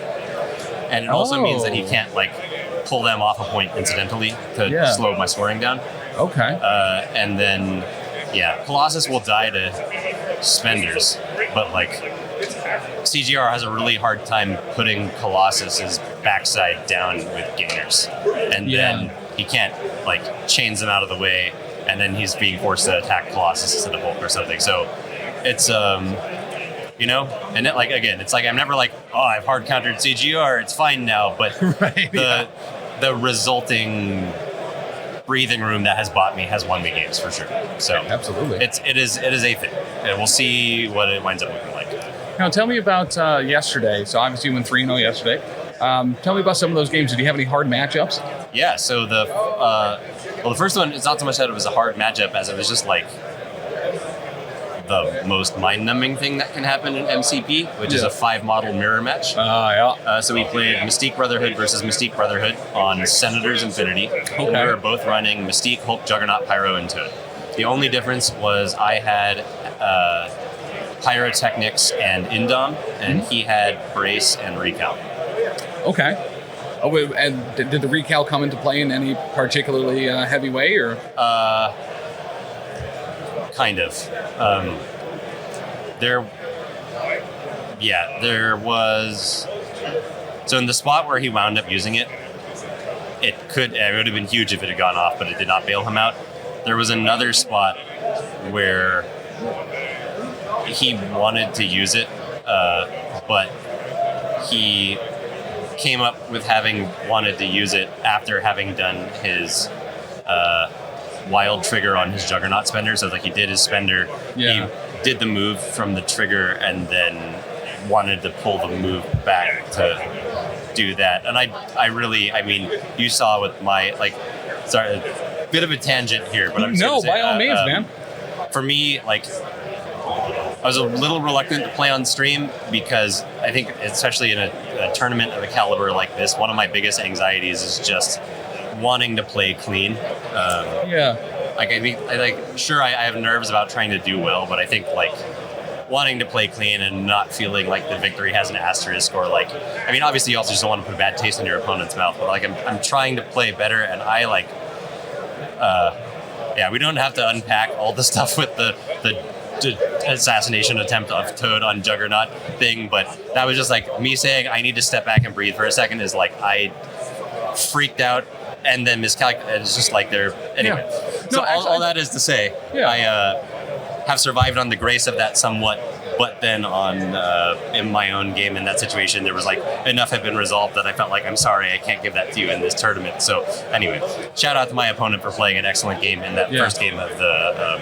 And it also means that he can't pull them off a point incidentally to slow my scoring down. Okay. And then Colossus will die to Spenders, but CGR has a really hard time putting Colossus's backside down with gainers, and then he can't like chains them out of the way, and then he's being forced to attack Colossus instead of Hulk or something. So it's you know, and it, like again, it's like I'm never like, oh, I've hard countered CGR, it's fine now, but the resulting breathing room that has bought me has won me games for sure. So absolutely, it is a thing, and we'll see what it winds up looking like. Now, tell me about yesterday. So obviously you went 3-0 yesterday. Tell me about some of those games. Did you have any hard matchups? Yeah. So the first one, it's not so much that it was a hard matchup as it was just like the most mind-numbing thing that can happen in MCP, which is a 5-model mirror match. So we played Mystique Brotherhood versus Mystique Brotherhood on Senator's Infinity. Okay. We were both running Mystique, Hulk, Juggernaut, Pyro, and Toad. The only difference was I had Pyrotechnics and Indom, and he had Brace and Recal. Okay. Oh, and did the Recal come into play in any particularly heavy way, or? Kind of. There was. So in the spot where he wound up using it, it would have been huge if it had gone off, but it did not bail him out. There was another spot where he wanted to use it, but he came up with having wanted to use it after having done his wild trigger on his Juggernaut spender. So like he did his spender, he did the move from the trigger, and then wanted to pull the move back to do that. And I mean, you saw with my sorry, a bit of a tangent here, but I'm just gonna say, by all means, man. For me, like, I was a little reluctant to play on stream because I think, especially in a tournament of a caliber like this, one of my biggest anxieties is just wanting to play clean. Like I have nerves about trying to do well, but I think like wanting to play clean and not feeling like the victory has an asterisk, or like, I mean, obviously you also just don't want to put a bad taste in your opponent's mouth, but like I'm trying to play better, and I like, we don't have to unpack all the stuff with the assassination attempt of Toad on Juggernaut thing, but that was just like me saying I need to step back and breathe for a second. Is like I freaked out and then miscalculated. It's just like they're anyway. Yeah. So all that is to say, I have survived on the grace of that somewhat, but then on in my own game in that situation, there was like enough had been resolved that I felt like I'm sorry I can't give that to you in this tournament. So anyway, shout out to my opponent for playing an excellent game in that first game of the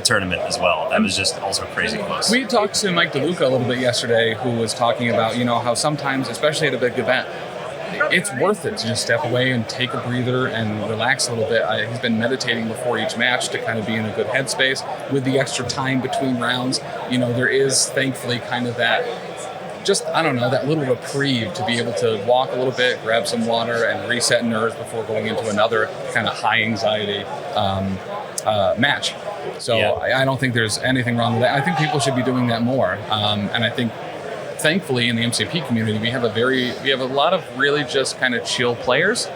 tournament as well. That was just also crazy close. We talked to Mike DeLuca a little bit yesterday, who was talking about, you know, how sometimes, especially at a big event, it's worth it to just step away and take a breather and relax a little bit. He's been meditating before each match to kind of be in a good headspace. With the extra time between rounds, you know, there is thankfully kind of that, just, I don't know, that little reprieve to be able to walk a little bit, grab some water, and reset nerves before going into another kind of high anxiety match. So I don't think there's anything wrong with that. I think people should be doing that more. And I think, thankfully, in the MCP community, we have a lot of really just kind of chill players.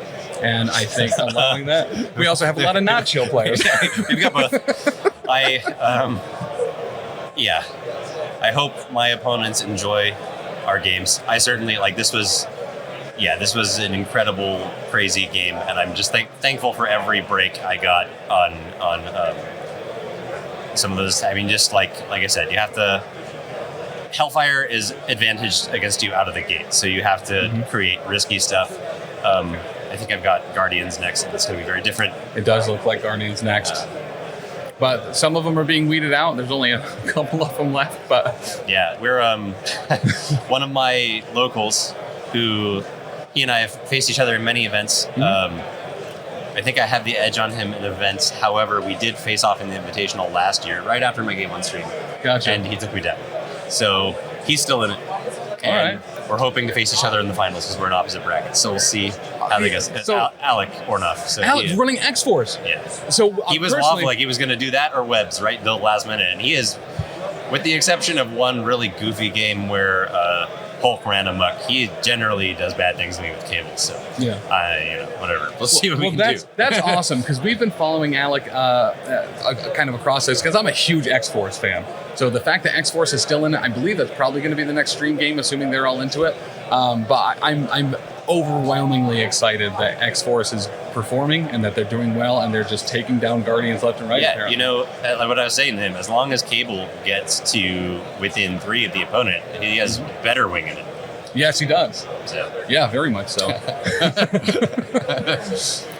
And I think allowing that, we also have a lot of not chill players. We've got both. I hope my opponents enjoy our games. I certainly, like, this was an incredible, crazy game, and I'm just thankful for every break I got on some of those. I mean, just like I said, you have to. Hellfire is advantaged against you out of the gate, so you have to create risky stuff. I think I've got Guardians next, and it's going to be very different. It does look like Guardians next. But some of them are being weeded out. There's only a couple of them left. But yeah, we're one of my locals who he and I have faced each other in many events. I think I have the edge on him in events. However, we did face off in the Invitational last year, right after my game on stream. Gotcha. And he took me down. So he's still in it. And we're hoping to face each other in the finals because we're in opposite brackets. So we'll see how they go. So Alec Ornoff. So Alec's running X-Force. Yeah. So he was waffling like he was going to do that or Webs right the last minute. And he is, with the exception of one really goofy game where Hulk ran amok. He generally does bad things to me with cables. So whatever. We'll see what we can do. That's awesome because we've been following Alec kind of across this because I'm a huge X-Force fan. So the fact that X-Force is still in it, I believe that's probably going to be the next stream game, assuming they're all into it. But I'm overwhelmingly excited that X-Force is performing and that they're doing well and they're just taking down Guardians left and right. Yeah, like what I was saying to him, as long as Cable gets to within 3 of the opponent, he has better wing in it. Yes, he does. So. Yeah, very much so.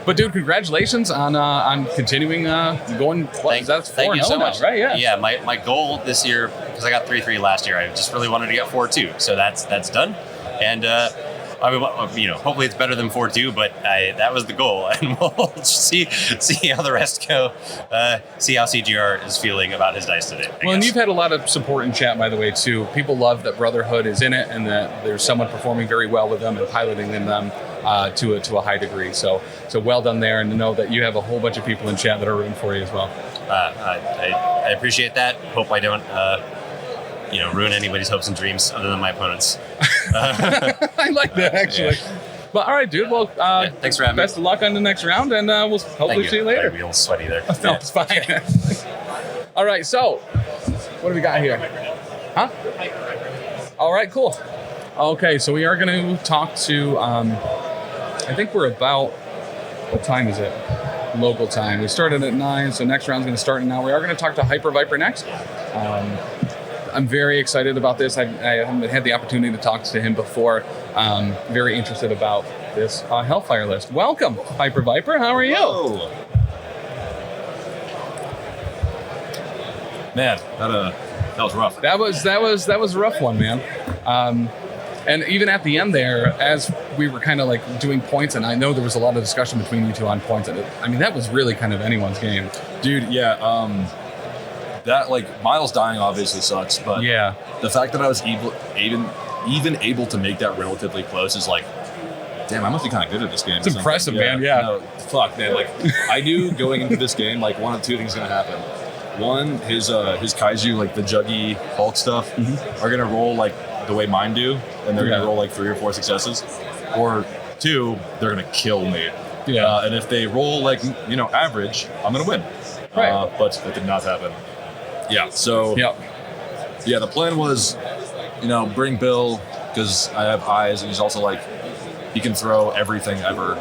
But dude, congratulations on continuing going. Thank you so much. Right? Yeah. Yeah. My goal this year, because I got 3-3 last year, I just really wanted to get 4-2. So that's done, and I mean, hopefully it's better than 4-2. But that was the goal, and we'll see how the rest go. See how CGR is feeling about his dice today. Well, and you've had a lot of support in chat, by the way, too. People love that Brotherhood is in it, and that there's someone performing very well with them and piloting them to a high degree. So well done there, and to know that you have a whole bunch of people in chat that are rooting for you as well. I appreciate that. Hope I don't ruin anybody's hopes and dreams other than my opponents. I like that, actually. Yeah. But all right, dude. Well, thanks for having me. Best of luck on the next round, and we'll hopefully see you later. I'd be a little sweaty there. No, it's fine. All right, so what do we got here? Huh? All right, cool. Okay, so we are going to talk to, I think we're about, what time is it? Local time. We started at 9, so next round's going to start now. We are going to talk to Hyperviper next. I'm very excited about this. I haven't had the opportunity to talk to him before. Very interested about this Hellfire list. Welcome, Hyperviper. How are you? Hello. Man, that was rough. That was a rough one, man. And even at the end there, as we were kind of like doing points, and I know there was a lot of discussion between you two on points, and that was really kind of anyone's game. Dude, yeah. That, like, Miles dying obviously sucks, but yeah, the fact that I was even able to make that relatively close is like, damn, I must be kind of good at this game. It's impressive, man. Yeah. No, fuck, man. Like, I knew going into this game, like, one of two things is going to happen. One, his kaiju, like the Juggy Hulk stuff, are going to roll like the way mine do, and they're going to roll like 3 or 4 successes. Or 2, they're going to kill me. Yeah. And if they roll like, average, I'm going to win. Right. But that did not happen. Yeah. So, yeah, the plan was, bring Bill, because I have eyes, and he's also like, he can throw everything ever.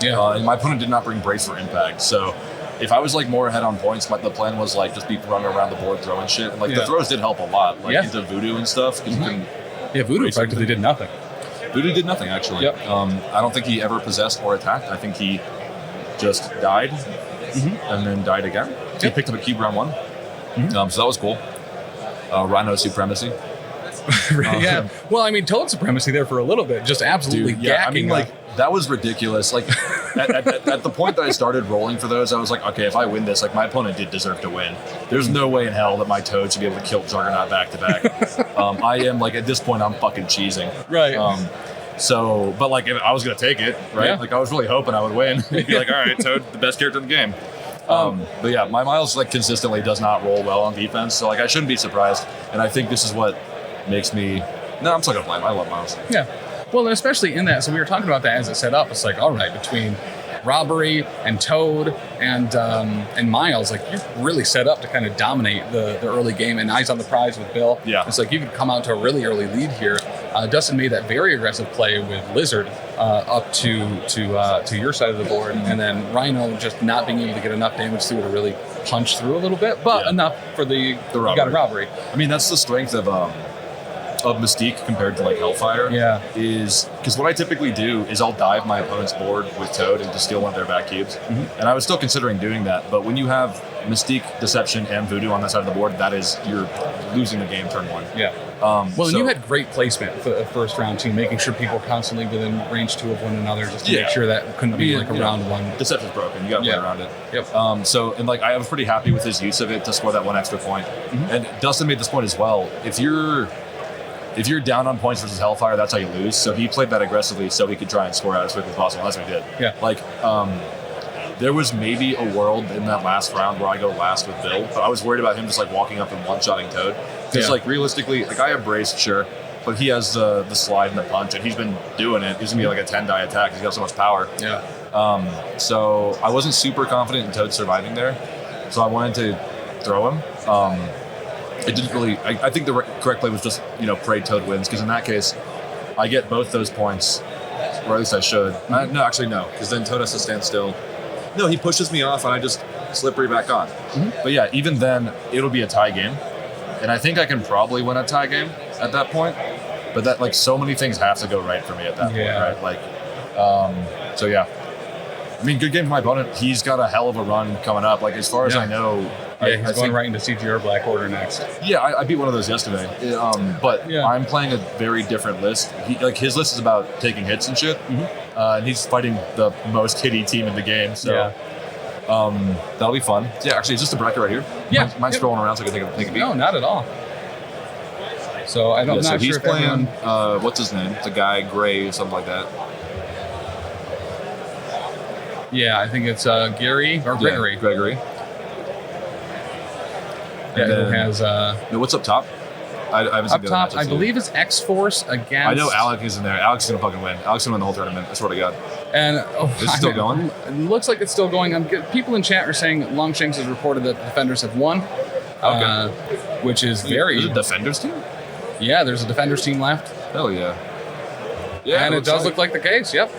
Yeah. And my opponent did not bring Brace for impact. So if I was like more ahead on points, the plan was like just be running around the board throwing shit. And like the throws did help a lot, like into Voodoo and stuff. Voodoo effectively did nothing. Voodoo did nothing, actually. Yep. I don't think he ever possessed or attacked. I think he just died and then died again. He picked up a cube round 1. So that was cool. Rhino supremacy. Yeah. Well, I mean, Toad supremacy there for a little bit, just absolutely gacking. That was ridiculous. Like, at the point that I started rolling for those, I was like, okay, if I win this, like, my opponent did deserve to win. There's no way in hell that my Toad should be able to kill Juggernaut back to back. I am, like, at this point, I'm fucking cheesing. Right. But, like, if I was going to take it, right? Yeah. Like, I was really hoping I would win. Be like, all right, Toad, the best character in the game. But yeah, my Miles, like, consistently does not roll well on defense. So, like, I shouldn't be surprised. And I think this is what makes me... No, I'm still going to blame him. I love Miles. Yeah. Well, and especially in that, so we were talking about that as it set up. It's like, all right, between Robbery and Toad and Miles, like, you're really set up to kind of dominate the early game, and eyes on the prize with Bill. Yeah. It's like you could come out to a really early lead here. Dustin made that very aggressive play with Lizard up to your side of the board, and then Rhino just not being able to get enough damage through to really punch through a little bit, but enough for the Robbery. You got a Robbery. I mean, that's the strength of Mystique compared to like Hellfire. Yeah. Is because what I typically do is I'll dive my opponent's board with Toad and just steal one of their back cubes. And I was still considering doing that, but when you have Mystique, Deception, and Voodoo on that side of the board, you're losing the game turn 1. Yeah. And you had great placement for the first round too, making sure people were constantly within range 2 of one another, just to make sure that couldn't be like a round 1. Deception's broken. You got to play around it. Yep. I was pretty happy with his use of it to score that 1 extra point. And Dustin made this point as well. If you're down on points versus Hellfire, that's how you lose. So he played that aggressively so he could try and score out as quickly as possible. That's what he did. Yeah. Like, there was maybe a world in that last round where I go last with Bill, but I was worried about him just like walking up and one-shotting Toad. Because like realistically, like I have Brace, sure, but he has the slide and the punch, and he's been doing it. He's gonna be like a 10-die attack. He's got so much power. Yeah. So I wasn't super confident in Toad surviving there, so I wanted to throw him. It didn't really. I think the correct play was just pray Toad wins, because in that case, I get both those points, or at least I should. No, actually no, because then Toad has to stand still. No, he pushes me off, and I just slippery back on. But yeah, even then, it'll be a tie game, and I think I can probably win a tie game at that point. But that so many things have to go right for me at that point, right? So yeah. I mean, good game for my opponent. He's got a hell of a run coming up. Like, as far as I know, he's going right into CGR Black Order next. Yeah, I beat one of those yesterday. But I'm playing a very different list. His list is about taking hits and shit, and he's fighting the most hitty team in the game. So that'll be fun. Yeah, actually, is this the bracket right here? Yeah. Mind scrolling around so I can take a peek? No, not at all. So I'm not sure he's if playing. everyone... What's his name? It's a guy, Gray, something like that. Yeah, I think it's Gary or Gregory. Yeah, Gregory. Yeah, who has... what's up top? I haven't seen up top, I believe it's X-Force against... I know Alec is in there. Alec's going to fucking win. Alec's going to win the whole tournament. I swear to God. And is it still going? It looks like it's still going. People in chat are saying Longshanks has reported that the Defenders have won. Okay. Which is very... Is it Defenders team? Yeah, there's a Defenders team left. Hell yeah. Yeah, and it does look like the case, yep.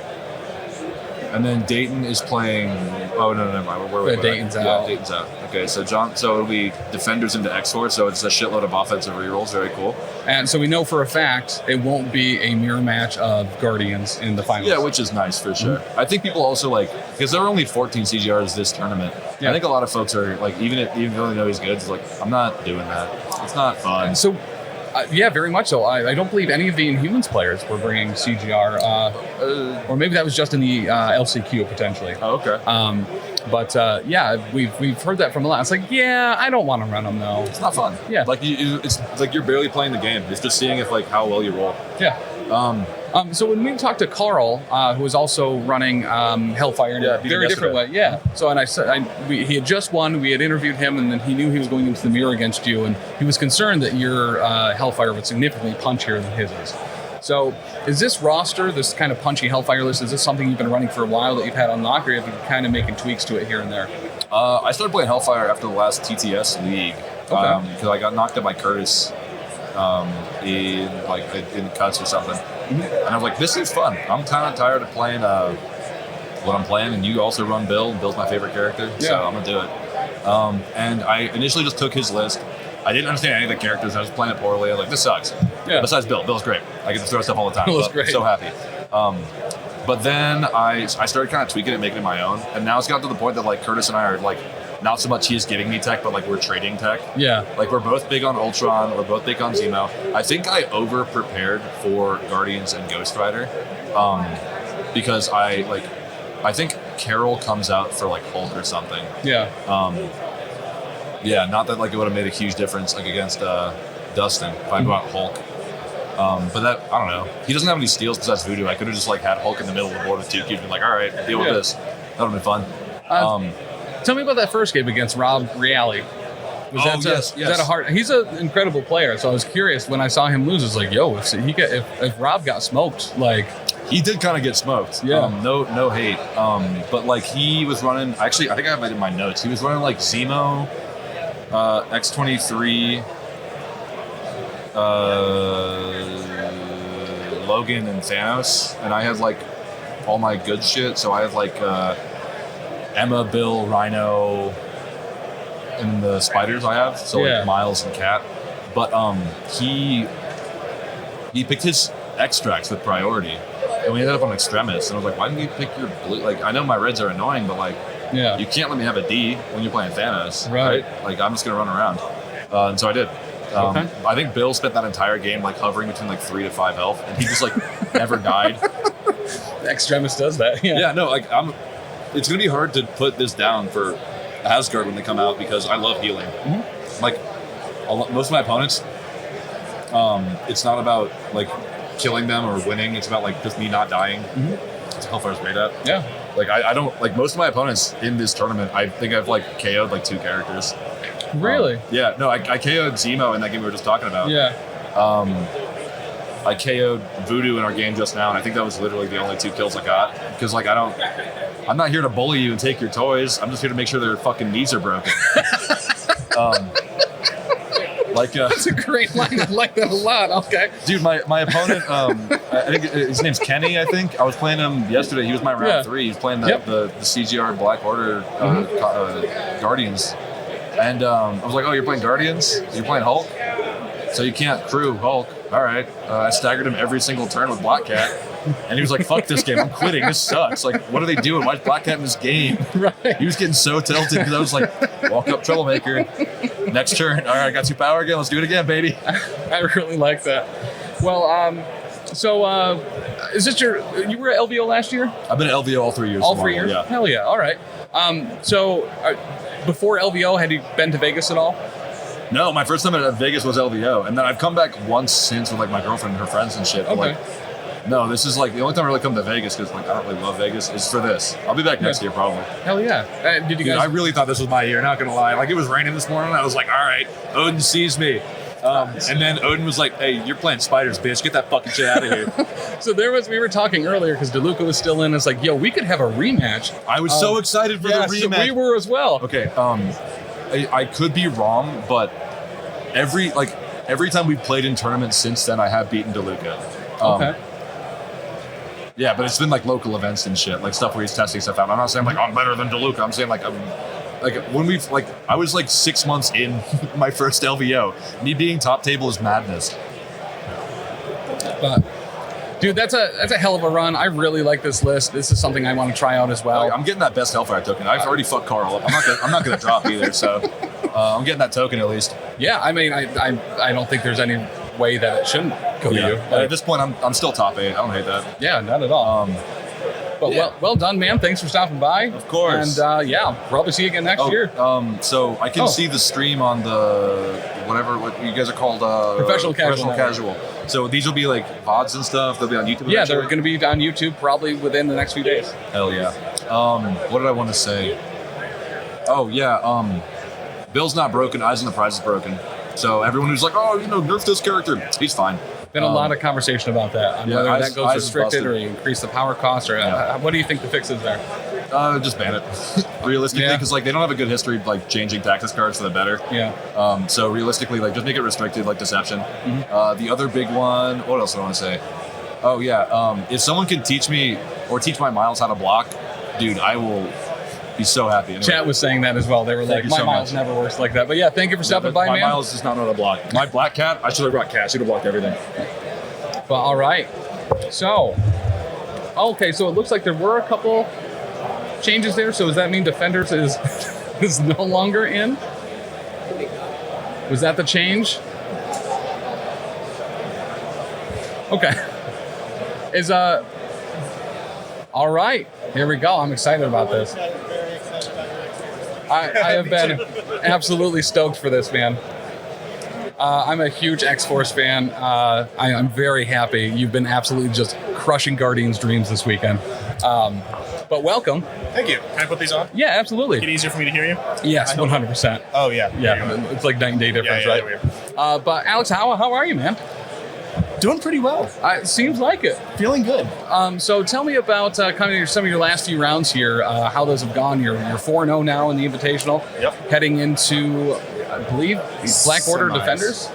And then Dayton is playing... Oh, no, never mind. Where Dayton's out. Yeah, Dayton's out. Okay, so it'll be Defenders into X-Force, so it's a shitload of offensive rerolls. Very cool. And so we know for a fact it won't be a mirror match of Guardians in the finals. Yeah, which is nice for sure. I think people also because there are only 14 CGRs this tournament. Yeah. I think a lot of folks are even though they know he's good, it's like, I'm not doing that. It's not fun. And so, yeah, very much so. I don't believe any of the Inhumans players were bringing CGR, or maybe that was just in the LCQ potentially. Oh, okay. But we've heard that from a lot. It's like, yeah, I don't want to run them though. It's not fun. Yeah, it's like you're barely playing the game. It's just seeing if how well you roll. Yeah. So when we talked to Carl, who was also running Hellfire in a very different way, So and he had just won. We had interviewed him, and then he knew he was going into the mirror against you, and he was concerned that your Hellfire was significantly punchier than his is. So is this roster, this kind of punchy Hellfire list, is this something you've been running for a while that you've had unlocked, or have you been kind of making tweaks to it here and there? I started playing Hellfire after the last TTS league because I got knocked out by Curtis in cuts or something. And I was like, this is fun. I'm kind of tired of playing what I'm playing, and you also run Bill. Bill's my favorite character, so I'm going to do it. And I initially just took his list. I didn't understand any of the characters. I was playing it poorly. I was like, this sucks. Yeah. Besides Bill. Bill's great. I get to throw stuff all the time. Bill's great. So happy. But then I started kind of tweaking it, making it my own. And now it's got to the point that Curtis and I are not so much he's giving me tech, but we're trading tech. Yeah. We're both big on Ultron. We're both big on Zemo. I think I over-prepared for Guardians and Ghost Rider because I think Carol comes out for Hulk or something. Yeah. Yeah, not that it would have made a huge difference against Dustin if I brought Hulk. But that, I don't know. He doesn't have any steals besides Voodoo. I could have just had Hulk in the middle of the board with 2 cubes and been all right, deal with this. That would have been fun. Tell me about that first game against Rob Reale. Yes. That a hard? He's an incredible player, so I was curious when I saw him lose. I was like, yo, if Rob got smoked, he did kind of get smoked. Yeah. No hate. But he was running. Actually, I think I have it in my notes. He was running Zemo, X-23, Logan, and Thanos, and I had all my good shit. So I had Emma, Bill, Rhino, and the spiders I have. So Miles and Cat. But he picked his extracts with priority, and we ended up on Extremis. And I was like, why didn't you pick your blue? I know my reds are annoying, but you can't let me have a D when you're playing Thanos, right? I'm just gonna run around, and so I did. I think Bill spent that entire game hovering between 3 to 5 health, and he just never died. Extremis does that. Yeah. No. It's gonna be hard to put this down for Asgard when they come out because I love healing. Mm-hmm. Most of my opponents, it's not about killing them or winning. It's about just me not dying. Mm-hmm. That's what Hellfire's great at. Yeah. I don't most of my opponents in this tournament. I think I've KO'd 2 characters. Really? Yeah. No. I KO'd Zemo in that game we were just talking about. Yeah. I KO'd Voodoo in our game just now, and I think that was literally the only 2 kills I got. Because like I'm not here to bully you and take your toys. I'm just here to make sure their fucking knees are broken. That's a great line. I like that a lot. Okay. Dude, my opponent, I think his name's Kenny, I think. I was playing him yesterday. He was my round 3. He was playing the CGR Black Order Guardians. And I was like, oh, you're playing Guardians? You're playing Hulk? So you can't crew Hulk. All right. I staggered him every single turn with Black Cat. And he was like, fuck this game. I'm quitting. This sucks. Like, what are they doing? Why is Black Cat in this game? Right. He was getting so tilted because I was like, walk up, troublemaker. Next turn. All right, I got 2 power again. Let's do it again, baby. I really like that. Well, is this you were at LVO last year? I've been at LVO all 3 years. All 3 years? Yeah. Hell yeah. All right. Before LVO, had you been to Vegas at all? No, my first time at Vegas was LVO. And then I've come back once since with like my girlfriend and her friends and shit. But, Okay. no, this is like the only time I really come to Vegas because like I don't really love Vegas is for this. I'll be back next year probably. Hell yeah. Did you Dude, guys... I really thought this was my year, not gonna lie. Like it was raining this morning. I was like, all right, Odin sees me. And then Odin was like, hey, you're playing spiders, bitch. Get that fucking shit out of here. So we were talking earlier because DeLuca was still in. It's like, yo, we could have a rematch. I was so excited for the rematch. So we were as well. Okay, I could be wrong, but every time we've played in tournaments since then, I have beaten DeLuca. Okay. Yeah, but it's been like local events and shit, like stuff where he's testing stuff out. I'm not saying like I'm better than DeLuca. I'm saying like I was like 6 months in my first LVO. Me being top table is madness. But dude, that's a hell of a run. I really like this list. This is something I want to try out as well. I'm getting that best Hellfire token. I've already fucked Carl up. I'm not gonna drop either. So I'm getting that token at least. Yeah, I mean, I don't think there's any way that it shouldn't go to you. At this point, I'm still top 8. I don't hate that. Yeah, not at all. But well done, man. Thanks for stopping by. Of course. And probably see you again next year. So I can see the stream on the what you guys are called Professional Casual. So these will be like VODs and stuff. They'll be on YouTube. Yeah, eventually? they're going to be on YouTube probably within the next few days. Hell yeah. What did I want to say? Oh yeah. Bill's not broken. Eyes on the prize is broken. So everyone who's like, oh, nerf this character, he's fine. Been a lot of conversation about that. On whether that goes restricted or you increase the power cost, or what do you think the fix is there? Just ban it. Realistically, because like they don't have a good history of like changing tactics cards for the better. Yeah. So realistically, like just make it restricted, like Deception. Mm-hmm. The other big one. What else do I want to say? Oh yeah. If someone can teach me or teach my Miles how to block, dude, I will be so happy. Anyway. Chat was saying that as well. They were like, my Miles never works like that. But yeah, thank you for stopping by, man. My Miles does not know how to block. My Black Cat, I should have brought Cat. Should have blocked everything. But all right. So, okay, so it looks like there were a couple changes there. So does that mean Defenders is no longer in? Was that the change? Okay. All right. Here we go. I'm excited about this. I have been absolutely stoked for this, man. I'm a huge X-Force fan. I'm very happy. You've been absolutely just crushing Guardians' dreams this weekend. But welcome. Thank you. Can I put these on? Yeah, absolutely. Make it easier for me to hear you? Yes, 100%. Oh, yeah. Yeah, it's like night and day difference, right? But Alex, how are you, man? Doing pretty well. It seems like it. Feeling good. So tell me about kind of some of your last few rounds here, how those have gone. You're 4-0 now in the Invitational. Yep. Heading into, I believe, Black Order Defenders?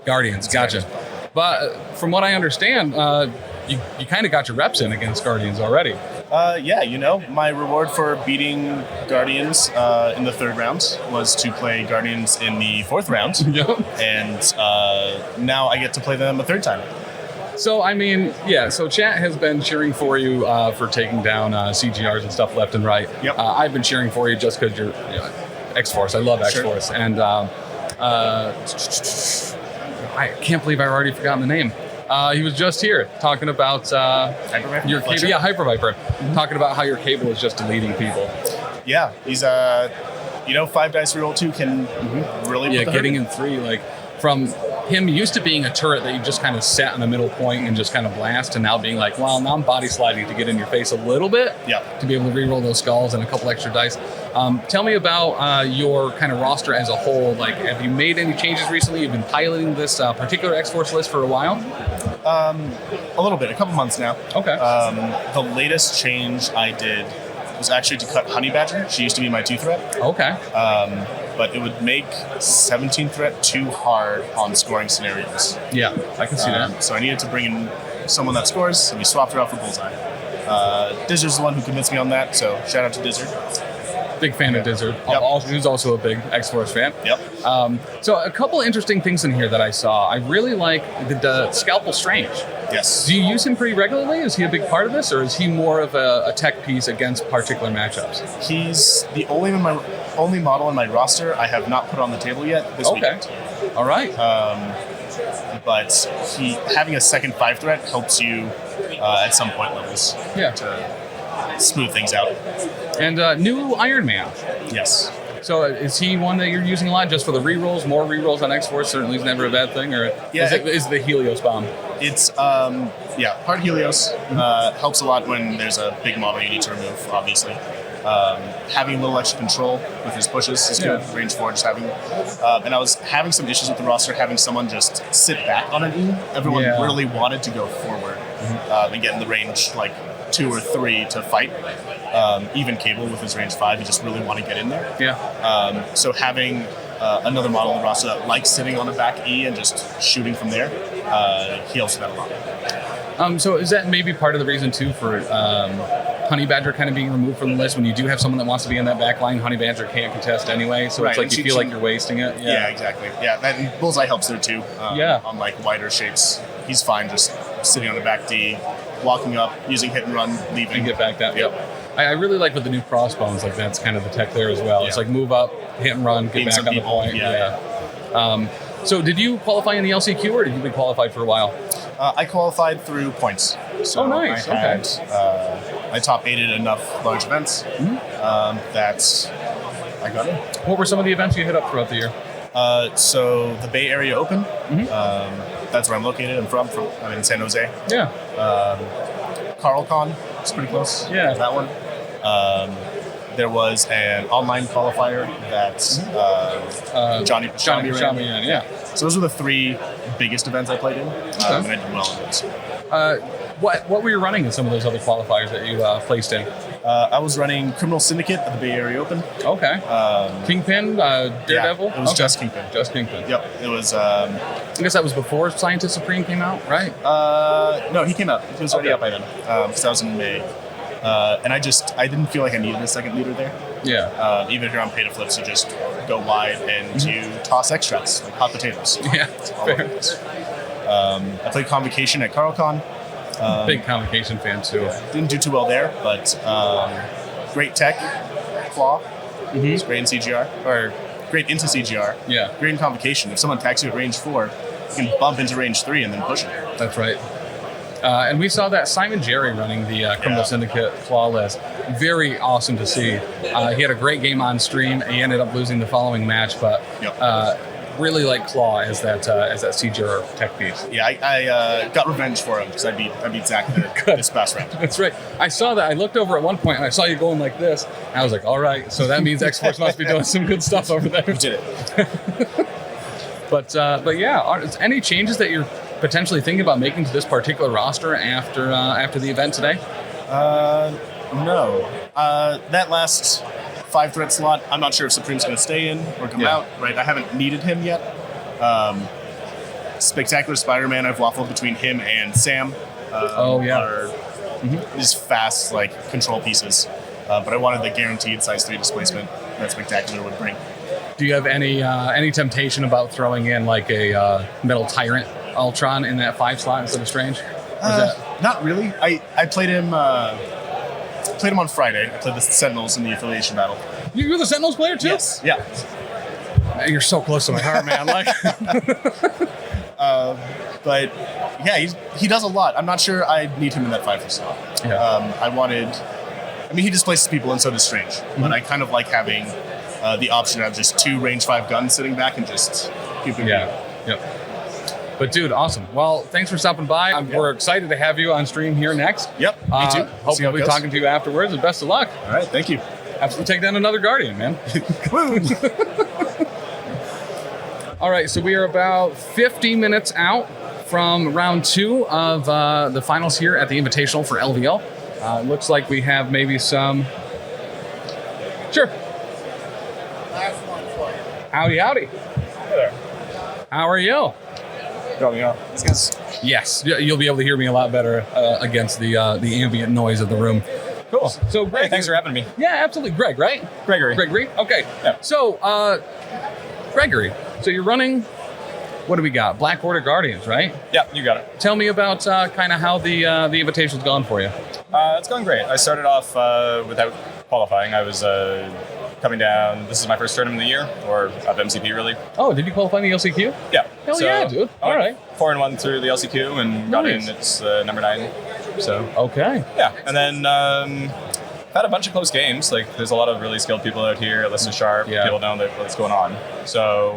Guardians, gotcha. But from what I understand, you kind of got your reps in against Guardians already. Yeah, my reward for beating Guardians in the 3rd round was to play Guardians in the 4th round. Yep. And now I get to play them a 3rd time. So, I mean, yeah, so chat has been cheering for you for taking down CGRs and stuff left and right. Yep. I've been cheering for you just because you're X-Force. I love X-Force. Sure. And I can't believe I've already forgotten the name. He was just here talking about your cable. Yeah, Hyperviper. Mm-hmm. Talking about how your cable is just deleting people. Yeah, he's 5 dice reroll 2 can really. Yeah, getting in 3 like from him used to being a turret that you just kind of sat on the middle point and just kind of blast, and now being like, well, now I'm body sliding to get in your face a little bit to be able to reroll those skulls and a couple extra dice. Tell me about your kind of roster as a whole. Like, have you made any changes recently? You've been piloting this particular X-Force list for a while? A little bit, a couple months now. Okay. The latest change I did was actually to cut Honey Badger. She used to be my 2 threat. Okay. But it would make 17 threat too hard on scoring scenarios. Yeah, I can see that. So I needed to bring in someone that scores, and we swapped her out for Bullseye. Dizzard's the one who convinced me on that, so shout out to Dizzard. Big fan of Dizzard, who's also a big X-Force fan. Yep. So a couple interesting things in here that I saw. I really like the Scalpel Strange. Yes. Do you use him pretty regularly? Is he a big part of this, or is he more of a tech piece against particular matchups? He's the only model in my roster I have not put on the table yet this weekend. All right. But having a second 5 threat helps you at some point levels to smooth things out. And new Iron Man. Yes. So is he one that you're using a lot just for the rerolls? More rerolls on X-Force certainly is never a bad thing, or is it the Helios bomb? It's part Helios. Helps a lot when there's a big model you need to remove, obviously. Having a little extra control with his pushes is good. Range 4, just having. And I was having some issues with the roster, having someone just sit back on an E. Everyone really wanted to go forward and get in the range like 2 or 3 to fight. Even Cable with his range 5, you just really want to get in there. Yeah. So having another model in the roster that likes sitting on a back E and just shooting from there, he helps that a lot. So is that maybe part of the reason too for Honey Badger kind of being removed from the list? When you do have someone that wants to be in that back line, Honey Badger can't contest anyway, so it's like you feel like you're wasting it. Yeah, exactly. Yeah, and Bullseye helps there too. On like wider shapes, he's fine just sitting on the back D, walking up, using hit and run, leaving. And get back down. Yep. I really like with the new crossbones, like that's kind of the tech there as well. It's like move up, hit and run, get back on the point. So did you qualify in the LCQ, or did you been qualified for a while? I qualified through points. So nice. I top 8'd enough large events that I got in. What were some of the events you hit up throughout the year? So the Bay Area Open, that's where I'm located. I'm in San Jose. Yeah. CarlCon, it's pretty close. Yeah. That one. There was an online qualifier that Johnny ran. Yeah. So those were the 3 biggest events I played in, and I did well in those. What were you running in some of those other qualifiers that you placed in? I was running Criminal Syndicate at the Bay Area Open. Okay. Kingpin, Daredevil? Yeah, it was just Kingpin. Just Kingpin. Yep. It was... I guess that was before Scientist Supreme came out, right? No, he came out. He was already out by then. Because that was in May. And I didn't feel like I needed a second leader there. Yeah. Even if you're on pay to flips, you just go wide and you toss extras, like hot potatoes. Yeah, fair. I played Convocation at CarlCon. Big Convocation fan, too. Didn't do too well there, but great tech, Claw. It's great in CGR, or great into CGR. Yeah. Great in Convocation. If someone attacks you at range 4, you can bump into range 3 and then push it. That's right. And we saw that Simon Jerry running the Criminal Syndicate Claw list. Very awesome to see. He had a great game on stream. He ended up losing the following match, but really like Claw as that CGR tech piece. Yeah, I got revenge for him because I beat Zach this past round. That's right. I saw that. I looked over at one point and I saw you going like this. And I was like, all right, so that means X-Force must be doing some good stuff over there. You did it. But yeah, any changes that you're potentially thinking about making to this particular roster after the event today? No. That last 5 threat slot, I'm not sure if Supreme's going to stay in or come out. Right, I haven't needed him yet. Spectacular Spider-Man, I've waffled between him and Sam. Are these fast control pieces. But I wanted the guaranteed size 3 displacement that Spectacular would bring. Do you have any temptation about throwing in like a Metal Tyrant Ultron in that 5 slot instead of Strange? Not really. I played him on Friday. I played the Sentinels in the affiliation battle. You were the Sentinels player too? Yes. Yeah. Man, you're so close to my heart, man. But yeah, he does a lot. I'm not sure I need him in that 5 slot. Yeah. He displaces people and so does Strange. But I kind of like having the option of just 2 range 5 guns sitting back and just keep it. Yeah. Yep. But dude, awesome. Well, thanks for stopping by. We're excited to have you on stream here next. Yep, me too. Hopefully See how we'll it be goes. talking to you afterwards, and best of luck. All right, thank you. Absolutely take down another Guardian, man. All right, so we are about 50 minutes out from round 2 of the finals here at the Invitational for LVL. Looks like we have maybe some... Sure. Howdy, howdy. Hey there. How are you? Got me on. Yes, you'll be able to hear me a lot better against the ambient noise of the room. Cool. So, Greg, Hey, thanks for having me. Yeah, absolutely. Greg, right? Gregory. Okay. Yeah. So, Gregory, so you're running, what do we got? Black Order Guardians, right? Yeah, you got it. Tell me about kind of how the invitation's gone for you. It's going great. I started off without qualifying. I was coming down. This is my first tournament of the year, or of MCP really. Oh, did you qualify in the LCQ? Yeah. Hell yeah, dude. All right. 4-1 through the LCQ and got in. It's number 9. So Okay. yeah, and then had a bunch of close games. Like there's a lot of really skilled people out here. Listen sharp. Yeah. People know what's going on. So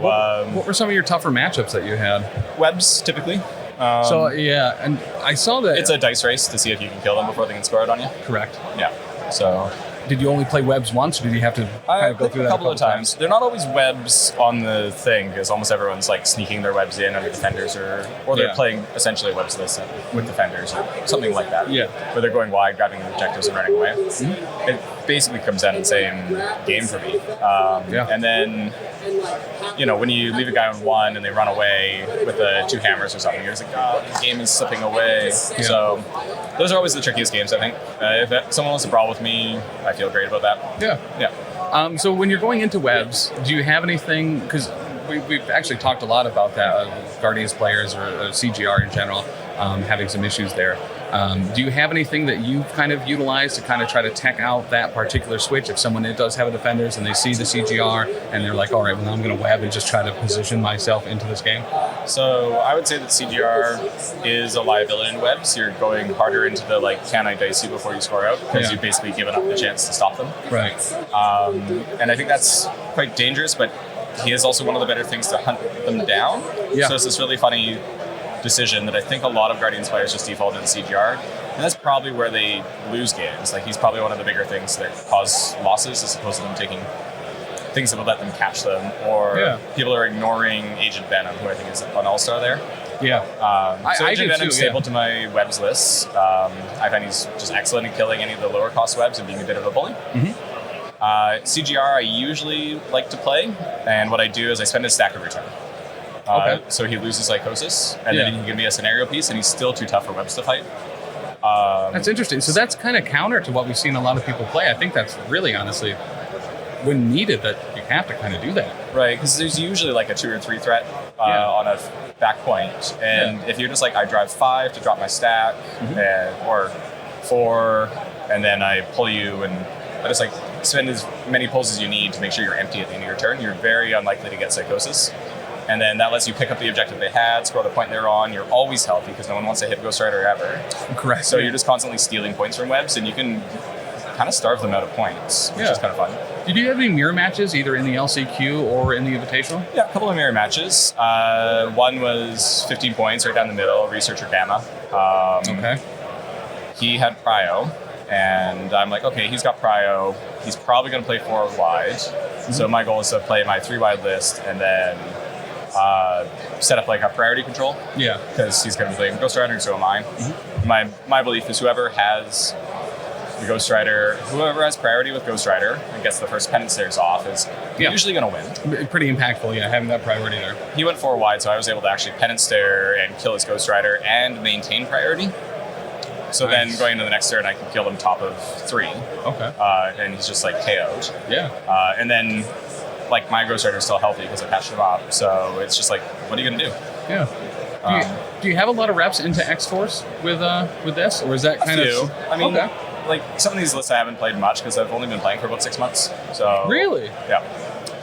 What were some of your tougher matchups that you had? webs typically. So yeah, and I saw that It's a dice race to see if you can kill them before they can score out on you. correct. Yeah. So Did you only play webs once, or did you have to kind of go through that a couple of times. They're not always webs on the thing because almost everyone's like sneaking their webs in under defenders or they're Yeah. playing essentially webs list with defenders or something like that. Yeah. Where they're going wide, grabbing objectives and running away. It basically comes down to the same game for me. Yeah. And then, when you leave a guy on 1 and they run away with the 2 hammers or something, you're just like, oh, the game is slipping away. Yeah. So those are always the trickiest games, I think. If someone wants to brawl with me, I feel great about that. Yeah. Yeah. So when you're going into webs, do you have anything? Because we've actually talked a lot about that, Guardians players or CGR in general, having some issues there. Do you have anything that you kind of utilize to kind of try to tech out that particular switch? If someone does have a defenders and they see the CGR and they're like, all right, well, I'm going to web and just try to position myself into this game. So I would say that CGR is a liability in webs. You're going harder into the can I dice you before you score out because Yeah. you've basically given up the chance to stop them. Right. And I think that's quite dangerous, but he is also one of the better things to hunt them down. Yeah. So it's this really funny decision that I think a lot of Guardians players just default into CGR. And that's probably where they lose games. Like he's probably one of the bigger things that cause losses as opposed to them taking things that would let them catch them, or Yeah. people are ignoring Agent Venom, who I think is an all-star there. Yeah. So I Agent do Venom's too, yeah. stable to my webs list. I find he's just excellent at killing any of the lower cost webs and being a bit of a bully. CGR I usually like to play, and what I do is I spend a stack every turn. Okay. So he loses Psychosis, and Yeah. then he can give me a scenario piece, and he's still too tough for webs to fight. That's interesting. So that's kind of counter to what we've seen a lot of people play. I think that's really, honestly, when needed, that you have to kind of do that. Right, because there's usually like a 2 or 3 threat on a back point, and if you're just like, I drive 5 to drop my stack, or 4, and then I pull you, and I just like spend as many pulls as you need to make sure you're empty at the end of your turn, you're very unlikely to get Psychosis. And then that lets you pick up the objective they had, score the point they're on. You're always healthy because no one wants to hit Ghost Rider ever. Correct. So you're just constantly stealing points from webs, and you can kind of starve them out of points, which Yeah. is kind of fun. Did you have any mirror matches, either in the LCQ or in the Invitational? Yeah, a couple of mirror matches. One was 15 points right down the middle, Researcher Gamma. Okay. He had Prio, and I'm like, okay, he's got Prio. He's probably going to play 4 wide. So my goal is to play my 3 wide list and then set up like a priority control. Yeah. Because he's going to be playing Ghost Rider, and so am I. My belief is whoever has the Ghost Rider, whoever has priority with Ghost Rider and gets the first penance stairs off is usually going to win. Pretty impactful, yeah, having that priority there. He went 4 wide, so I was able to actually penance stare and kill his Ghost Rider and maintain priority. So Nice. then going into the next turn, I can kill him top of 3. Okay. And he's just like KO'd. Yeah. And then like my Ghost Rider is still healthy because I patched him up. So it's just like, what are you going to do? Yeah. Do you have a lot of reps into X-Force with this, or is that kind few. of? I mean, okay. like some of these lists I haven't played much because I've only been playing for about 6 months. So Really? yeah.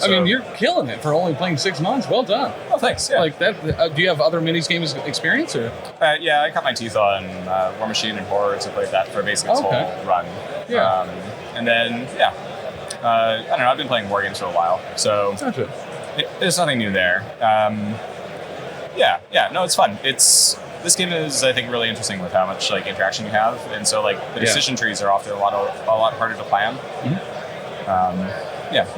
I mean, you're killing it for only playing 6 months. Well done. Oh, thanks. Yeah. Like that. Do you have other minis games experience, or? Yeah, I cut my teeth on War Machine and Horrors. I played that for basically its Okay. whole run. Yeah. And then I don't know. I've been playing war games for a while, so Gotcha. there's nothing new there. Yeah. No, it's fun. This game is, I think, really interesting with how much like interaction you have, and so like the decision trees are often a lot harder to plan.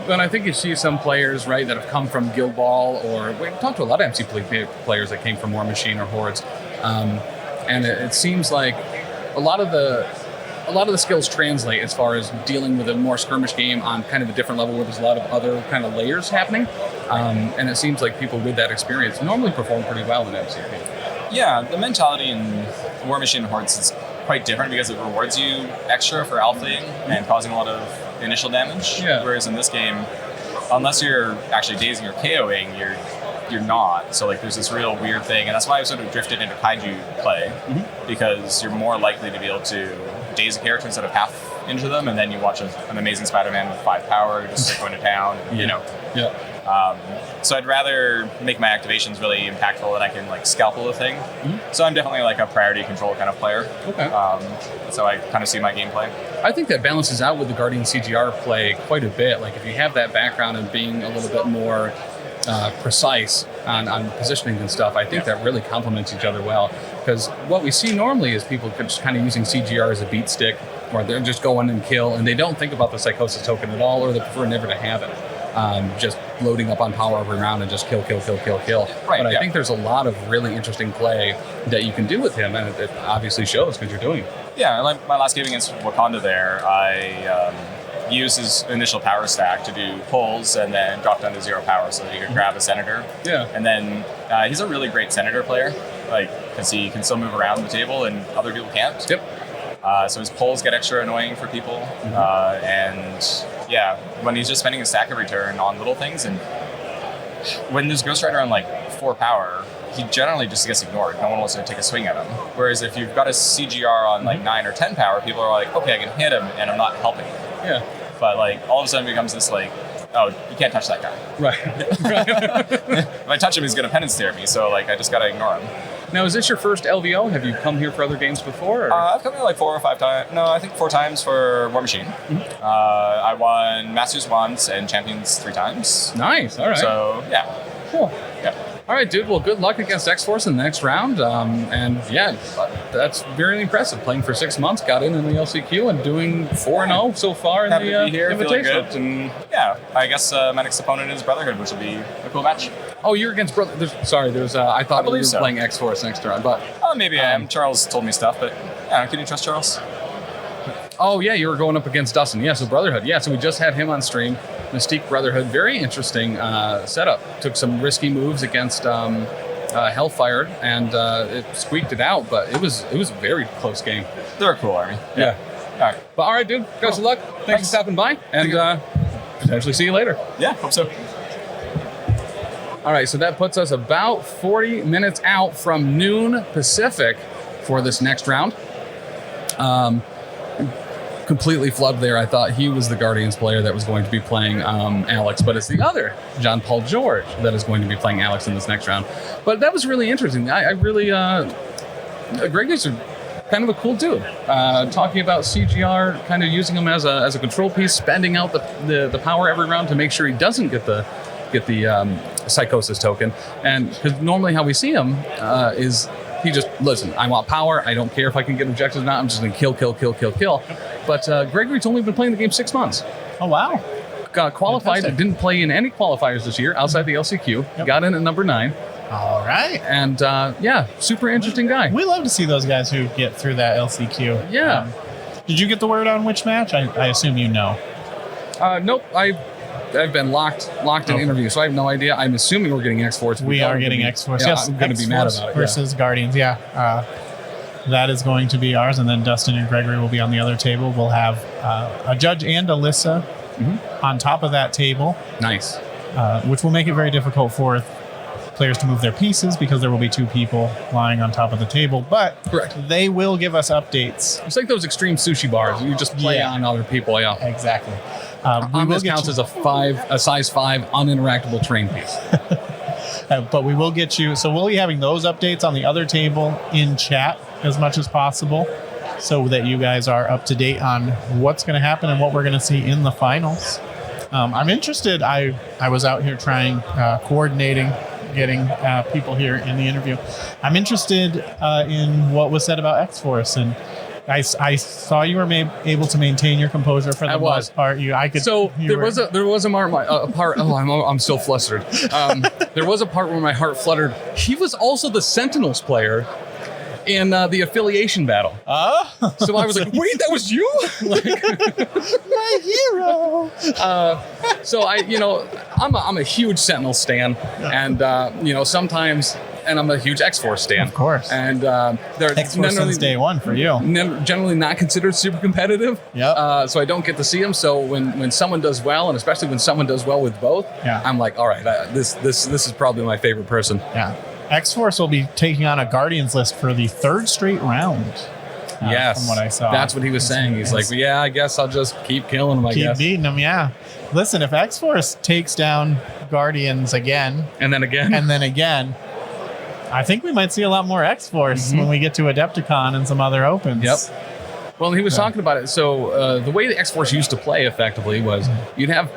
And I think you see some players, right, that have come from Guild Ball, or we talked to a lot of MC players that came from War Machine or Hordes, and it seems like a lot of the skills translate as far as dealing with a more skirmish game on kind of a different level where there's a lot of other kind of layers happening, and it seems like people with that experience normally perform pretty well in MCP. Yeah, the mentality in War Machine and Hordes is quite different because it rewards you extra for alphaing and causing a lot of initial damage. Yeah. Whereas in this game, unless you're actually dazing or KOing, you're not. So like there's this real weird thing, and that's why I've sort of drifted into kaiju play, because you're more likely to be able to daze a character instead of half into them, and then you watch an amazing Spider-Man with 5 power just like going to town, you know. Yeah. So I'd rather make my activations really impactful than I can like scalpel the thing. So I'm definitely like a priority control kind of player. Okay. So I kind of see my gameplay. I think that balances out with the Guardian CGR play quite a bit. Like if you have that background and being a little bit more precise on positioning and stuff, I think that really complements each other well. Because what we see normally is people just kind of using CGR as a beat stick, or they're just going and kill, and they don't think about the Psychosis token at all, or they prefer never to have it. Just loading up on power every round and just kill. Right, but I think there's a lot of really interesting play that you can do with him, and it obviously shows because you're doing it. Yeah, like my last game against Wakanda there, I used his initial power stack to do pulls and then drop down to 0 power so that he could grab a Senator. Yeah. And then he's a really great Senator player, like because he can still move around the table and other people can't. Yep. So his pulls get extra annoying for people, and yeah, when he's just spending a stack every turn on little things, and when there's Ghost Rider on like 4 power, he generally just gets ignored. No one wants to take a swing at him. Whereas if you've got a CGR on like 9 or 10 power, people are like, okay, I can hit him, and I'm not helping him. Yeah. But like all of a sudden it becomes this like, oh, you can't touch that guy. Right. If I touch him, he's gonna penance stare me. So like I just gotta ignore him. Now, is this your first LVO? Have you come here for other games before? Or? I've come here like 4 or 5 times. No, I think 4 times for War Machine. I won Masters once and Champions 3 times. Nice. All right. So yeah. Cool. Yeah. All right, dude. Well, good luck against X-Force in the next round. And yeah, that's very impressive. Playing for 6 months, got in the LCQ, and doing 4-0 so far in Happy the to be here, feeling Invitational. good, and yeah, I guess my next opponent is Brotherhood, which will be a cool match. Oh, you're against Brother. There's I thought you were so. playing X-Force next round, but Maybe I am. Charles told me stuff, but yeah, can you trust Charles? oh yeah, you were going up against Dustin. Yeah, so Brotherhood. Yeah, so we just had him on stream. Mystique Brotherhood, very interesting setup. Took some risky moves against Hellfire, and it squeaked it out, but it was a very close game. They're a cool army. Yeah. All right. But all right, dude. Best of luck. Thanks for stopping by, and potentially see you later. Yeah, hope so. All right, so that puts us about 40 minutes out from noon Pacific for this next round. Completely flubbed there. I thought he was the Guardians player that was going to be playing Alex, but it's the other John Paul George that is going to be playing Alex in this next round. But that was really interesting. I really, Greg is kind of a cool dude. Talking about CGR, kind of using him as a control piece, spending out the power every round to make sure he doesn't get the Psychosis token. And because normally how we see him is he just, listen, I want power. I don't care if I can get objectives or not. I'm just going to kill. But Gregory's only been playing the game 6 months. Oh, wow. Got qualified, Fantastic. didn't play in any qualifiers this year outside the LCQ. Yep. Got in at number 9. All right. And yeah, super interesting guy. We love to see those guys who get through that LCQ. Yeah. Did you get the word on which match? I assume you know. Nope, I've been locked in interview, so I have no idea. I'm assuming we're getting X-Force. We are getting X-Force. Yeah, Yes, I'm going to be mad X-Force about it. versus Guardians. Yeah. That is going to be ours, and then Dustin and Gregory will be on the other table. We'll have a judge and Alyssa on top of that table, Nice. which will make it very difficult for players to move their pieces because there will be 2 people lying on top of the table. But Correct. they will give us updates. It's like those extreme sushi bars. You just play Yeah. on other people. Yeah. Exactly. This counts as a size 5 uninteractable train piece. But we will get you. So we'll be having those updates on the other table in chat as much as possible, so that you guys are up to date on what's going to happen and what we're going to see in the finals. I'm interested. I was out here trying coordinating getting people here in the interview. I'm interested in what was said about X-Force, and I saw you were able to maintain your composure for the most part. There was a part. Oh, I'm still flustered. There was a part where my heart fluttered. He was also the Sentinels player in the affiliation battle. So I was like, wait, that was you? My hero. So I'm a huge Sentinel stan, and sometimes. And I'm a huge X-Force stan. Of course. And they're X-Force since day one for you. Generally not considered super competitive. Yep. So I don't get to see them. So when someone does well, and especially when someone does well with both, I'm like, all right, this is probably my favorite person. Yeah. X-Force will be taking on a Guardians list for the 3rd straight round. Yes. From what I saw. That's what he was saying. He's like, yeah, I guess I'll just keep killing them, I guess. Keep beating them, yeah. Listen, if X-Force takes down Guardians again. And then again. I think we might see a lot more X-Force when we get to Adepticon and some other opens. Yep. Well, he was talking about it. So the way the X-Force used to play effectively was you'd have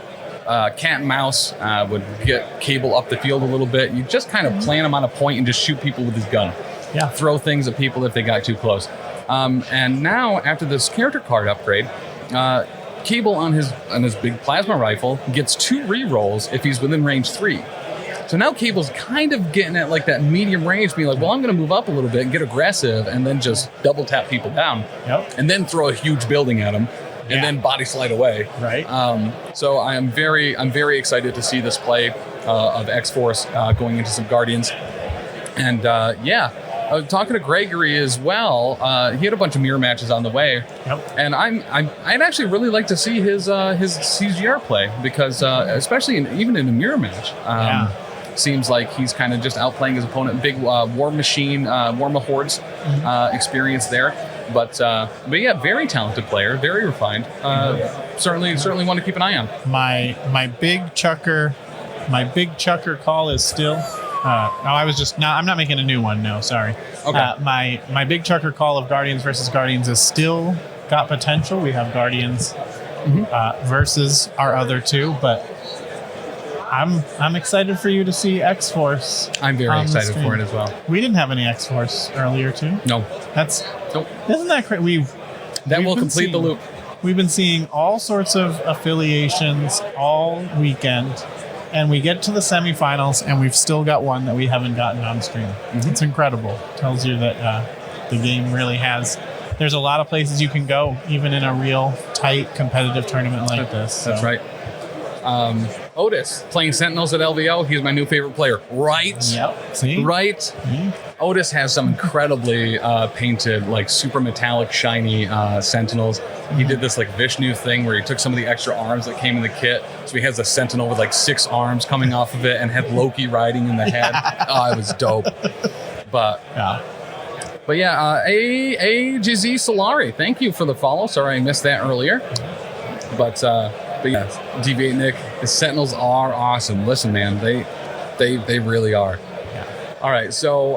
cat and mouse would get Cable up the field a little bit. You just kind of plant him on a point and just shoot people with his gun. Yeah. Throw things at people if they got too close. And now, after this character card upgrade, Cable on his big plasma rifle gets 2 rerolls if he's within range 3. So now Cable's kind of getting at like that medium range, being like, well, I'm going to move up a little bit and get aggressive and then just double tap people down. Yep. And then throw a huge building at them and then body slide away. Right. So I'm very excited to see this play of X-Force going into some Guardians. And I was talking to Gregory as well. He had a bunch of mirror matches on the way. Yep. And I'd actually really like to see his CGR play because especially even in a mirror match. Seems like he's kind of just outplaying his opponent. Big War Machine, War Mahords experience there. But yeah, very talented player, very refined. Certainly want to keep an eye on. My big chucker call is still. I'm not making a new one. No, sorry. Okay. My big chucker call of Guardians versus Guardians is still got potential. We have Guardians versus our other 2, but. I'm excited for you to see X-Force. I'm very excited for it as well. We didn't have any X-Force earlier too. No. Nope. Isn't that crazy? That will complete the loop. We've been seeing all sorts of affiliations all weekend, and we get to the semifinals, and we've still got one that we haven't gotten on stream. It's incredible. Tells you that the game really has. There's a lot of places you can go, even in a real tight competitive tournament like this. So. That's right. Otis playing Sentinels at LVO. He's my new favorite player. Right? Yep. See? Right? Mm-hmm. Otis has some incredibly painted, like super metallic, shiny Sentinels. He did this like Vishnu thing where he took some of the extra arms that came in the kit. So he has a Sentinel with like 6 arms coming off of it and had Loki riding in the head. Oh, it was dope. But yeah, AGZ Solari, thank you for the follow. Sorry I missed that earlier. But yeah, Deviate Nick, the Sentinels are awesome. Listen, man, they really are. Yeah. All right, so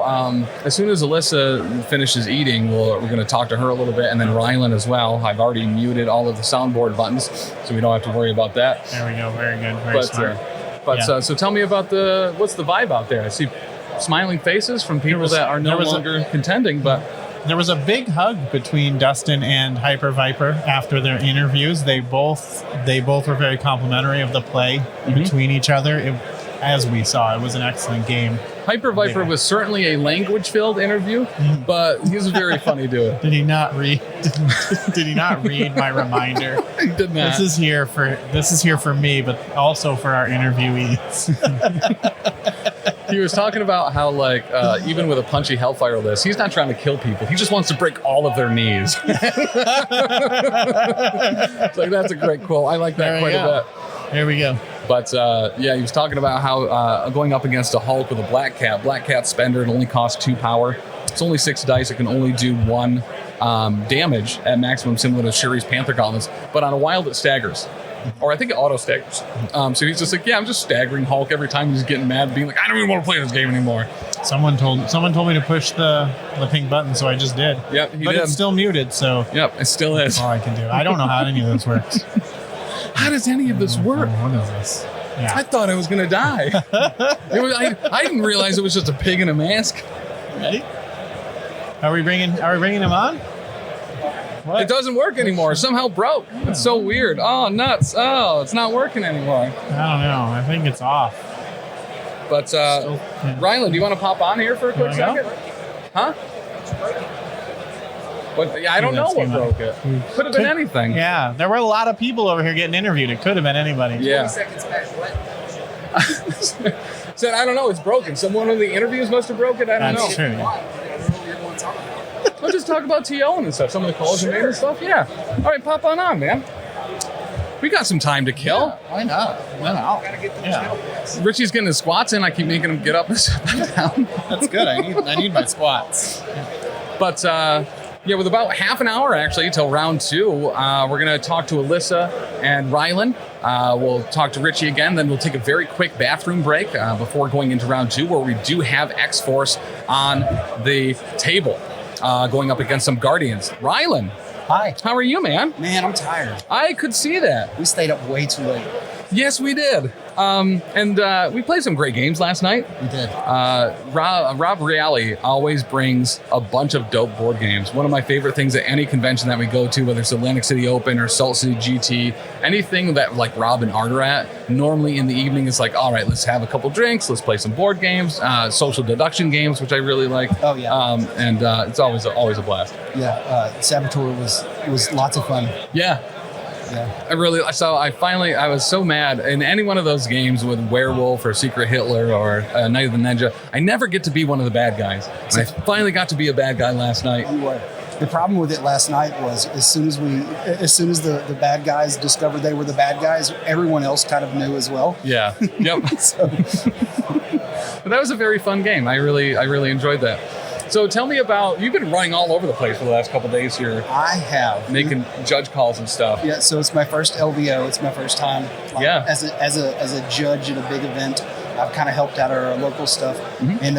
as soon as Alyssa finishes eating, we're going to talk to her a little bit, and then Rylan as well. I've already muted all of the soundboard buttons, so we don't have to worry about that. There we go. Very good. Very smart. So tell me about what's the vibe out there? I see smiling faces from people that are no longer contending, but... There was a big hug between Dustin and Hyperviper after their interviews. They both were very complimentary of the play between each other. As we saw, it was an excellent game. Hyperviper was certainly a language-filled interview, but he was very funny dude. Did he not read? Did he not read my reminder? He did not. This is here for me, but also for our interviewees. He was talking about how, like, even with a punchy Hellfire list, he's not trying to kill people. He just wants to break all of their knees. It's like, that's a great quote. I like that quite a bit. There we go. But, yeah, he was talking about how going up against a Hulk with a Black Cat Spender, it only costs 2 power. It's only 6 dice. It can only do 1 damage at maximum, similar to Shuri's Panther Gauntlets. But on a Wild, it staggers. Or I think it auto staggers. So he's just like, yeah, I'm just staggering Hulk every time he's getting mad, being like, I don't even want to play this game anymore. Someone told me to push the pink button, so I just did. Yep, he but did. It's still muted, so yep, it still is. That's all I can do. I don't know how any of this works. How does any of this work? What is this? I thought I was gonna die. I didn't realize it was just a pig in a mask. Ready? Are we bringing him on? What? It doesn't work anymore. It somehow broke. It's so weird. Oh, nuts. Oh, it's not working anymore. I don't know. I think it's off. But Rylan, do you want to pop on here for a quick Wanna second? Huh? What? Yeah, I don't know what broke it. Could have been anything. Yeah, there were a lot of people over here getting interviewed. It could have been anybody. Yeah. 20 seconds back. What? Said I don't know. It's broken. Someone in the interviews must have broke it. I don't That's know. true. Why? I don't know what you're going to talk about. We'll just talk about TO and stuff. Some of the calls you made and stuff. Yeah. All right, pop on, man. We got some time to kill. Why not? Why not? Gotta get those Yeah. notebooks. Richie's getting his squats in. I keep making him get up and sit back down. That's good. I need my squats. But yeah, with about half an hour actually till round 2, we're gonna talk to Alyssa and Rylan. We'll talk to Richie again, then we'll take a very quick bathroom break before going into round 2, where we do have X-Force on the table, going up against some Guardians. Rylan, Hi. how are you, man? Man, I'm tired. I could see that. We stayed up way too late. Yes, we did. And we played some great games last night. We did. Rob Reale always brings a bunch of dope board games. One of my favorite things at any convention that we go to, whether it's Atlantic City Open or Salt City GT, anything that like Rob and Art are at, normally in the evening it's like, all right, let's have a couple drinks, let's play some board games, social deduction games, which I really like. Oh, yeah. And it's always a blast. Yeah, Saboteur was lots of fun. Yeah. Yeah. I was so mad in any one of those games with Werewolf or Secret Hitler or Night of the Ninja. I never get to be one of the bad guys. And I finally got to be a bad guy last night. You were. The problem with it last night was as soon as the bad guys discovered they were the bad guys, everyone else kind of knew as well. Yeah. Yep. So, But that was a very fun game. I really enjoyed that. So tell me about, you've been running all over the place for the last couple of days here, I have. making judge calls and stuff. Yeah, so it's my first LVO. It's my first time. Yeah. As a judge at a big event, I've kind of helped out our local stuff, Mm-hmm. and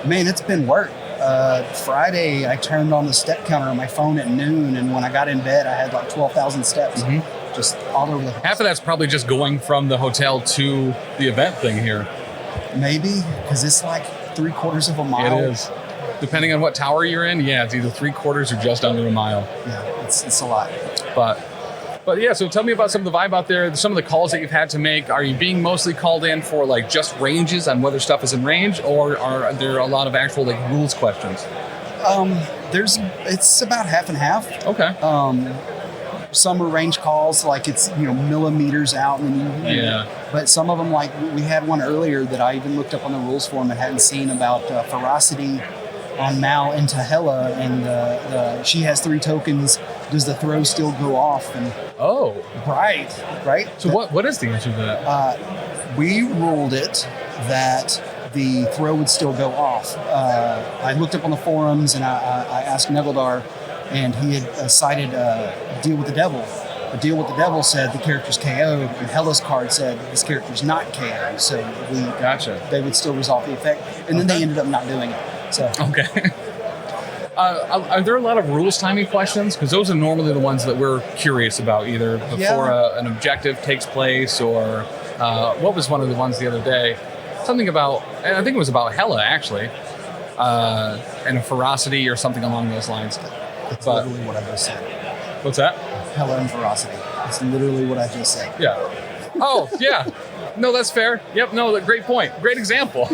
man, it's been work. Friday, I turned on the step counter on my phone at noon, and when I got in bed, I had like 12,000 steps, just all over the place. Half of that's probably just going from the hotel to the event thing here. Maybe because it's like 3/4 of a mile. It is. Depending on what tower you're in, yeah, it's either 3/4 or just under a mile. Yeah, it's a lot. But yeah, so tell me about some of the vibe out there, some of the calls that you've had to make. Are you being mostly called in for like just ranges on whether stuff is in range, or are there a lot of actual like rules questions? It's about half and half. Okay. Some are range calls, like it's millimeters out, and Yeah. But some of them, like we had one earlier that I even looked up on the rules forum and hadn't seen about ferocity on Mal into Hella, and she has 3 tokens. Does the throw still go off? And Oh. right. So what is the answer to that? We ruled it that the throw would still go off. I looked up on the forums and I asked Negeldar, and he had cited Deal with the Devil. But Deal with the Devil said the character's KO'd, and Hella's card said this character's not KO'd. So they would still resolve the effect, and then they ended up not doing it. So Okay. Are there a lot of rules timing questions? Because those are normally the ones that we're curious about, either before an objective takes place, or what was one of the ones the other day? Something about, I think it was about Hella, actually, and a ferocity or something along those lines. that's But- literally what I just said. What's that? Hella and ferocity. That's literally what I just said. Yeah. Oh, yeah. No, that's fair. Yep. No, great point. Great example.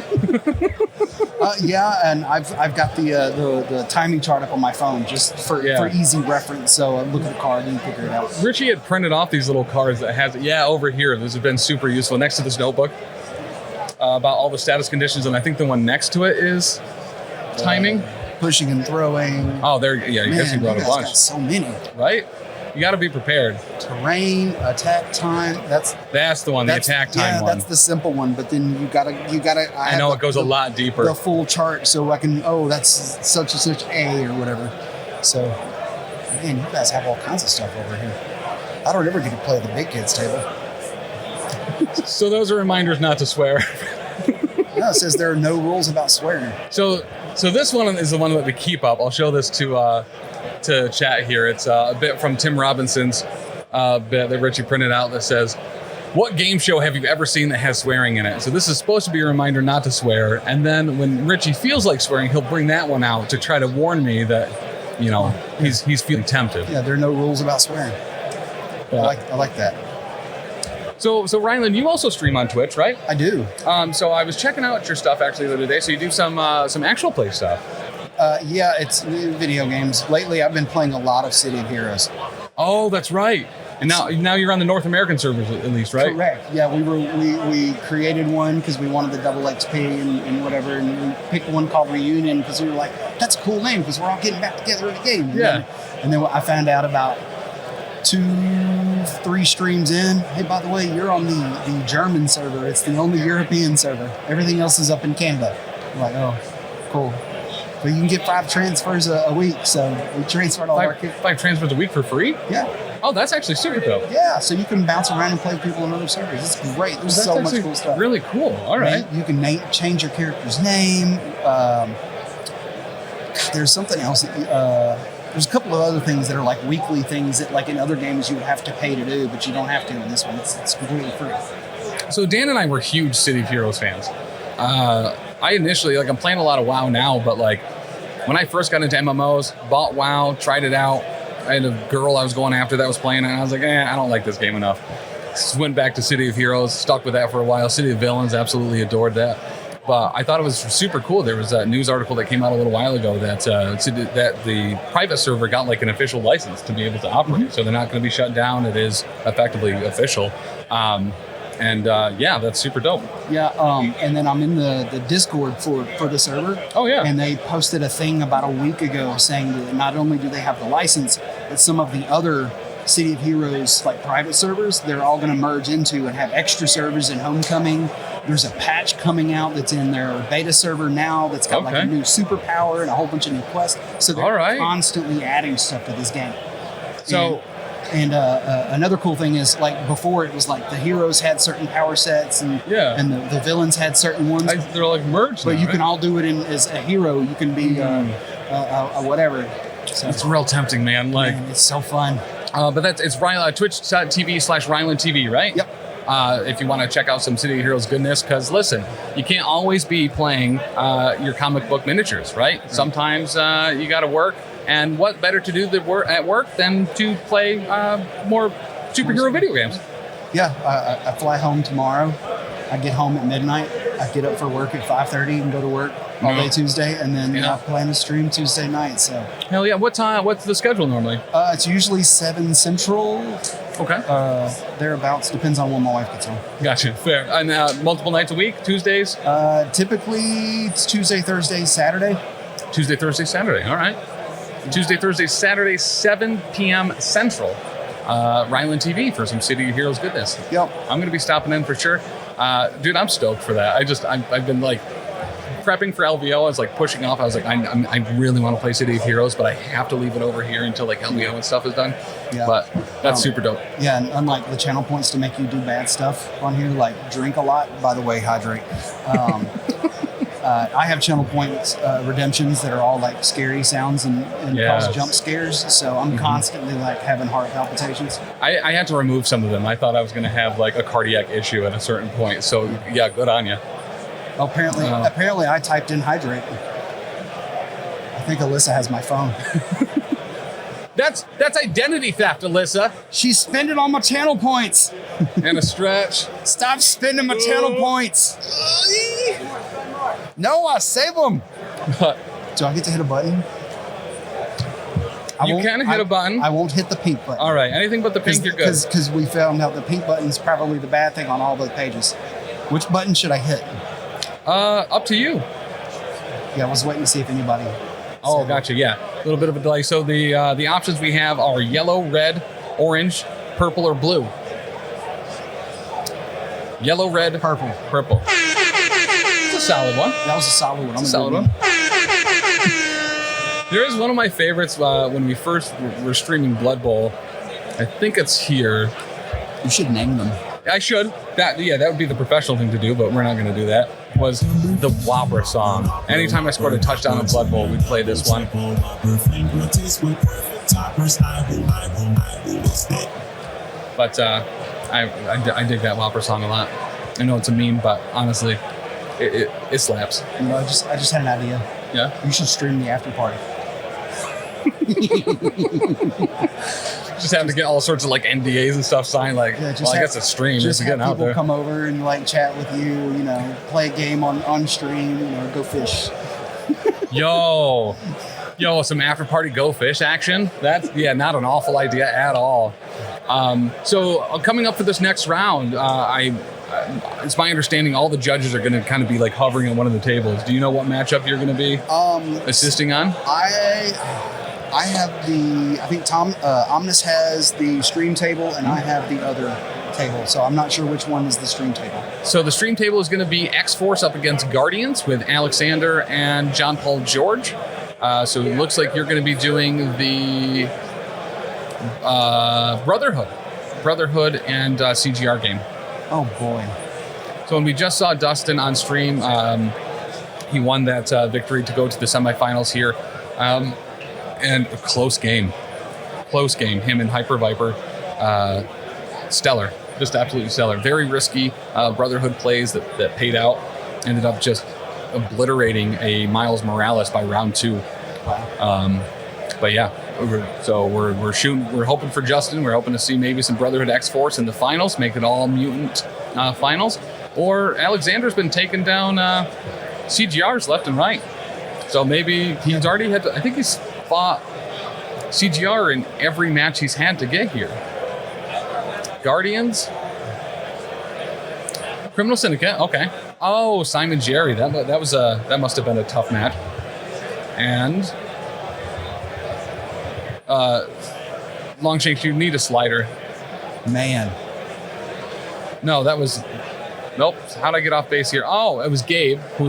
Yeah, and I've got the timing chart up on my phone just for easy reference. So look at the card and figure it out. Richie had printed off these little cards that has, over here. This has been super useful next to this notebook about all the status conditions, and I think the one next to it is timing. Pushing and throwing. Oh, there. Yeah, I guess you brought you a guys bunch, got so many. right? You got to be prepared. Terrain, attack time. That's the one, the attack time yeah, one. that's the simple one. But then you gotta. I know it goes a lot deeper. The full chart, so I can. Oh, that's such and such A or whatever. So, man, you guys have all kinds of stuff over here. I don't ever get to play the big kids table. So those are reminders not to swear. No, it says there are no rules about swearing. So this one is the one that we keep up. I'll show this to chat here. It's a bit from Tim Robinson's bit that Richie printed out that says, what game show have you ever seen that has swearing in it? So this is supposed to be a reminder not to swear. And then when Richie feels like swearing, he'll bring that one out to try to warn me that, you know, he's feeling tempted. Yeah, there are no rules about swearing. Yeah. I like that. So Ryland, you also stream on Twitch, right? I do. So I was checking out your stuff actually the other day. So you do some actual play stuff. Yeah, it's video games. Lately, I've been playing a lot of City of Heroes. Oh, that's right. And now you're on the North American servers at least, right? Correct. Yeah, we created one because we wanted the double XP and whatever, and we picked one called Reunion because we were like, that's a cool name because we're all getting back together in a game. And then I found out about 2-3 streams in, hey, by the way, you're on the German server. It's the only European server. Everything else is up in Canada. I'm like, oh, cool. But you can get 5 transfers a week, so we transferred all our kids. 5 transfers a week for free? Yeah. Oh, that's actually super dope. Yeah, so you can bounce around and play with people on other servers. It's great. There's so much cool stuff. Really cool. All right. You can change your character's name. There's something else. There's a couple of other things that are like weekly things that, like in other games, you would have to pay to do, but you don't have to in this one. It's completely free. So Dan and I were huge City of Heroes fans. I initially, like, I'm playing a lot of WoW now, but like when I first got into MMOs, bought WoW, tried it out. I had a girl I was going after that was playing it, and I was like, I don't like this game enough. Just went back to City of Heroes, stuck with that for a while. City of Villains, absolutely adored that. But I thought it was super cool. There was a news article that came out a little while ago that the private server got like an official license to be able to operate. So they're not going to be shut down. It is effectively official. Yeah, that's super dope. Yeah, and then I'm in the Discord for the server. Oh, yeah. And they posted a thing about a week ago saying that not only do they have the license, but some of the other City of Heroes like private servers, they're all going to merge into and have extra servers in Homecoming. There's a patch coming out that's in their beta server now that's got like a new superpower and a whole bunch of new quests. So they're constantly adding stuff to this game. So... And another cool thing is, like, before it was like the heroes had certain power sets and the villains had certain ones. They're like merged. But now, you can all do it as a hero. You can be a whatever. So it's real tempting, man. Like, it's so fun. But it's twitch.tv/RylandTV, right? Yep. If you want to check out some City of Heroes goodness, because listen, you can't always be playing your comic book miniatures, right? Sometimes you got to work. And what better to do at work than to play more superhero video games? Yeah, I fly home tomorrow. I get home at midnight. I get up for work at 5:30 and go to work all day Tuesday, and then I plan to stream Tuesday night. So hell yeah! What time? What's the schedule normally? It's usually 7 Central. Okay. Thereabouts. Depends on when my wife gets home. Gotcha. Fair. And multiple nights a week, Tuesdays? Typically, it's Tuesday, Thursday, Saturday. Tuesday, Thursday, Saturday. All right. Tuesday, Thursday, Saturday, 7 p.m. Central. Ryland TV for some City of Heroes goodness. Yep. I'm going to be stopping in for sure. Dude, I'm stoked for that. I've been like prepping for LVO. I was like pushing off. I was like, I really want to play City of Heroes, but I have to leave it over here until like LVO and stuff is done. Yeah. But that's super dope. Yeah, and unlike the channel points to make you do bad stuff on here, like drink a lot. By the way, hydrate. I have channel points redemptions that are all like scary sounds and cause jump scares. So I'm constantly like having heart palpitations. I had to remove some of them. I thought I was going to have like a cardiac issue at a certain point. So yeah, good on you. Well, apparently I typed in hydrate. I think Alyssa has my phone. That's identity theft, Alyssa. She's spending all my channel points. And a stretch. Stop spending my channel points. No, I save them. Do I get to hit a button? You can hit a button. I won't hit the pink button. All right, anything but the pink, you're good. Because we found out the pink button is probably the bad thing on all the pages. Which button should I hit? Up to you. Yeah, I was waiting to see if anybody. Oh, gotcha. Yeah, a little bit of a delay. So the options we have are yellow, red, orange, purple, or blue. Yellow, red, purple. It's a solid one. That was a solid one. It's a solid one. There is one of my favorites when we first were streaming Blood Bowl. I think it's here. You should name them. I should. That would be the professional thing to do, but we're not going to do that. Was the Whopper song. Anytime I scored a touchdown in Blood Bowl, we'd play this one. But I dig that Whopper song a lot. I know it's a meme, but honestly, it slaps. You know, I just had an idea. Yeah? You should stream the after party. Just having to get all sorts of like NDAs and stuff signed. Like, Yeah, just well, I have- guess it's stream. Just It's have getting out people there. come over and like chat with you. You know, play a game on stream. You know, go fish. Yo, some after party go fish action. That's not an awful idea at all. So coming up for this next round, it's my understanding all the judges are going to kind of be like hovering on one of the tables. Do you know what matchup you're going to be assisting on? I have I think Tom Omnis has the stream table, and I have the other table. So I'm not sure which one is the stream table. So the stream table is going to be X-Force up against Guardians with Alexander and John Paul George. So it looks like you're going to be doing the Brotherhood and CGR game. Oh boy. So when we just saw Dustin on stream, he won that victory to go to the semifinals here. And a close game. Him and Hyperviper. Stellar. Just absolutely stellar. Very risky Brotherhood plays that paid out. Ended up just obliterating a Miles Morales by round 2. But yeah, we're hoping for Justin. We're hoping to see maybe some Brotherhood X-Force in the finals, make it all mutant finals. Or Alexander's been taking down CGRs left and right. So maybe he's already had to, I think he's fought CGR in every match he's had to get here. Guardians, Criminal Syndicate, okay. Oh, Simon Jerry, that must have been a tough match. And Longshanks, you need a slider. Man. No, that was... Nope. How'd I get off base here? Oh, it was Gabe, he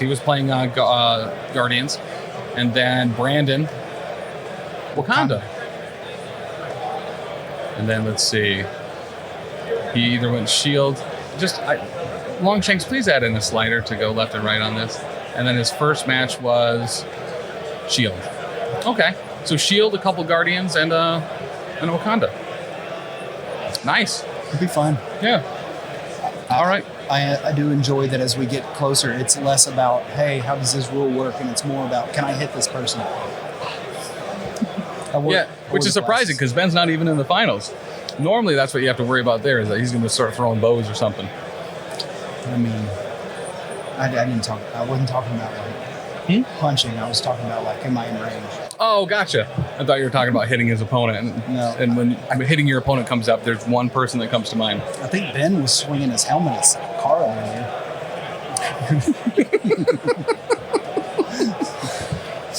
was playing Guardians. And then Brandon, Wakanda. And then let's see. He either went Shield. Longshanks, please add in a slider to go left and right on this. And then his first match was Shield. Okay. So Shield, a couple Guardians, and Wakanda. Nice. It'll be fun. Yeah. All right. I do enjoy that as we get closer. It's less about, hey, how does this rule work? And it's more about, can I hit this person? Which is surprising because Ben's not even in the finals. Normally, that's what you have to worry about there, is that he's going to start throwing bows or something. I mean, I wasn't talking about like punching. I was talking about like, am I in range? Oh, gotcha. I thought you were talking about hitting his opponent. And when hitting your opponent comes up, there's one person that comes to mind. I think Ben was swinging his helmet at Carl earlier.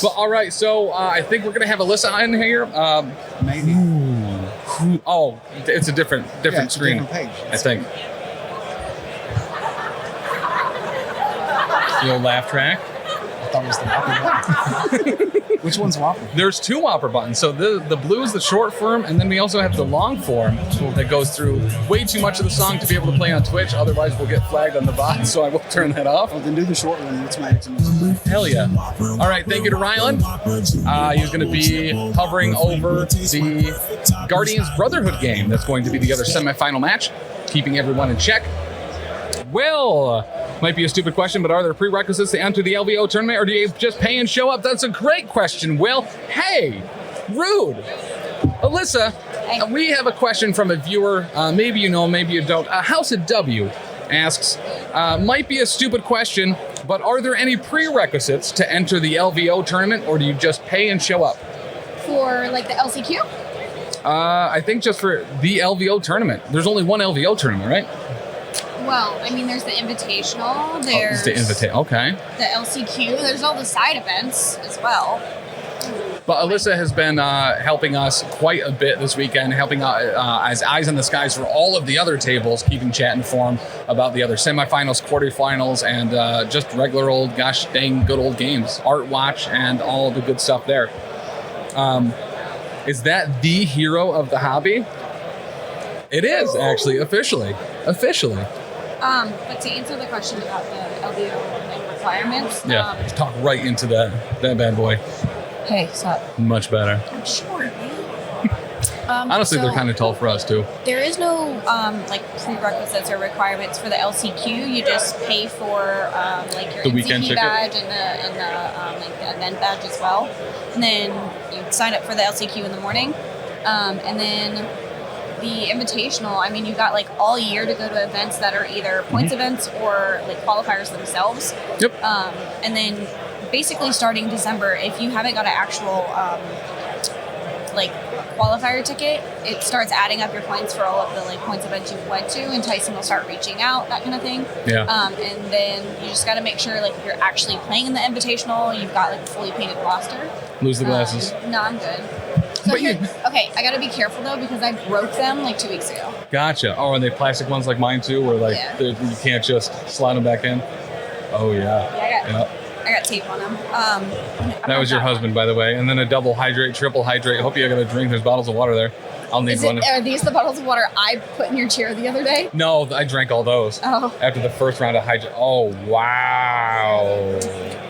Well, all right. So I think we're going to have Alyssa in here. Maybe. Oh, it's a different screen. Different page. I think. The old laugh track. I thought it was the Whopper button. Which one's Whopper? There's 2 Whopper buttons. So the blue is the short form, and then we also have the long form that goes through way too much of the song to be able to play on Twitch. Otherwise, we'll get flagged on the bot, so I will turn that off. Oh, then do the short one. What's my exclamation? Hell yeah. All right, thank you to Ryland. He's going to be hovering over the Guardians Brotherhood game. That's going to be the other semifinal match, keeping everyone in check. Well, might be a stupid question, but are there prerequisites to enter the LVO tournament, or do you just pay and show up? That's a great question, Will. Hey, rude. Alyssa, we have a question from a viewer. Maybe you know, maybe you don't. House of W asks, might be a stupid question, but are there any prerequisites to enter the LVO tournament, or do you just pay and show up? For like the LCQ? I think just for the LVO tournament. There's only one LVO tournament, right? Well, I mean, there's the Invitational, there's the okay. the LCQ, there's all the side events as well. But Alyssa has been helping us quite a bit this weekend, helping out as eyes in the skies for all of the other tables, keeping chat informed about the other semifinals, quarterfinals, and just regular old, gosh dang, good old games, Art Watch, and all the good stuff there. Is that the hero of the hobby? It is, actually, officially. But to answer the question about the LVO requirements, just talk right into that bad boy. Hey, stop. Much better. I'm short, man. Honestly, they're So- kind of tall for us too. There is no like prerequisites or requirements for the LCQ. You just pay for like your The weekend NCP ticket? badge and like the event badge as well. And then you sign up for the LCQ in the morning, and then the Invitational. I mean, you got like all year to go to events that are either points events or like qualifiers themselves. Yep. And then basically starting December, if you haven't got an actual like qualifier ticket, it starts adding up your points for all of the like points events you went to, and Tyson will start reaching out, that kind of thing. Yeah. And then you just got to make sure like if you're actually playing in the Invitational, you've got like a fully painted roster. Lose the glasses. No, I'm good. So But here, you- okay, I got to be careful though because I broke them like 2 weeks ago. Gotcha. Oh, are they plastic ones like mine too, where like Yeah. you can't just slide them back in? Oh yeah. Yeah, I got tape on them. That was your husband, by the way. And then a double hydrate, triple hydrate. Hope you got a drink. There's bottles of water there. I'll need one. Are these the bottles of water I put in your chair the other day? No, I drank all those. Oh. After the first round of hydrate. Oh, wow.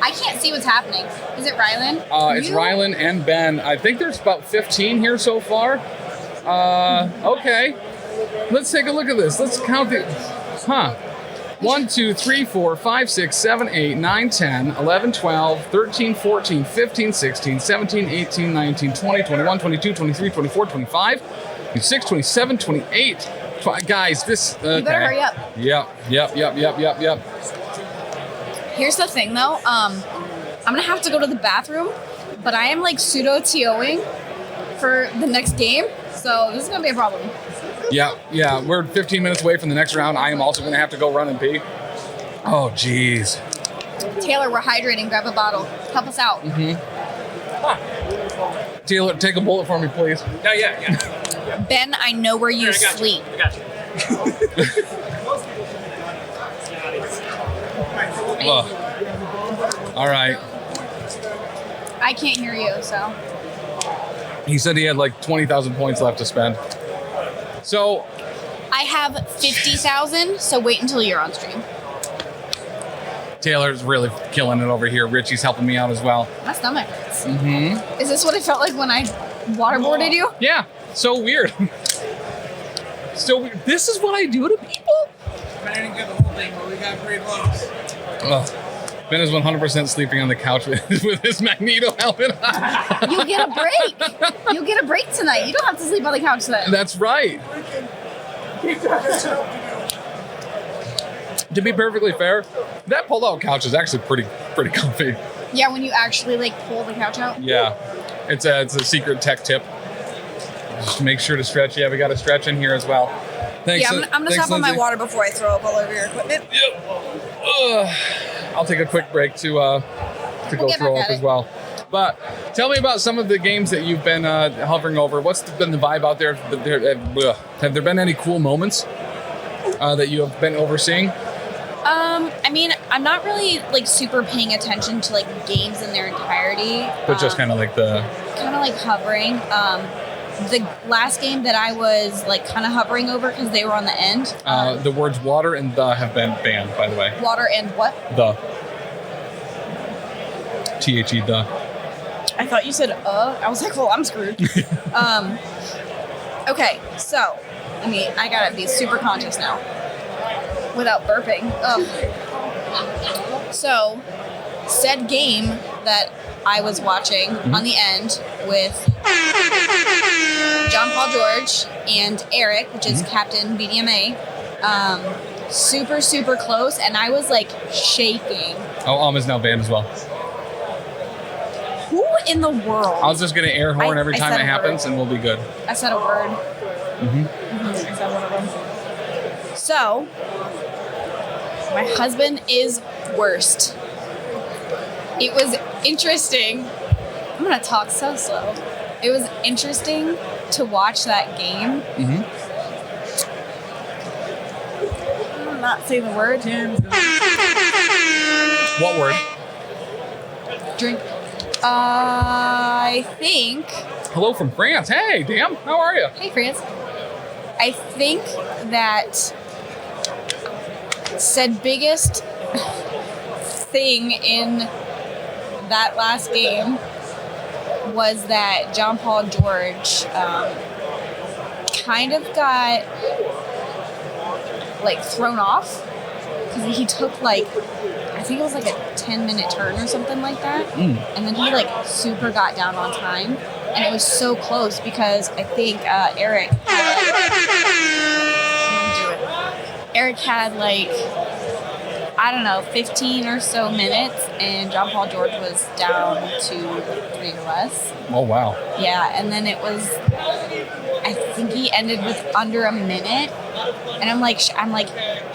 I can't see what's happening. Is it Rylan? It's Rylan and Ben. I think there's about 15 here so far. Okay. Let's take a look at this. Let's count the... Huh. 1, 2, 3, 4, 5, 6, 7, 8, 9, 10, 11, 12, 13, 14, 15, 16, 17, 18, 19, 20, 21, 22, 23, 24, 25, 26, 27, 28. Guys, this... Okay. You better hurry up. Yep. Here's the thing though. I'm gonna have to go to the bathroom, but I am like pseudo TOing for the next game, so this is gonna be a problem. Yeah. We're 15 minutes away from the next round. I am also going to have to go run and pee. Oh, jeez. Taylor, we're hydrating. Grab a bottle. Help us out. Taylor, take a bullet for me, please. Yeah. Ben, I know where you sleep. I got you. All right. I can't hear you, so. He said he had like 20,000 points left to spend. So, I have 50,000, so wait until you're on stream. Taylor's really killing it over here. Richie's helping me out as well. My stomach hurts. Is this what it felt like when I waterboarded you? Yeah, so weird. So weird. This is what I do to people? I didn't get the whole thing, but we got great looks. Ben is 100% sleeping on the couch with his Magneto helmet on. You'll get a break. You'll get a break tonight. You don't have to sleep on the couch then. That's right. To be perfectly fair, that pull-out couch is actually pretty comfy. Yeah, when you actually like pull the couch out. Yeah, it's a secret tech tip. Just make sure to stretch. Yeah, we got to stretch in here as well. Thanks. Yeah, I'm gonna stop on my water before I throw up all over your equipment. I'll take a quick break to go get throw back up at as it. well. But tell me about some of the games that you've been hovering over. What's been the vibe out there? Have there been any cool moments that you have been overseeing? I mean, I'm not really like super paying attention to like games in their entirety. But just kind of like the... kind of like hovering. The last game that I was like kind of hovering over because they were on the end. The words water and the have been banned, by the way. Water and what? The. THE, the. I thought you said I was like, well, I'm screwed. Okay, so I gotta be super conscious now without burping. Ugh. So, said game that I was watching on the end with John Paul George and Eric, which is Captain BDMA. Super, super close, and I was like shaking. Oh, is now banned as well. Who in the world? I was just gonna air horn every I time said it a happens, word. and we'll be good. I said a word. I said one of them. So, my husband is worst. It was interesting. I'm gonna talk so slow. It was interesting to watch that game. I'll not say the word. What word? Drink. I think. Hello from France. Hey, damn. How are you? Hey, France. I think that said biggest thing in that last game was that John Paul George kind of got like thrown off because he took like, I think it was like a 10-minute turn or something like that. And then he like super got down on time. And it was so close because I think Eric had like, I don't know, 15 or so minutes, and John Paul George was down to like 3 or less. Oh, wow. Yeah, and then it was, I think he ended with under a minute. And I'm like,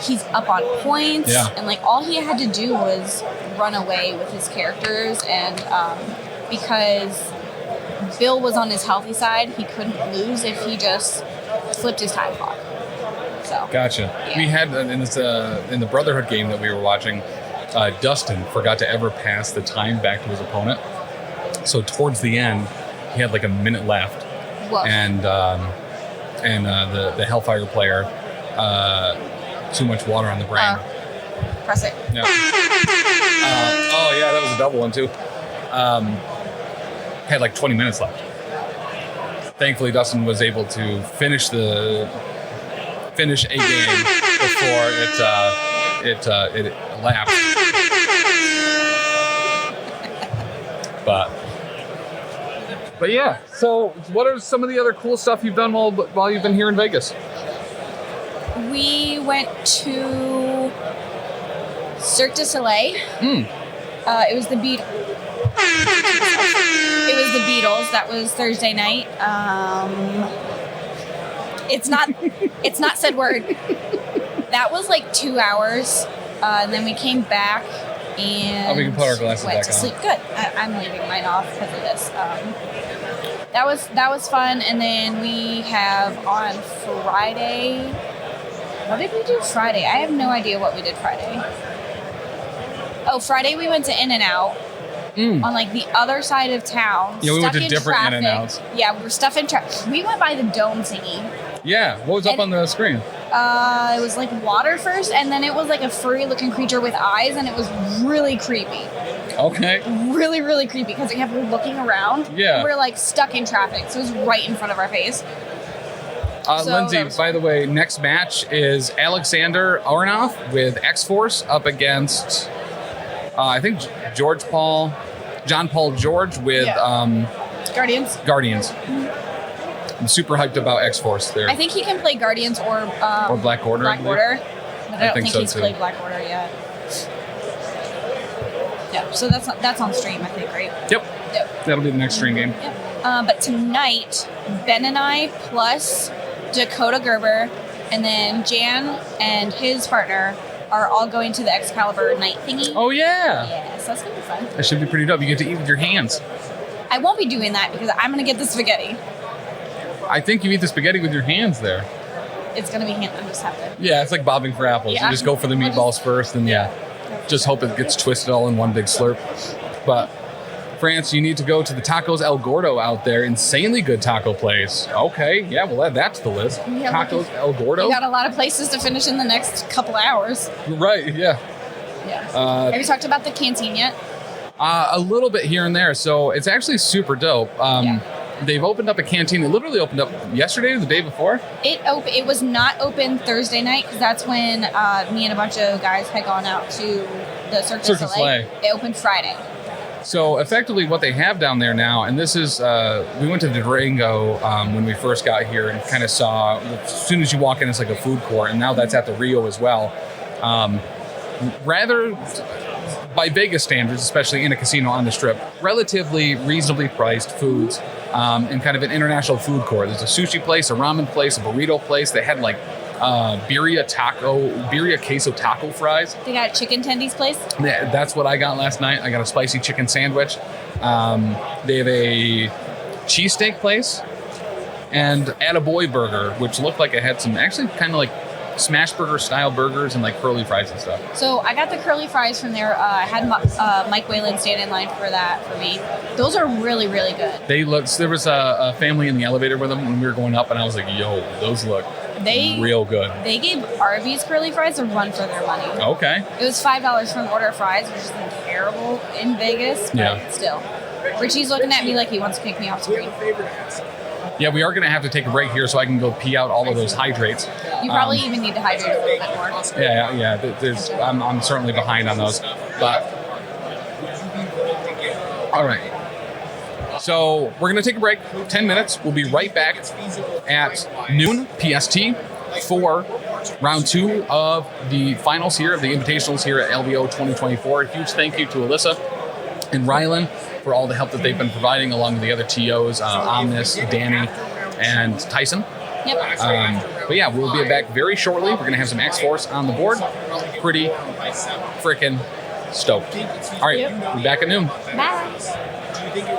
he's up on points. Yeah. And like all he had to do was run away with his characters. And because Bill was on his healthy side, he couldn't lose if he just flipped his time clock. So Gotcha. Yeah. We had in the Brotherhood game that we were watching, Dustin forgot to ever pass the time back to his opponent. So towards the end, he had like a minute left. Whoa. And the Hellfire player, too much water on the brain. Press it. Yeah. Oh yeah, that was a double one too. Had like 20 minutes left. Thankfully, Dustin was able to finish a game before it elapsed. But yeah. So, what are some of the other cool stuff you've done while you've been here in Vegas? We went to Cirque du Soleil. It was the Beatles. That was Thursday night. It's not said word. That was like 2 hours. And then we came back and we can put our glasses went back to on. sleep. Good. I'm leaving mine off because of this. That was fun. And then we have on Friday. What did we do Friday? I have no idea what we did Friday. Oh, Friday we went to In-N-Out on like the other side of town. Yeah, we went stuck to in different traffic. In-N-Outs. Yeah, we were stuck in traffic. We went by the dome thingy. Yeah, what was up on the screen? It was like water first, and then it was like a furry-looking creature with eyes, and it was really creepy. Okay. Really, really creepy because we kept looking around. Yeah. We were like stuck in traffic, so it was right in front of our face. So Lindsay, that was by the way, next match is Alexander Aronoff with X-Force up against, I think, John Paul George with Guardians. Guardians. I'm super hyped about X-Force there. I think he can play Guardians or Black Order. Black Order, but I don't think so, he's too. played Black Order yet. Yeah, so that's on stream, I think, right? Yep. That'll be the next stream game. Yep. But tonight, Ben and I plus Dakota Gerber, and then Jan and his partner are all going to the Excalibur night thingy. Oh yeah. Yeah, so that's gonna be fun. That should be pretty dope. You get to eat with your hands. I won't be doing that because I'm gonna get the spaghetti. I think you eat the spaghetti with your hands there. It's gonna be hand. I just have to. Yeah, it's like bobbing for apples. Yeah. You just go for the meatballs first, and just hope it gets twisted all in one big slurp. But France, you need to go to the Tacos El Gordo out there. Insanely good taco place. Okay, yeah, we'll add that to the list. Yeah, Tacos El Gordo. We got a lot of places to finish in the next couple hours. Right, yeah. Yeah. Have you talked about the canteen yet? A little bit here and there. So it's actually super dope. They've opened up a canteen. It literally opened up yesterday or the day before. It was not open Thursday night because that's when me and a bunch of guys had gone out to the Cirque du Soleil. They opened Friday. So effectively what they have down there now, and this is, we went to the Durango when we first got here and kind of saw, as soon as you walk in, it's like a food court, and now that's at the Rio as well. Rather, by Vegas standards, especially in a casino on the Strip, relatively reasonably priced foods and kind of an international food court. There's a sushi place, a ramen place, a burrito place. They had like birria queso taco fries. They got chicken tendies place. Yeah, that's what I got last night. I got a spicy chicken sandwich. They have a cheesesteak place and Attaboy Burger, which looked like it had some actually kind of like smash burger style burgers and like curly fries and stuff. So I got the curly fries from there. I had Mike Whalen stand in line for that for me. Those are really, really good. They looked. There was a family in the elevator with them when we were going up, and I was like, "Yo, those look real good." They gave Arby's curly fries a run for their money. Okay. It was $5 for an order of fries, which is terrible in Vegas, but still. Richie's looking at me like he wants to pick me off screen. Yeah, we are going to have to take a break here so I can go pee out all of those hydrates. You probably even need to hydrate a little bit more. Yeah. I'm certainly behind on those. But all right. So we're going to take a break, 10 minutes. We'll be right back at noon PST for round 2 of the finals here, of the Invitationals here at LVO 2024. A huge thank you to Alyssa and Rylan for all the help that they've been providing, along with the other TOs, Omnis, Danny, and Tyson. Yep. But yeah, we'll be back very shortly. We're going to have some X-Force on the board. Pretty freaking stoked. All right, we'll be back at noon. Bye.